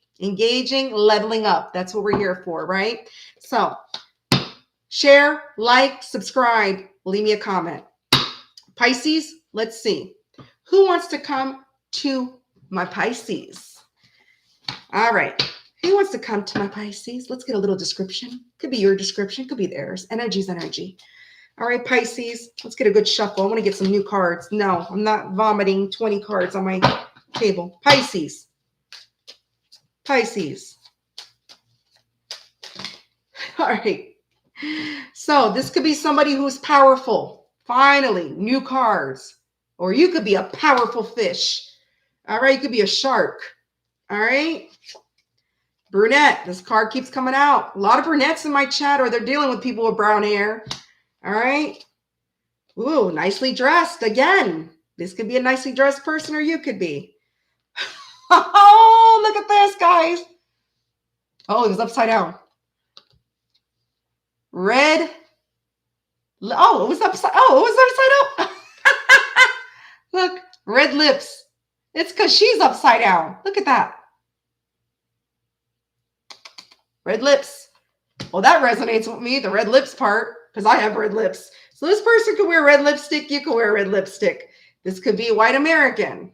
leveling up. That's what we're here for, right? So share, like, subscribe, leave me a comment. Pisces, let's see. Who wants to come to my Pisces? All right. Who wants to come to my Pisces? Let's get a little description. Could be your description. Could be theirs. Energy's energy. All right, Pisces. Let's get a good shuffle. I want to get some new cards. No, I'm not vomiting 20 cards on my table. Pisces. Pisces. All right. So this could be somebody who's powerful. Finally, new cards. Or you could be a powerful fish. All right, you could be a shark. All right. Brunette. This card keeps coming out. A lot of brunettes in my chat, or they're dealing with people with brown hair. All right. Ooh, nicely dressed. Again, this could be a nicely dressed person, or you could be. Oh, look at this, guys. Oh, it was upside down. Red. Oh, it was upside. Oh, it was upside up. Look, red lips. It's because she's upside down. Look at that. Red lips. Well, that resonates with me, the red lips part, because I have red lips. So this person could wear red lipstick. You could wear red lipstick. This could be a white American.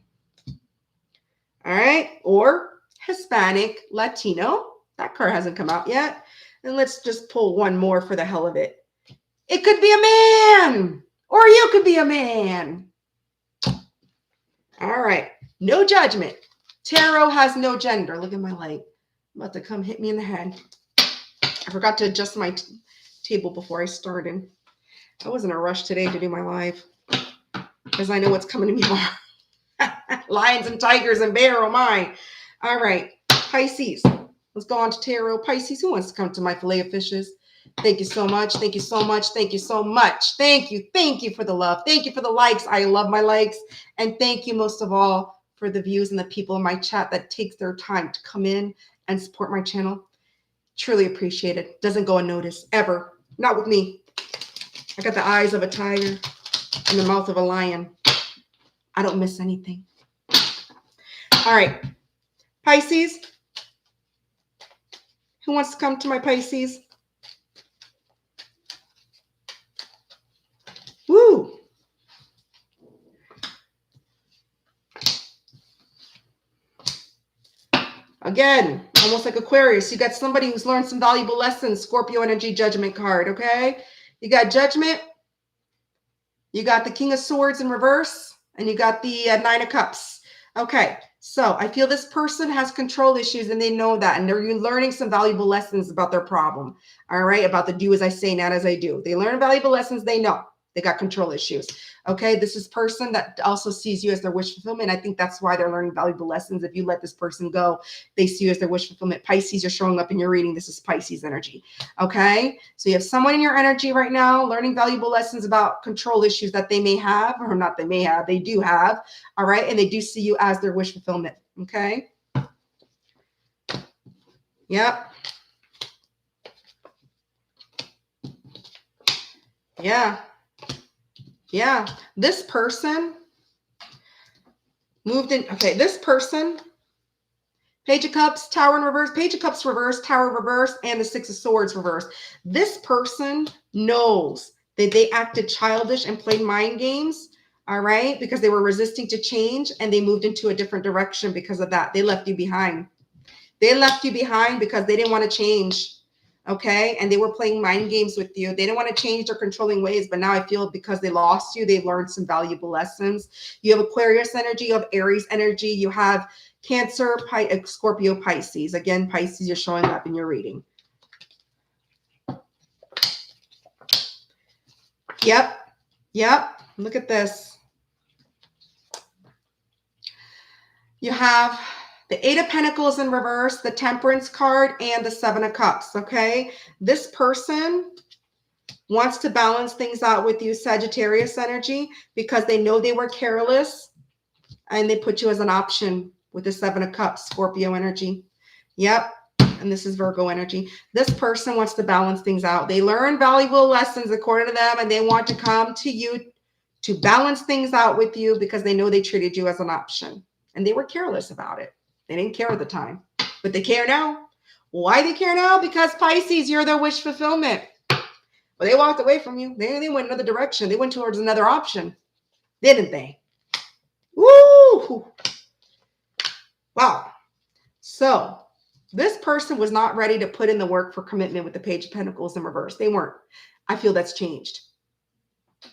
All right. Or Hispanic, Latino. That card hasn't come out yet. And let's just pull one more for the hell of it. It could be a man. Or you could be a man. All right. No judgment. Tarot has no gender. Look at my light. About to come hit me in the head. I forgot to adjust my table before I started. I was in a rush today to do my live because I know what's coming to me tomorrow. Lions and tigers and bear, oh my. All right, Pisces. Let's go on to tarot. Pisces, who wants to come to my fillet of fishes? Thank you so much. Thank you so much. Thank you so much. Thank you. Thank you for the love. Thank you for the likes. I love my likes. And thank you most of all for the views and the people in my chat that takes their time to come in and support my channel. Truly appreciate it. Doesn't go unnoticed ever. Not with me. I got the eyes of a tiger and the mouth of a lion. I don't miss anything. All right. Pisces. Who wants to come to my Pisces? Woo! Again, almost like Aquarius. You got somebody who's learned some valuable lessons. Scorpio energy, Judgment card, okay? You got Judgment. You got the King of Swords in reverse. And you got the Nine of Cups. Okay, so I feel this person has control issues and they know that. And they're learning some valuable lessons about their problem. All right, about the do as I say, not as I do. They learn valuable lessons. They know. They got control issues. Okay, this is person that also sees you as their wish fulfillment. I think that's why they're learning valuable lessons. If you let this person go, they see you as their wish fulfillment. Pisces, you're showing up in your reading. This is Pisces energy. Okay, so you have someone in your energy right now learning valuable lessons about control issues that they may have, or not they may have, they do have. All right, and they do see you as their wish fulfillment. Okay. Yep. Yeah. Yeah, this person moved in. Okay, this person, Page of Cups, Tower in reverse, Page of Cups reverse, Tower reverse, and the Six of Swords reverse. This person knows that they acted childish and played mind games, all right, because they were resisting to change and they moved into a different direction because of that. They left you behind. They left you behind because they didn't want to change. Okay. And they were playing mind games with you. They didn't want to change their controlling ways. But now I feel because they lost you, they've learned some valuable lessons. You have Aquarius energy, you have Aries energy, you have Cancer, Scorpio, Pisces. Again, Pisces, you're showing up in your reading. Yep. Yep. Look at this. You have the Eight of Pentacles in reverse, the Temperance card, and the Seven of Cups, okay? This person wants to balance things out with you, Sagittarius energy, because they know they were careless, and they put you as an option with the Seven of Cups, Scorpio energy. Yep, and this is Virgo energy. This person wants to balance things out. They learn valuable lessons according to them, and they want to come to you to balance things out with you because they know they treated you as an option, and they were careless about it. They didn't care at the time, but they care now. Why they care now? Because Pisces, you're their wish fulfillment. But they walked away from you. They went another direction. They went towards another option, didn't they? Woo! Wow. So this person was not ready to put in the work for commitment with the Page of Pentacles in reverse. They weren't. I feel that's changed.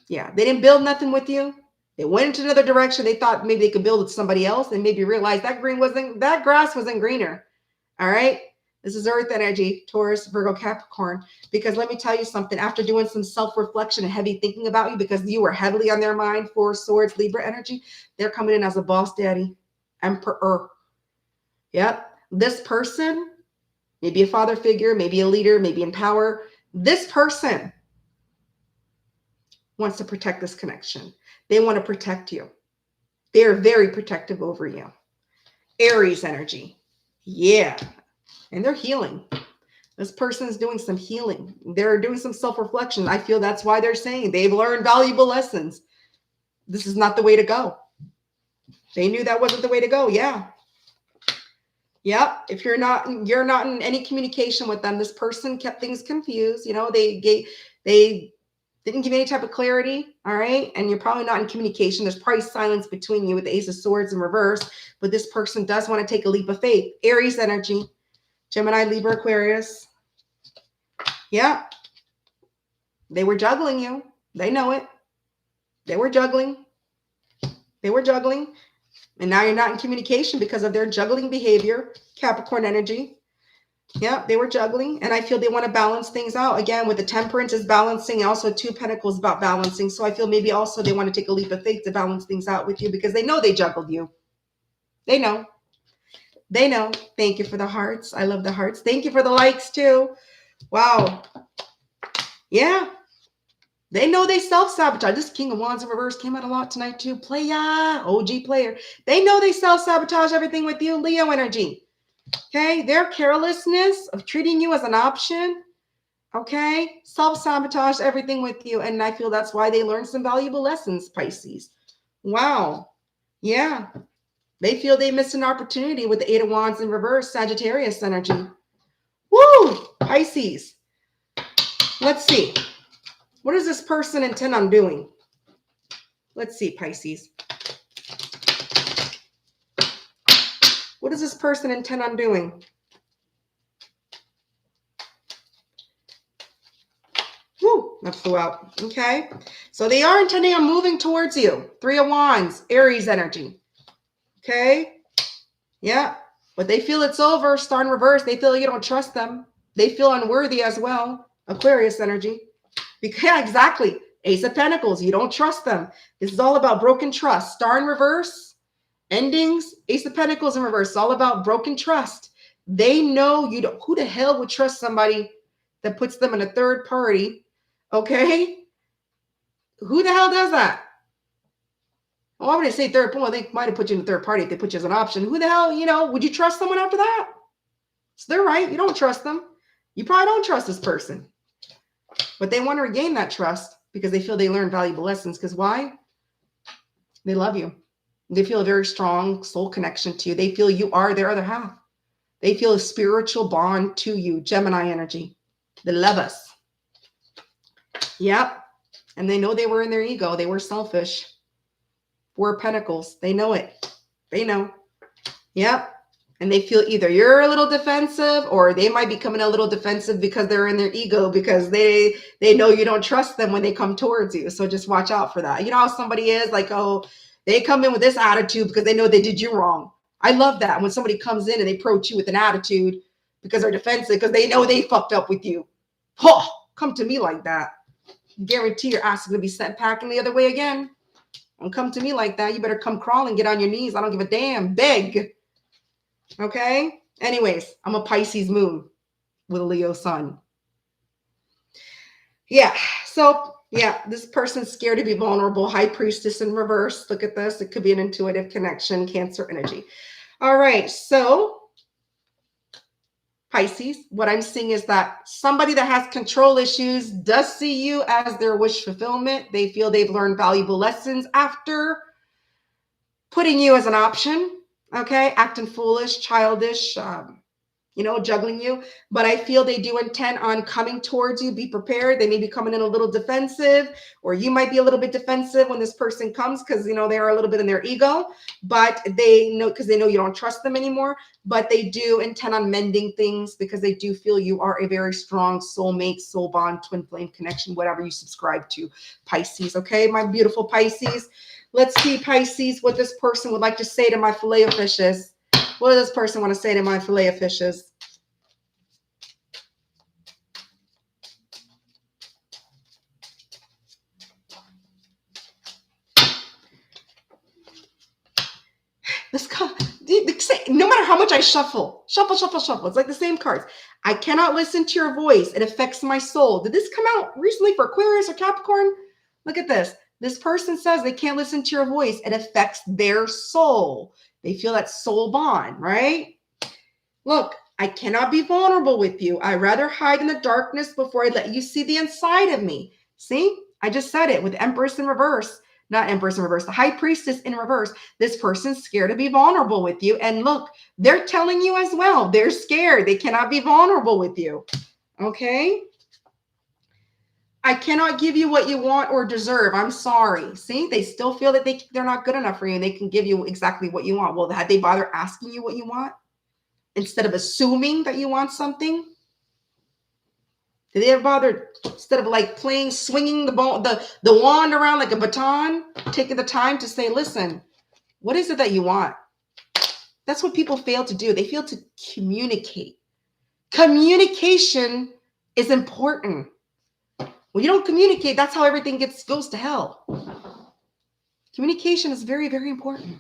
Yeah, they didn't build nothing with you. They went into another direction. They thought maybe they could build with somebody else and maybe realize that grass wasn't greener. All right. This is Earth energy, Taurus, Virgo, Capricorn. Because let me tell you something, after doing some self-reflection and heavy thinking about you, because you were heavily on their mind, Four Swords, Libra energy, they're coming in as a boss daddy, emperor. Yep. This person, maybe a father figure, maybe a leader, maybe in power. This person wants to protect this connection. They want to protect you. They're very protective over you. Aries energy. Yeah. And they're healing. This person is doing some healing. They're doing some self-reflection. I feel that's why they're saying they've learned valuable lessons. This is not the way to go. They knew that wasn't the way to go. Yeah. Yep. If you're not in any communication with them, this person kept things confused. You know, they didn't give any type of clarity. All right. And you're probably not in communication. There's probably silence between you with the Ace of Swords in reverse, but this person does want to take a leap of faith. Aries energy, Gemini, Libra, Aquarius. Yeah. They were juggling you. They know it. They were juggling. They were juggling. And now you're not in communication because of their juggling behavior. Capricorn energy. Yeah, they were juggling. And I feel they want to balance things out. Again, with the Temperance is balancing. Also, Two Pentacles about balancing. So I feel maybe also they want to take a leap of faith to balance things out with you because they know they juggled you. They know. They know. Thank you for the hearts. I love the hearts. Thank you for the likes too. Wow. Yeah. They know they self-sabotage. This King of Wands in reverse came out a lot tonight too. Playa, OG player. They know they self-sabotage everything with you. Leo energy. Okay. Their carelessness of treating you as an option. Okay. Self-sabotage everything with you. And I feel that's why they learned some valuable lessons, Pisces. Wow. Yeah. They feel they missed an opportunity with the Eight of Wands in reverse, Sagittarius energy. Woo! Pisces. Let's see. What does this person intend on doing? Let's see, Pisces. What does this person intend on doing? Woo, that flew out. Okay. So they are intending on moving towards you. 3 of Wands, Aries energy. Okay. Yeah. But they feel it's over. Star in reverse. They feel you don't trust them. They feel unworthy as well. Aquarius energy. Because, yeah, exactly. Ace of Pentacles. You don't trust them. This is all about broken trust. Star in reverse. Endings. Ace of Pentacles in reverse. It's all about broken trust. They know you don't. Who the hell would trust somebody that puts them in a third party? Okay. Who the hell does that? Well, why would I say third party? Well, they might have put you in a third party if they put you as an option. Who the hell, would you trust someone after that? So they're right. You don't trust them. You probably don't trust this person. But they want to regain that trust because they feel they learned valuable lessons. Because why? They love you. They feel a very strong soul connection to you. They feel you are their other half. They feel a spiritual bond to you. Gemini energy. They love us. Yep. And they know they were in their ego. They were selfish. 4 of Pentacles. They know it. They know. Yep. And they feel either you're a little defensive or they might be coming a little defensive because they're in their ego because they know you don't trust them when they come towards you. So just watch out for that. You know how somebody is like, oh, they come in with this attitude because they know they did you wrong. I love that when somebody comes in and they approach you with an attitude because they're defensive because they know they fucked up with you. Oh, come to me like that. Guarantee your ass is going to be sent packing the other way again. Don't come to me like that. You better come crawling, get on your knees. I don't give a damn. Beg. Okay? Anyways, I'm a Pisces moon with a Leo sun. Yeah. So, yeah, this person's scared to be vulnerable. High Priestess in reverse. Look at this. It could be an intuitive connection. Cancer energy. All right. So, Pisces, what I'm seeing is that somebody that has control issues does see you as their wish fulfillment. They feel they've learned valuable lessons after putting you as an option, okay? Acting foolish, childish, juggling you. But I feel they do intend on coming towards you. Be prepared. They may be coming in a little defensive, or you might be a little bit defensive when this person comes because, they are a little bit in their ego, but they know because they know you don't trust them anymore. But they do intend on mending things because they do feel you are a very strong soulmate, soul bond, twin flame connection, whatever you subscribe to, Pisces. Okay, my beautiful Pisces. Let's see, Pisces, what this person would like to say to my filet of fishes. What does this person want to say to my filet of fishes? No matter how much I shuffle. It's like the same cards. I cannot listen to your voice. It affects my soul. Did this come out recently for Aquarius or Capricorn? Look at this. This person says they can't listen to your voice. It affects their soul. They feel that soul bond, right? Look, I cannot be vulnerable with you. I rather hide in the darkness before I let you see the inside of me. See, I just said it with Empress in reverse. Not Empress in reverse, the High Priestess in reverse. This person's scared to be vulnerable with you. And look, they're telling you as well. They're scared. They cannot be vulnerable with you. Okay? I cannot give you what you want or deserve. I'm sorry. See, they still feel that they're not good enough for you and they can give you exactly what you want. Well, had they bother asking you what you want instead of assuming that you want something? Did they ever bother, instead of like swinging the wand around like a baton, taking the time to say, listen, what is it that you want? That's what people fail to do. They fail to communicate. Communication is important. When you don't communicate, that's how everything goes to hell. Communication is very, very important.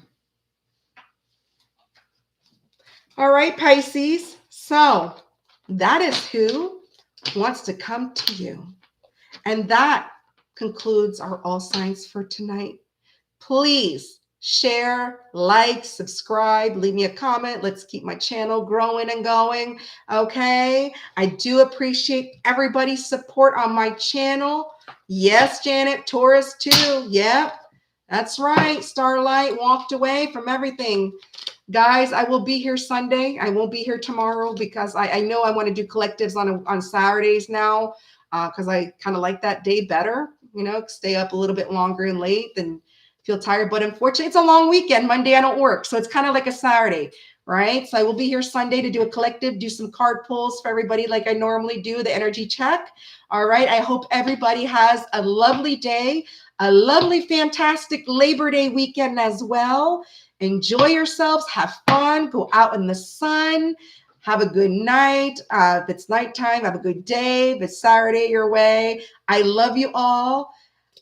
All right, Pisces. So that is who wants to come to you. And that concludes our all signs for tonight. Please share, like, subscribe, leave me a comment. Let's keep my channel growing and going. Okay. I do appreciate everybody's support on my channel. Yes, Janet, Taurus too. Yep. That's right. Starlight walked away from everything. Guys, I will be here Sunday. I won't be here tomorrow because I know I want to do collectives on Saturdays now because I kind of like that day better, stay up a little bit longer and late than feel tired. But unfortunately, it's a long weekend. Monday, I don't work. So it's kind of like a Saturday, right? So I will be here Sunday to do a collective, do some card pulls for everybody like I normally do, the energy check. All right. I hope everybody has a lovely day, a lovely, fantastic Labor Day weekend as well. Enjoy yourselves, have fun, go out in the sun, have a good night. If it's nighttime, have a good day. If it's Saturday your way, I love you all.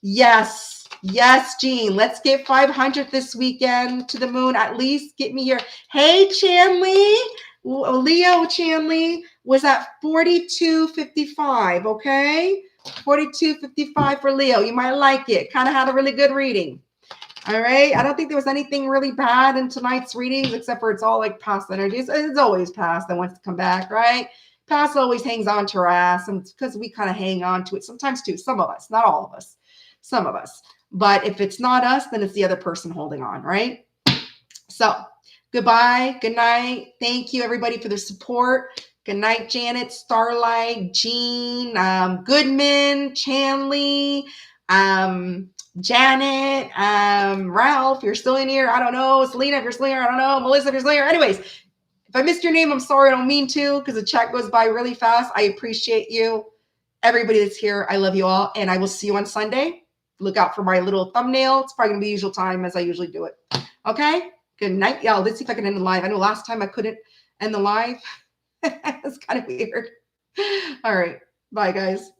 Yes, Jean, let's get 500 this weekend to the moon. At least get me here. Hey, Chanley, Leo Chanley was at 42.55, okay? 42.55 for Leo. You might like it. Kind of had a really good reading. All right. I don't think there was anything really bad in tonight's readings, except for it's all like past energies. It's always past that wants to come back, right? Past always hangs on to our ass, and because we kind of hang on to it sometimes too. Some of us, not all of us, some of us. But if it's not us, then it's the other person holding on, right? So goodbye. Good night. Thank you, everybody, for the support. Good night, Janet, Starlight, Jean, Goodman, Chanley, Janet, Ralph, you're still in here. I don't know. Selena, if you're still here. I don't know. Melissa, if you're still here. Anyways, if I missed your name, I'm sorry. I don't mean to because the chat goes by really fast. I appreciate you. Everybody that's here, I love you all. And I will see you on Sunday. Look out for my little thumbnail. It's probably going to be usual time as I usually do it. Okay? Good night, y'all. Let's see if I can end the live. I know last time I couldn't end the live. It's kind of weird. All right. Bye, guys.